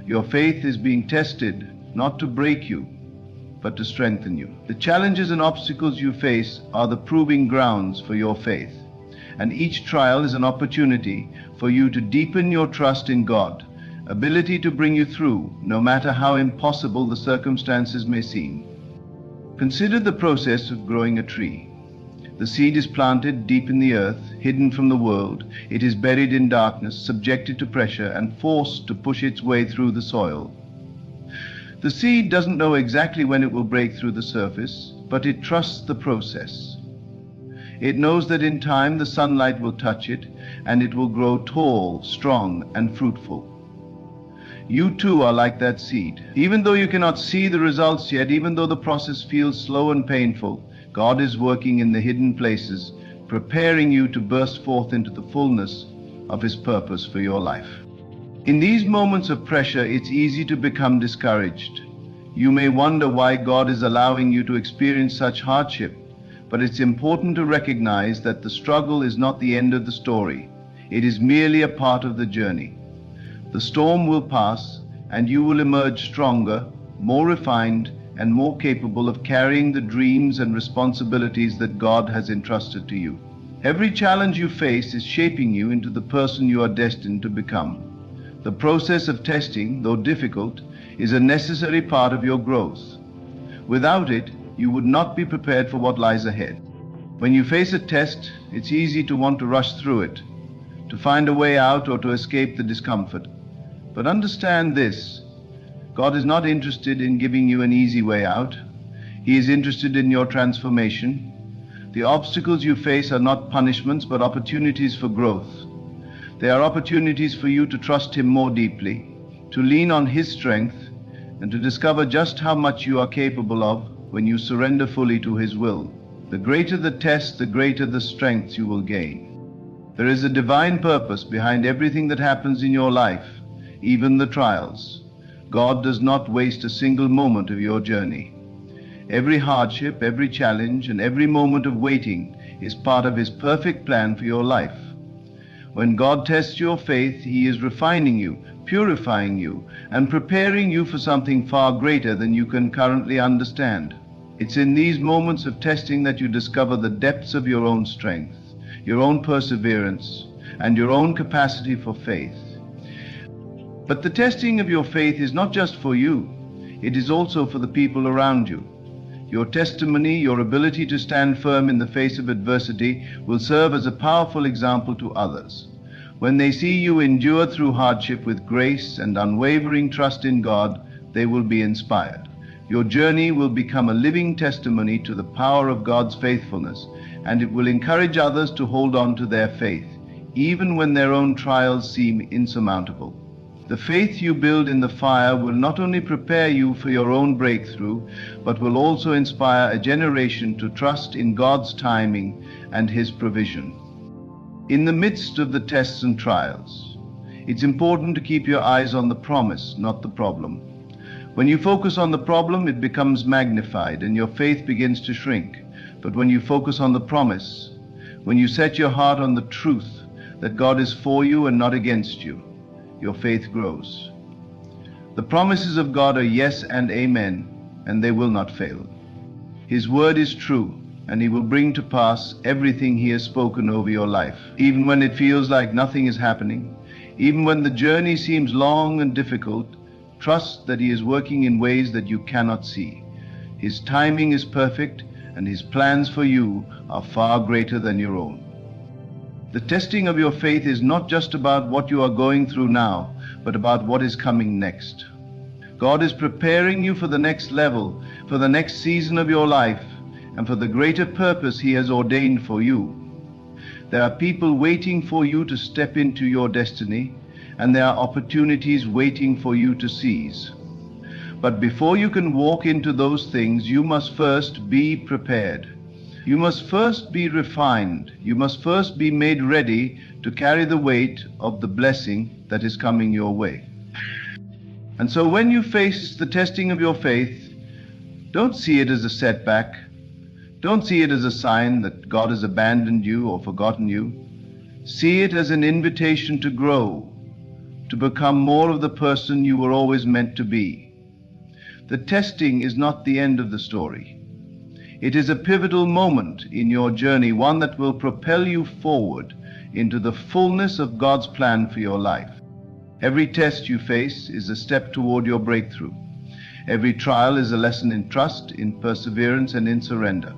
Your faith is being tested not to break you, but to strengthen you. The challenges and obstacles you face are the proving grounds for your faith, and each trial is an opportunity for you to deepen your trust in God, ability to bring you through, no matter how impossible the circumstances may seem. Consider the process of growing a tree. The seed is planted deep in the earth, hidden from the world. It is buried in darkness, subjected to pressure, and forced to push its way through the soil. The seed doesn't know exactly when it will break through the surface, but it trusts the process. It knows that in time the sunlight will touch it, and it will grow tall, strong, and fruitful. You too are like that seed. Even though you cannot see the results yet, even though the process feels slow and painful, God is working in the hidden places, preparing you to burst forth into the fullness of His purpose for your life. In these moments of pressure, it's easy to become discouraged. You may wonder why God is allowing you to experience such hardship, but it's important to recognize that the struggle is not the end of the story. It is merely a part of the journey. The storm will pass, and you will emerge stronger, more refined, and more capable of carrying the dreams and responsibilities that God has entrusted to you. Every challenge you face is shaping you into the person you are destined to become. The process of testing, though difficult, is a necessary part of your growth. Without it, you would not be prepared for what lies ahead. When you face a test, it's easy to want to rush through it, to find a way out or to escape the discomfort. But understand this: God is not interested in giving you an easy way out. He is interested in your transformation. The obstacles you face are not punishments, but opportunities for growth. They are opportunities for you to trust Him more deeply, to lean on His strength, and to discover just how much you are capable of when you surrender fully to His will. The greater the test, the greater the strength you will gain. There is a divine purpose behind everything that happens in your life, even the trials. God does not waste a single moment of your journey. Every hardship, every challenge, and every moment of waiting is part of His perfect plan for your life. When God tests your faith, He is refining you, purifying you, and preparing you for something far greater than you can currently understand. It's in these moments of testing that you discover the depths of your own strength, your own perseverance, and your own capacity for faith. But the testing of your faith is not just for you, it is also for the people around you. Your testimony, your ability to stand firm in the face of adversity, will serve as a powerful example to others. When they see you endure through hardship with grace and unwavering trust in God, they will be inspired. Your journey will become a living testimony to the power of God's faithfulness, and it will encourage others to hold on to their faith, even when their own trials seem insurmountable. The faith you build in the fire will not only prepare you for your own breakthrough, but will also inspire a generation to trust in God's timing and His provision. In the midst of the tests and trials, it's important to keep your eyes on the promise, not the problem. When you focus on the problem, it becomes magnified and your faith begins to shrink. But when you focus on the promise, when you set your heart on the truth that God is for you and not against you, your faith grows. The promises of God are yes and amen, and they will not fail. His word is true, and He will bring to pass everything He has spoken over your life. Even when it feels like nothing is happening, even when the journey seems long and difficult, trust that He is working in ways that you cannot see. His timing is perfect, and His plans for you are far greater than your own. The testing of your faith is not just about what you are going through now, but about what is coming next. God is preparing you for the next level, for the next season of your life, and for the greater purpose He has ordained for you. There are people waiting for you to step into your destiny, and there are opportunities waiting for you to seize. But before you can walk into those things, you must first be prepared. You must first be refined. You must first be made ready to carry the weight of the blessing that is coming your way. And so when you face the testing of your faith, don't see it as a setback. Don't see it as a sign that God has abandoned you or forgotten you. See it as an invitation to grow, to become more of the person you were always meant to be. The testing is not the end of the story. It is a pivotal moment in your journey, one that will propel you forward into the fullness of God's plan for your life. Every test you face is a step toward your breakthrough. Every trial is a lesson in trust, in perseverance, and in surrender.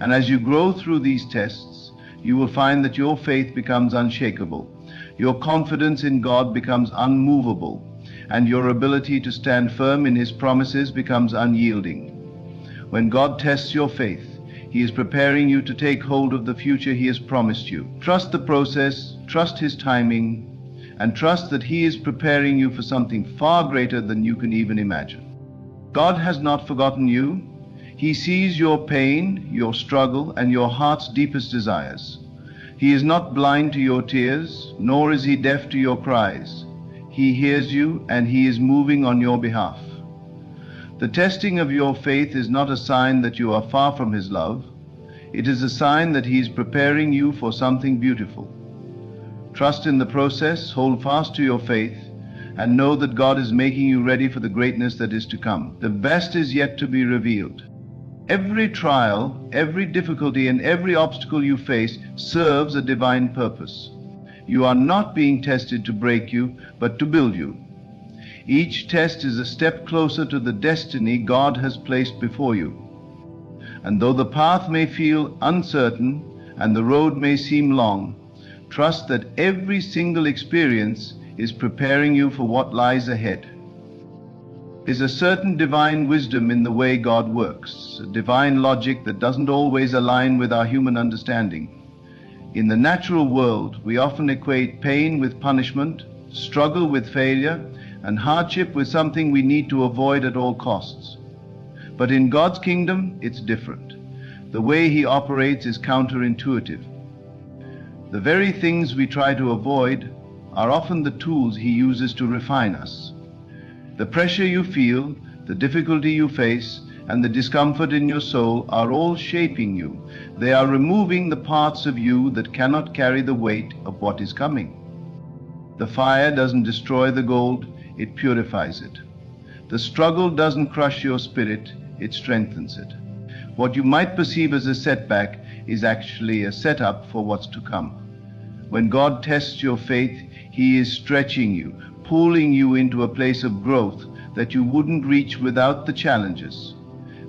And as you grow through these tests, you will find that your faith becomes unshakable, your confidence in God becomes unmovable, and your ability to stand firm in His promises becomes unyielding. When God tests your faith, He is preparing you to take hold of the future He has promised you. Trust the process, trust His timing, and trust that He is preparing you for something far greater than you can even imagine. God has not forgotten you. He sees your pain, your struggle, and your heart's deepest desires. He is not blind to your tears, nor is He deaf to your cries. He hears you, and He is moving on your behalf. The testing of your faith is not a sign that you are far from His love. It is a sign that He is preparing you for something beautiful. Trust in the process, hold fast to your faith, and know that God is making you ready for the greatness that is to come. The best is yet to be revealed. Every trial, every difficulty, and every obstacle you face serves a divine purpose. You are not being tested to break you, but to build you. Each test is a step closer to the destiny God has placed before you. And though the path may feel uncertain and the road may seem long, trust that every single experience is preparing you for what lies ahead. There's a certain divine wisdom in the way God works, a divine logic that doesn't always align with our human understanding. In the natural world, we often equate pain with punishment, struggle with failure, and hardship with something we need to avoid at all costs. But in God's kingdom, it's different. The way He operates is counterintuitive. The very things we try to avoid are often the tools He uses to refine us. The pressure you feel, the difficulty you face, and the discomfort in your soul are all shaping you. They are removing the parts of you that cannot carry the weight of what is coming. The fire doesn't destroy the gold, it purifies it. The struggle doesn't crush your spirit, it strengthens it. What you might perceive as a setback is actually a setup for what's to come. When God tests your faith, He is stretching you, pulling you into a place of growth that you wouldn't reach without the challenges.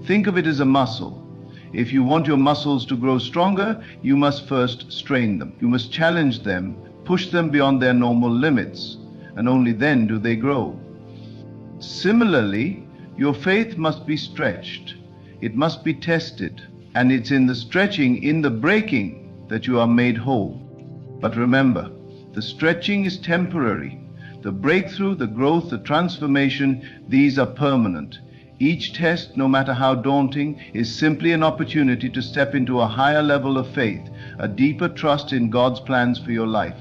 Think of it as a muscle. If you want your muscles to grow stronger, you must first strain them. You must challenge them, push them beyond their normal limits, and only then do they grow. Similarly, your faith must be stretched. It must be tested, and it's in the stretching, in the breaking, that you are made whole. But remember, the stretching is temporary. The breakthrough, the growth, the transformation, these are permanent. Each test, no matter how daunting, is simply an opportunity to step into a higher level of faith, a deeper trust in God's plans for your life.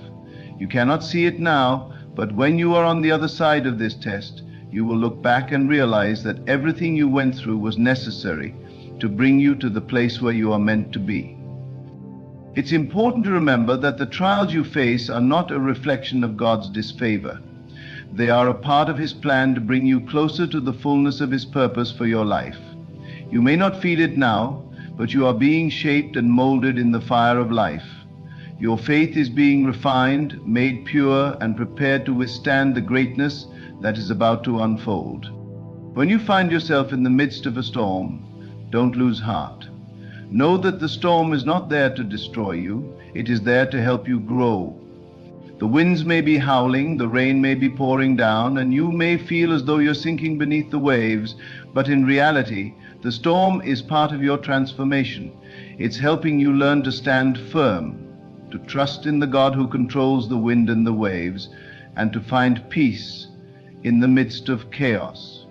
You cannot see it now, but when you are on the other side of this test, you will look back and realize that everything you went through was necessary to bring you to the place where you are meant to be. It's important to remember that the trials you face are not a reflection of God's disfavor. They are a part of His plan to bring you closer to the fullness of His purpose for your life. You may not feel it now, but you are being shaped and molded in the fire of life. Your faith is being refined, made pure, and prepared to withstand the greatness that is about to unfold. When you find yourself in the midst of a storm, don't lose heart. Know that the storm is not there to destroy you, it is there to help you grow. The winds may be howling, the rain may be pouring down, and you may feel as though you're sinking beneath the waves, but in reality, the storm is part of your transformation. It's helping you learn to stand firm, to trust in the God who controls the wind and the waves, and to find peace in the midst of chaos.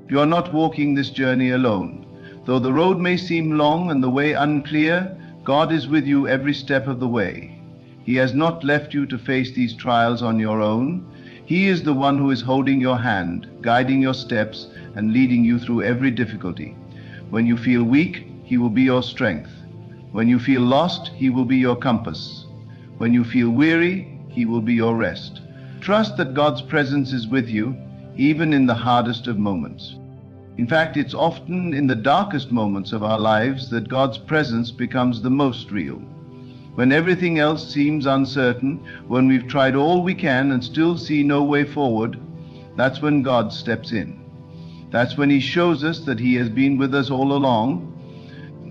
You are not walking this journey alone. Though the road may seem long and the way unclear, God is with you every step of the way. He has not left you to face these trials on your own. He is the one who is holding your hand, guiding your steps, and leading you through every difficulty. When you feel weak, He will be your strength. When you feel lost, He will be your compass. When you feel weary, He will be your rest. Trust that God's presence is with you, even in the hardest of moments. In fact, it's often in the darkest moments of our lives that God's presence becomes the most real. When everything else seems uncertain, when we've tried all we can and still see no way forward, that's when God steps in. That's when He shows us that He has been with us all along,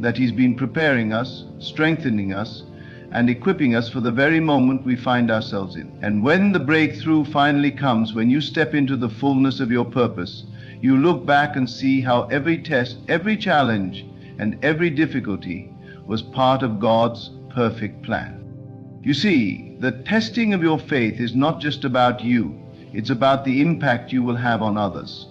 that He's been preparing us, strengthening us, and equipping us for the very moment we find ourselves in. And when the breakthrough finally comes, when you step into the fullness of your purpose, you look back and see how every test, every challenge, and every difficulty was part of God's perfect plan. You see, the testing of your faith is not just about you, it's about the impact you will have on others.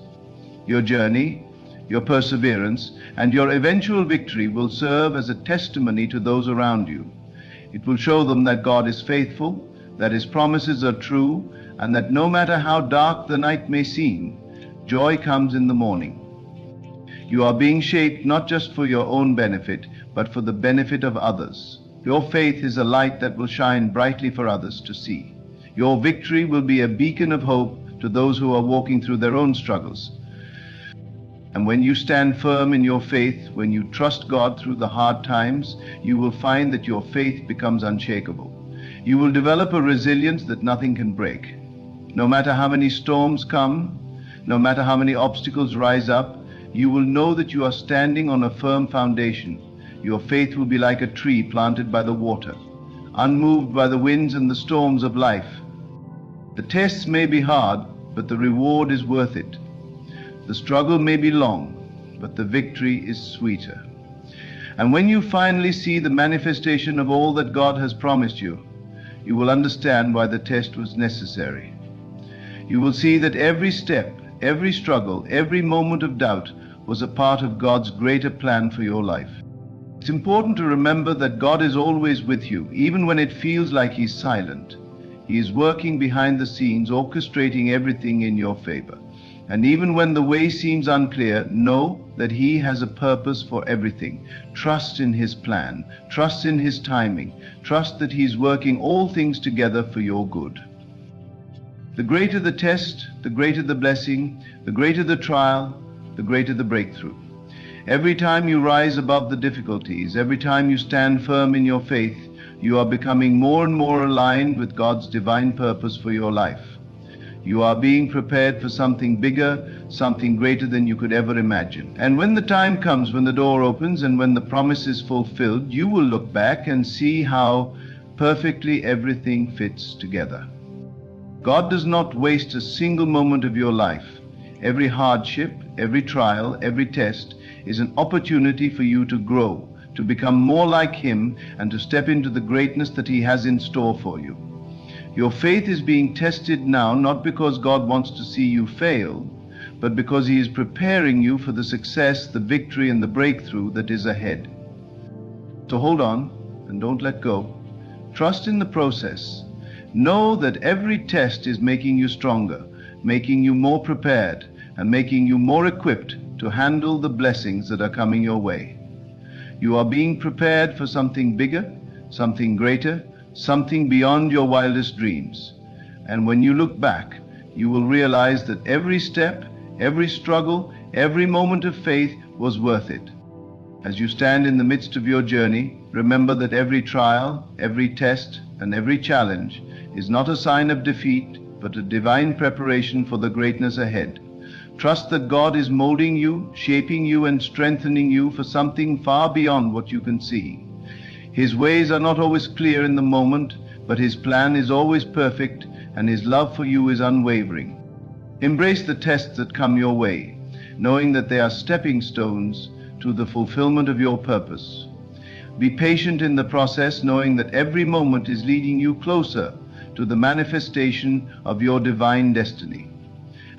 Your journey, your perseverance, and your eventual victory will serve as a testimony to those around you. It will show them that God is faithful, that His promises are true, and that no matter how dark the night may seem, joy comes in the morning. You are being shaped not just for your own benefit, but for the benefit of others. Your faith is a light that will shine brightly for others to see. Your victory will be a beacon of hope to those who are walking through their own struggles. And when you stand firm in your faith, when you trust God through the hard times, you will find that your faith becomes unshakable. You will develop a resilience that nothing can break. No matter how many storms come, no matter how many obstacles rise up, you will know that you are standing on a firm foundation. Your faith will be like a tree planted by the water, unmoved by the winds and the storms of life. The tests may be hard, but the reward is worth it. The struggle may be long, but the victory is sweeter. And when you finally see the manifestation of all that God has promised you, you will understand why the test was necessary. You will see that every step, every struggle, every moment of doubt was a part of God's greater plan for your life. It's important to remember that God is always with you, even when it feels like He's silent. He is working behind the scenes, orchestrating everything in your favor. And even when the way seems unclear, know that He has a purpose for everything. Trust in His plan. Trust in His timing. Trust that He's working all things together for your good. The greater the test, the greater the blessing, the greater the trial, the greater the breakthrough. Every time you rise above the difficulties, every time you stand firm in your faith, you are becoming more and more aligned with God's divine purpose for your life. You are being prepared for something bigger, something greater than you could ever imagine. And when the time comes, when the door opens and when the promise is fulfilled, you will look back and see how perfectly everything fits together. God does not waste a single moment of your life. Every hardship, every trial, every test is an opportunity for you to grow, to become more like Him, and to step into the greatness that He has in store for you. Your faith is being tested now, not because God wants to see you fail, but because He is preparing you for the success, the victory, and the breakthrough that is ahead. So hold on and don't let go. Trust in the process. Know that every test is making you stronger, making you more prepared, and making you more equipped to handle the blessings that are coming your way. You are being prepared for something bigger, something greater, something beyond your wildest dreams. And when you look back, you will realize that every step, every struggle, every moment of faith was worth it. As you stand in the midst of your journey, remember that every trial, every test, and every challenge is not a sign of defeat, but a divine preparation for the greatness ahead. Trust that God is molding you, shaping you, and strengthening you for something far beyond what you can see. His ways are not always clear in the moment, but His plan is always perfect, and His love for you is unwavering. Embrace the tests that come your way, knowing that they are stepping stones to the fulfillment of your purpose. Be patient in the process, knowing that every moment is leading you closer to the manifestation of your divine destiny.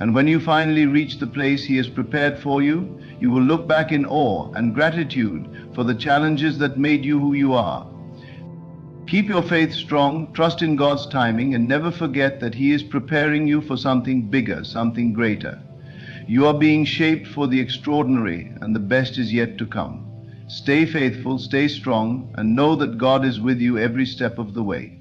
And when you finally reach the place He has prepared for you, you will look back in awe and gratitude for the challenges that made you who you are. Keep your faith strong, trust in God's timing, and never forget that He is preparing you for something bigger, something greater. You are being shaped for the extraordinary, and the best is yet to come. Stay faithful, stay strong, and know that God is with you every step of the way.